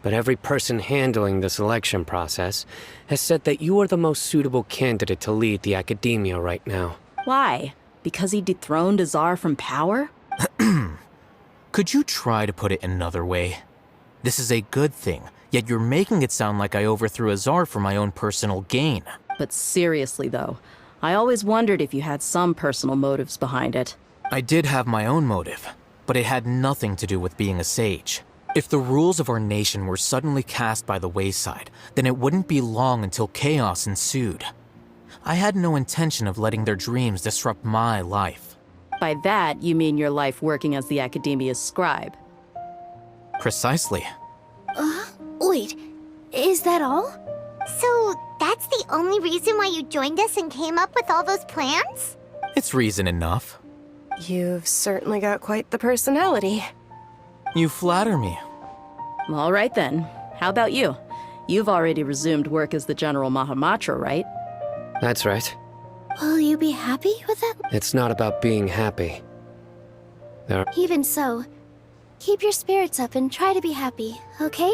S3: But every person handling the selection process has said that you are the most suitable candidate to lead the Academia right now.
S6: Why? Because he dethroned Azar from power?
S5: Could you try to put it another way? This is a good thing, yet you're making it sound like I overthrew Azar for my own personal gain.
S6: But seriously, though, I always wondered if you had some personal motives behind it.
S5: I did have my own motive, but it had nothing to do with being a sage. If the rules of our nation were suddenly cast by the wayside, then it wouldn't be long until chaos ensued. I had no intention of letting their dreams disrupt my life.
S6: By that, you mean your life working as the Academia's scribe?
S5: Precisely.
S12: Wait, is that all?
S2: So, that's the only reason why you joined us and came up with all those plans?
S5: It's reason enough.
S19: You've certainly got quite the personality.
S5: You flatter me.
S6: All right then. How about you? You've already resumed work as the General Mahamatra, right?
S3: That's right.
S12: Will you be happy with that?
S3: It's not about being happy.
S12: Even so, keep your spirits up and try to be happy, okay?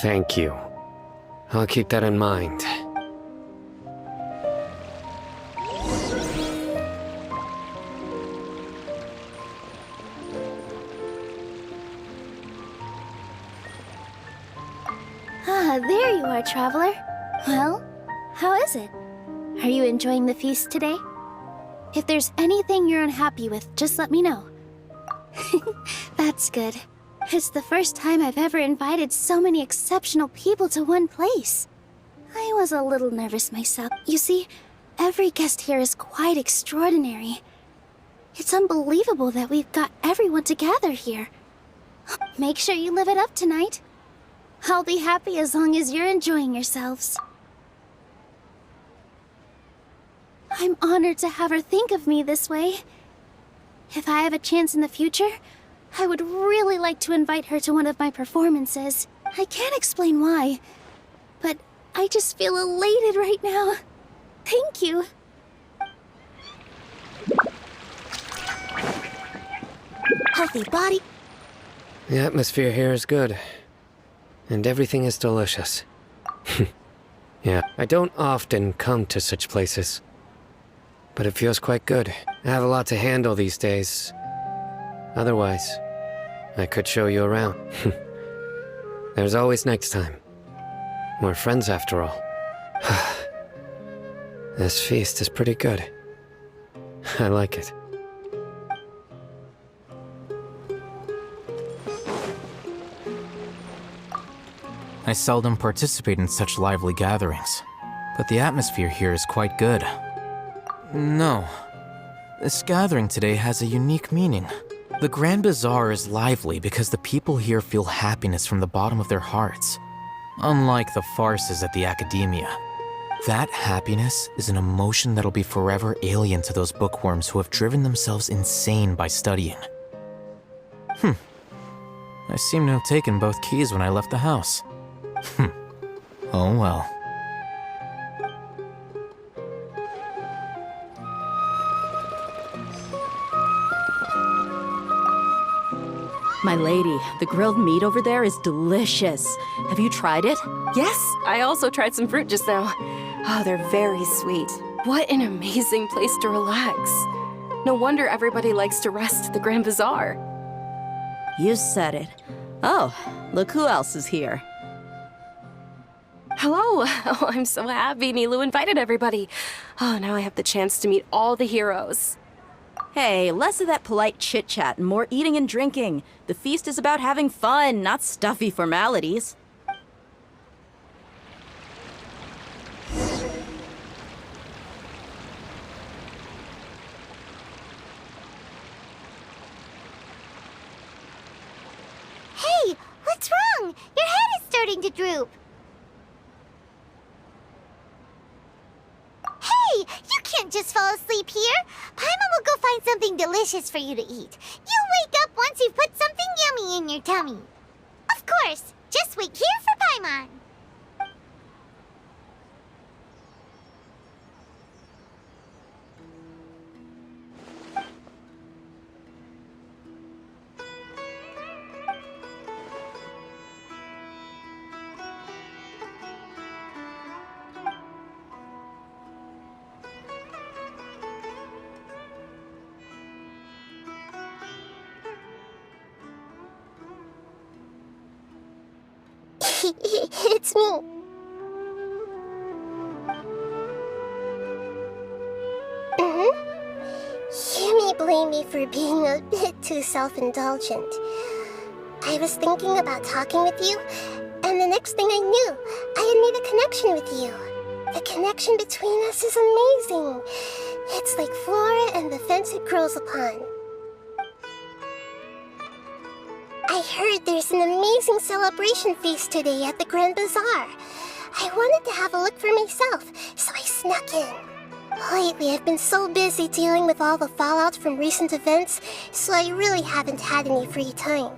S3: Thank you. I'll keep that in mind.
S12: Ah, there you are, traveler. Well, how is it? Are you enjoying the feast today? If there's anything you're unhappy with, just let me know. That's good. It's the first time I've ever invited so many exceptional people to one place. I was a little nervous myself. You see, every guest here is quite extraordinary. It's unbelievable that we've got everyone together here. Make sure you live it up tonight. I'll be happy as long as you're enjoying yourselves. I'm honored to have her think of me this way. If I have a chance in the future, I would really like to invite her to one of my performances. I can't explain why, but I just feel elated right now. Thank you. Healthy body.
S3: The atmosphere here is good. And everything is delicious. Yeah, I don't often come to such places. But it feels quite good. I have a lot to handle these days. Otherwise, I could show you around. There's always next time. We're friends after all. This feast is pretty good. I like it.
S5: I seldom participate in such lively gatherings, but the atmosphere here is quite good. No, this gathering today has a unique meaning. The Grand Bazaar is lively because the people here feel happiness from the bottom of their hearts, unlike the farces at the Academia. That happiness is an emotion that'll be forever alien to those bookworms who have driven themselves insane by studying. I seem to have taken both keys when I left the house. Oh well.
S6: My lady, the grilled meat over there is delicious. Have you tried it?
S19: Yes, I also tried some fruit just now. Oh, they're very sweet. What an amazing place to relax. No wonder everybody likes to rest at the Grand Bazaar.
S6: You said it. Oh, look who else is here.
S19: Hello. Oh, I'm so happy Nilu invited everybody. Oh, now I have the chance to meet all the heroes.
S6: Hey, less of that polite chit-chat and more eating and drinking. The feast is about having fun, not stuffy formalities.
S2: Hey, what's wrong? Your head is starting to droop. Hey, you can't just fall asleep here. Paimon will go find something delicious for you to eat. You'll wake up once you've put something yummy in your tummy. Of course, just wait here for Paimon.
S10: It's me. You may blame me for being a bit too self-indulgent. I was thinking about talking with you, and the next thing I knew, I had made a connection with you. The connection between us is amazing. It's like flora and the fence it grows upon. I heard there's an amazing celebration feast today at the Grand Bazaar. I wanted to have a look for myself, so I snuck in. Lately, I've been so busy dealing with all the fallout from recent events, so I really haven't had any free time.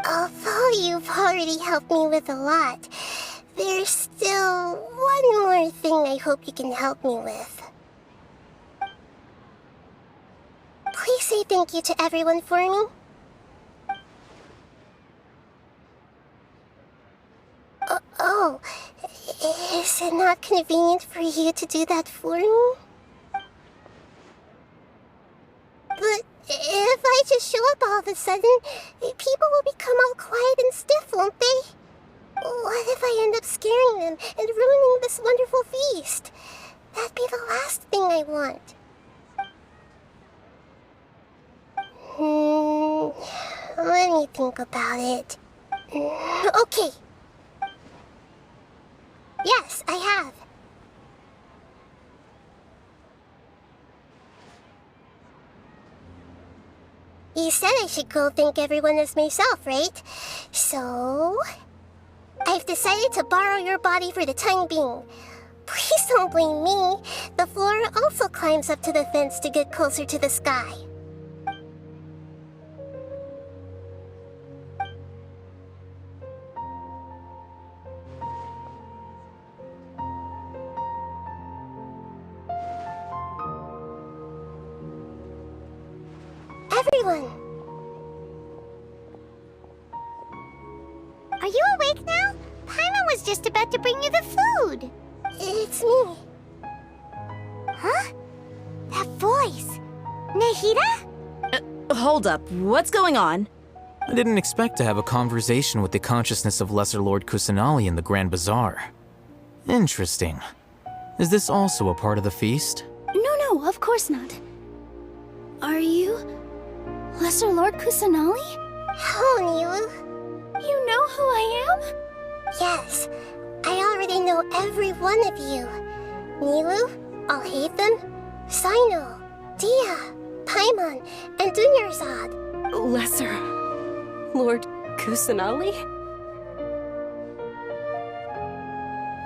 S10: Although you've already helped me with a lot, there's still one more thing I hope you can help me with. Please say thank you to everyone for me. Oh, is it not convenient for you to do that for me? But if I just show up all of a sudden, people will become all quiet and stiff, won't they? What if I end up scaring them and ruining this wonderful feast? That'd be the last thing I want. Let me think about it. Okay. Yes, I have. You said I should go thank everyone as myself, right? So... I've decided to borrow your body for the time being. Please don't blame me. The flora also climbs up to the fence to get closer to the sky. Everyone!
S2: Are you awake now? Paimon was just about to bring you the food.
S10: It's me.
S2: Huh? That voice. Nahida?
S6: Hold up, what's going on?
S5: I didn't expect to have a conversation with the consciousness of Lesser Lord Kusanali in the Grand Bazaar. Interesting. Is this also a part of the feast?
S12: No, of course not. Are you... Lesser Lord Kusanali?
S10: Hello, Nilu.
S12: You know who I am?
S10: Yes, I already know every one of you. Nilu, Alhaitham, Sino, Dia, Paimon, and Dunyarzad.
S19: Lesser Lord Kusanali?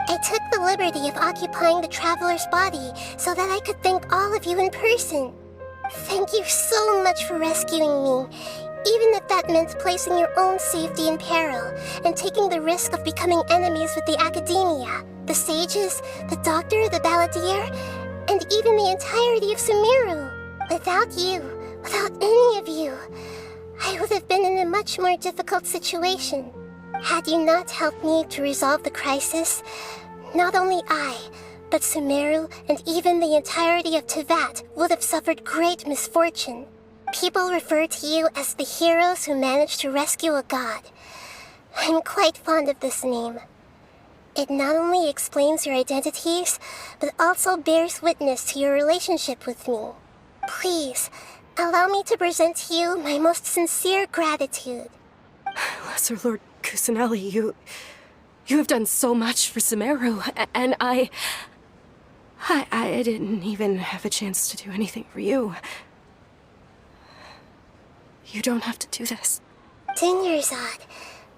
S10: I took the liberty of occupying the Traveler's body so that I could thank all of you in person. Thank you so much for rescuing me, even if that meant placing your own safety in peril and taking the risk of becoming enemies with the Academia, the sages, the doctor, the balladeer, and even the entirety of Sumeru. Without you, without any of you, I would have been in a much more difficult situation. Had you not helped me to resolve the crisis, not only I, but Sumeru and even the entirety of Teyvat would have suffered great misfortune. People refer to you as the heroes who managed to rescue a god. I'm quite fond of this name. It not only explains your identities, but also bears witness to your relationship with me. Please, allow me to present to you my most sincere gratitude.
S19: Lesser Lord Kusanali, you have done so much for Sumeru, and I didn't even have a chance to do anything for you. You don't have to do this.
S10: Dinyarzad,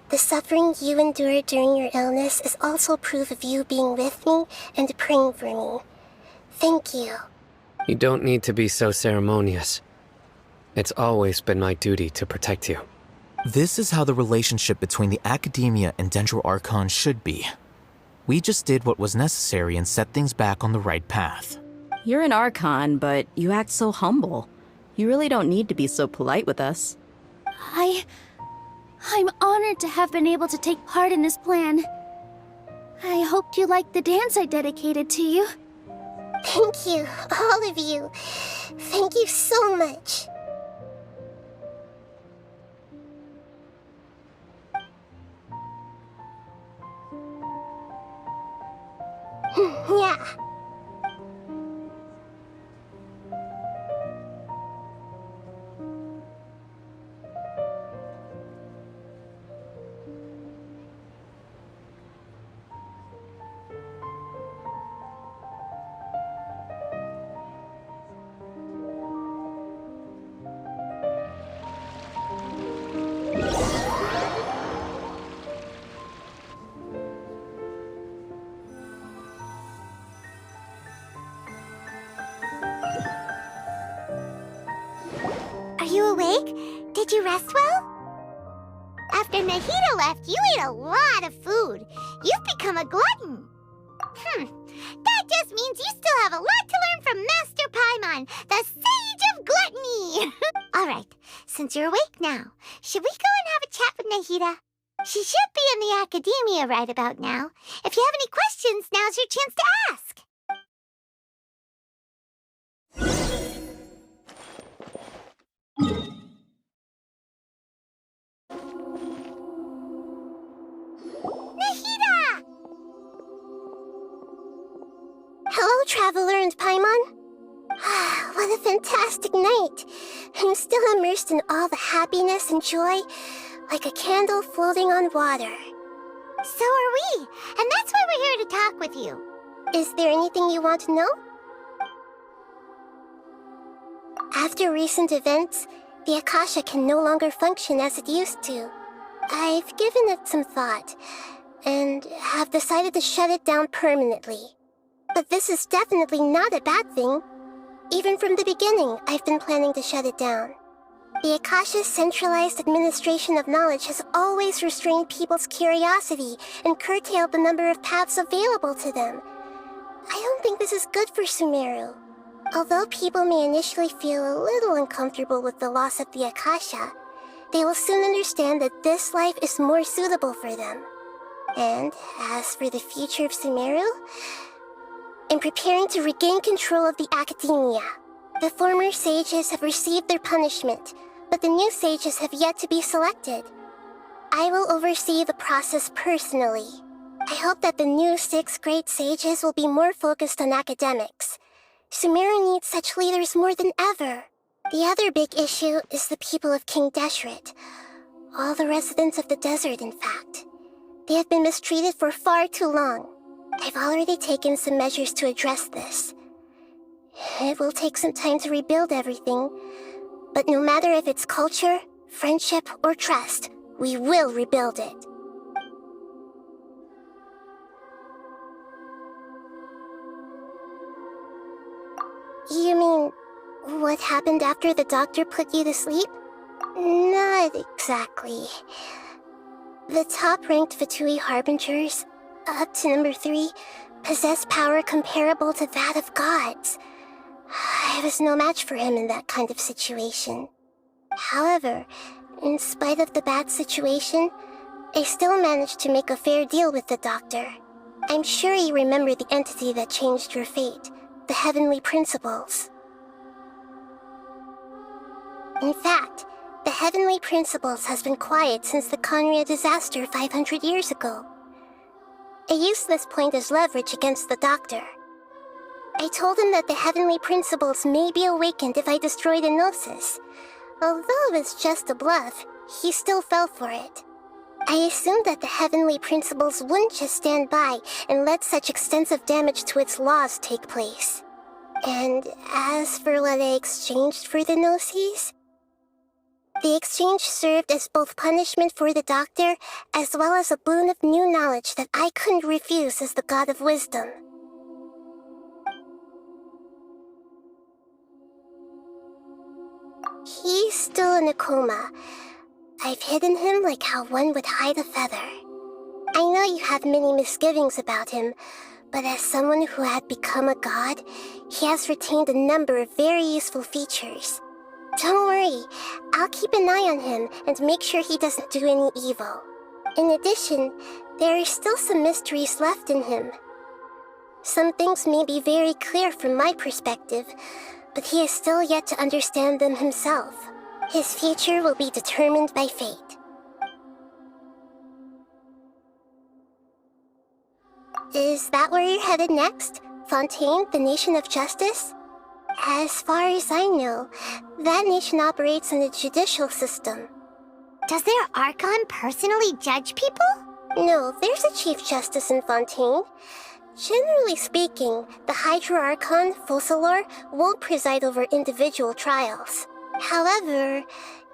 S10: the suffering you endured during your illness is also proof of you being with me and praying for me. Thank you.
S3: You don't need to be so ceremonious. It's always been my duty to protect you.
S5: This is how the relationship between the Academia and Dendro Archon should be. We just did what was necessary and set things back on the right path.
S6: You're an Archon, but you act so humble. You really don't need to be so polite with us.
S12: I'm honored to have been able to take part in this plan. I hoped you liked the dance I dedicated to you.
S10: Thank you, all of you. Thank you so much. Yeah. Are you awake? Did you rest well? After Nahida left, you ate a lot of food. You've become a glutton. That just means you still have a lot to learn from Master Paimon, the Sage of Gluttony. Alright, since you're awake now, should we go and have a chat with Nahida? She should be in the Academia right about now. If you have any questions, now's your chance to ask. Nahida! Hello, Traveler and Paimon. What a fantastic night. I'm still immersed in all the happiness and joy, like a candle floating on water. So are we, and that's why we're here to talk with you. Is there anything you want to know? After recent events, the Akasha can no longer function as it used to. I've given it some thought, and have decided to shut it down permanently. But this is definitely not a bad thing. Even from the beginning, I've been planning to shut it down. The Akasha's centralized administration of knowledge has always restrained people's curiosity and curtailed the number of paths available to them. I don't think this is good for Sumeru. Although people may initially feel a little uncomfortable with the loss of the Akasha, they will soon understand that this life is more suitable for them. And as for the future of Sumeru, I'm preparing to regain control of the Academia. The former sages have received their punishment, but the new sages have yet to be selected. I will oversee the process personally. I hope that the new 6 great sages will be more focused on academics. Sumeru needs such leaders more than ever. The other big issue is the people of King Deshret. All the residents of the desert, in fact. They have been mistreated for far too long. I've already taken some measures to address this. It will take some time to rebuild everything, but no matter if it's culture, friendship, or trust, we will rebuild it. You mean, what happened after the doctor put you to sleep? Not exactly. The top-ranked Fatui Harbingers, up to number 3, possess power comparable to that of gods. I was no match for him in that kind of situation. However, in spite of the bad situation, I still managed to make a fair deal with the doctor. I'm sure you remember the entity that changed your fate, the Heavenly Principles. In fact, the Heavenly Principles has been quiet since the Conria disaster 500 years ago. I used this point as leverage against the doctor. I told him that the Heavenly Principles may be awakened if I destroy the Gnosis. Although it was just a bluff, he still fell for it. I assumed that the Heavenly Principles wouldn't just stand by and let such extensive damage to its laws take place. And as for what I exchanged for the Gnosis, the exchange served as both punishment for the doctor, as well as a boon of new knowledge that I couldn't refuse as the God of Wisdom. He's still in a coma. I've hidden him like how one would hide a feather. I know you have many misgivings about him, but as someone who had become a god, he has retained a number of very useful features. Don't worry, I'll keep an eye on him and make sure he doesn't do any evil. In addition, there are still some mysteries left in him. Some things may be very clear from my perspective, but he is still yet to understand them himself. His future will be determined by fate. Is that where you're headed next? Fontaine, the Nation of Justice? As far as I know, that nation operates in a judicial system.
S2: Does their Archon personally judge people?
S10: No, there's a Chief Justice in Fontaine. Generally speaking, the Hydra Archon, Focalor, won't preside over individual trials. However,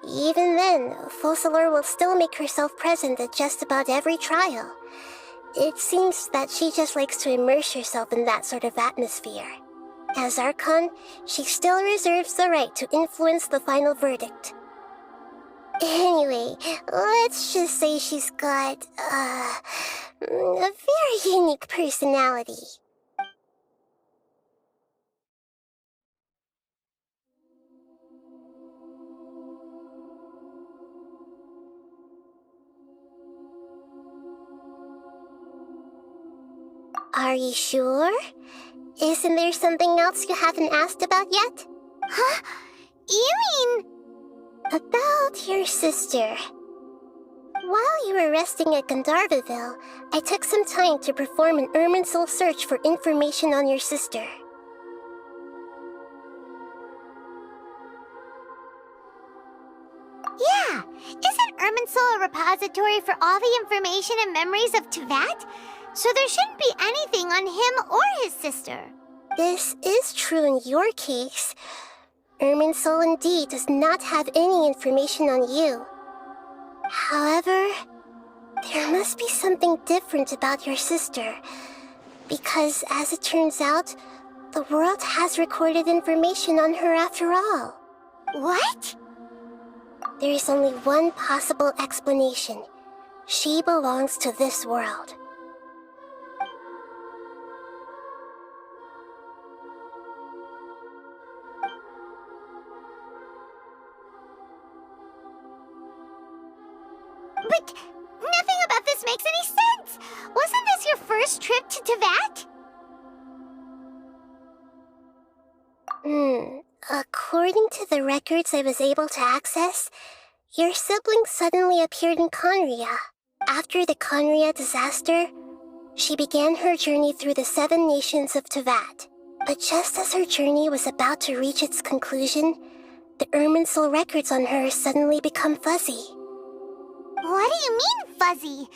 S10: even then, Focalor will still make herself present at just about every trial. It seems that she just likes to immerse herself in that sort of atmosphere. As Archon, she still reserves the right to influence the final verdict. Anyway, let's just say she's got, a very unique personality. Are you sure? Isn't there something else you haven't asked about yet?
S2: Huh? You mean...
S10: About your sister. While you were resting at Gandharvaville, I took some time to perform an Irminsul search for information on your sister.
S2: Yeah! Isn't Irminsul a repository for all the information and memories of Teyvat? So there shouldn't be anything on him or his sister.
S10: This is true in your case. Irminsul indeed does not have any information on you. However, there must be something different about your sister. Because as it turns out, the world has recorded information on her after all.
S2: What?
S10: There is only one possible explanation. She belongs to this world.
S2: But nothing about this makes any sense! Wasn't this your first trip to Teyvat?
S10: According to the records I was able to access, your sibling suddenly appeared in Conria. After the Conria disaster, she began her journey through the 7 nations of Teyvat. But just as her journey was about to reach its conclusion, the Irminsul records on her suddenly become fuzzy.
S2: What do you mean, fuzzy?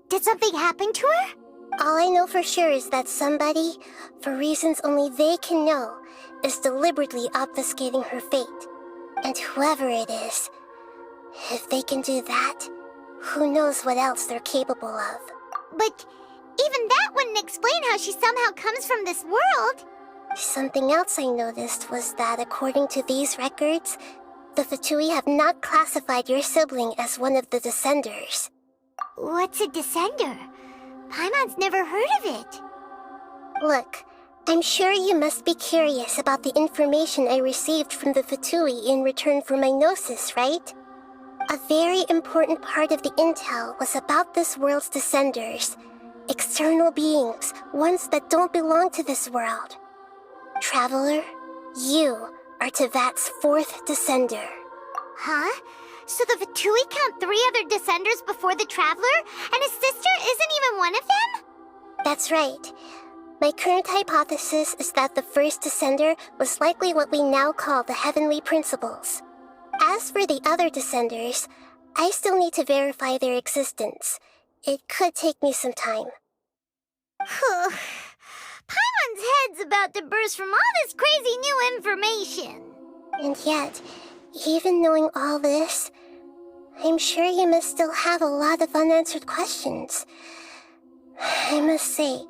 S2: Did something happen to her?
S10: All I know for sure is that somebody, for reasons only they can know, is deliberately obfuscating her fate. And whoever it is, If they can do that, who knows what else they're capable of.
S2: But even that wouldn't explain how she somehow comes from this world.
S10: Something else I noticed was that according to these records, the Fatui have not classified your sibling as one of the Descenders.
S2: What's a Descender? Paimon's never heard of it.
S10: Look, I'm sure you must be curious about the information I received from the Fatui in return for my gnosis, right? A very important part of the intel was about this world's Descenders. External beings, ones that don't belong to this world. Traveler, you are Tevat's 4th Descender.
S2: Huh? So the Fatui count 3 other Descenders before the Traveler, and his sister isn't even one of them?
S10: That's right. My current hypothesis is that the first Descender was likely what we now call the Heavenly Principles. As for the other Descenders, I still need to verify their existence. It could take me some time.
S2: Paimon's head's about to burst from all this crazy new information.
S10: And yet, even knowing all this, I'm sure you must still have a lot of unanswered questions. I must say,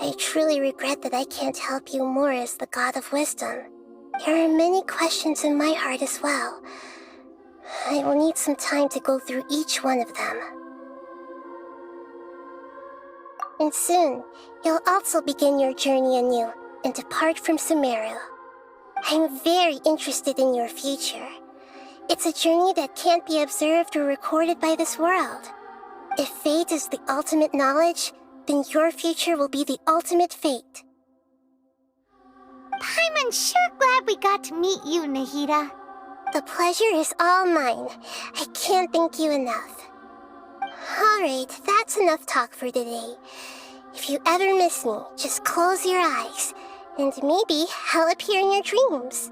S10: I truly regret that I can't help you more as the God of Wisdom. There are many questions in my heart as well. I will need some time to go through each one of them. And soon, you'll also begin your journey anew and depart from Sumeru. I'm very interested in your future. It's a journey that can't be observed or recorded by this world. If fate is the ultimate knowledge, then your future will be the ultimate fate.
S2: Paimon's sure glad we got to meet you, Nahida.
S10: The pleasure is all mine. I can't thank you enough. Alright, that's enough talk for today. If you ever miss me, just close your eyes, and maybe I'll appear in your dreams.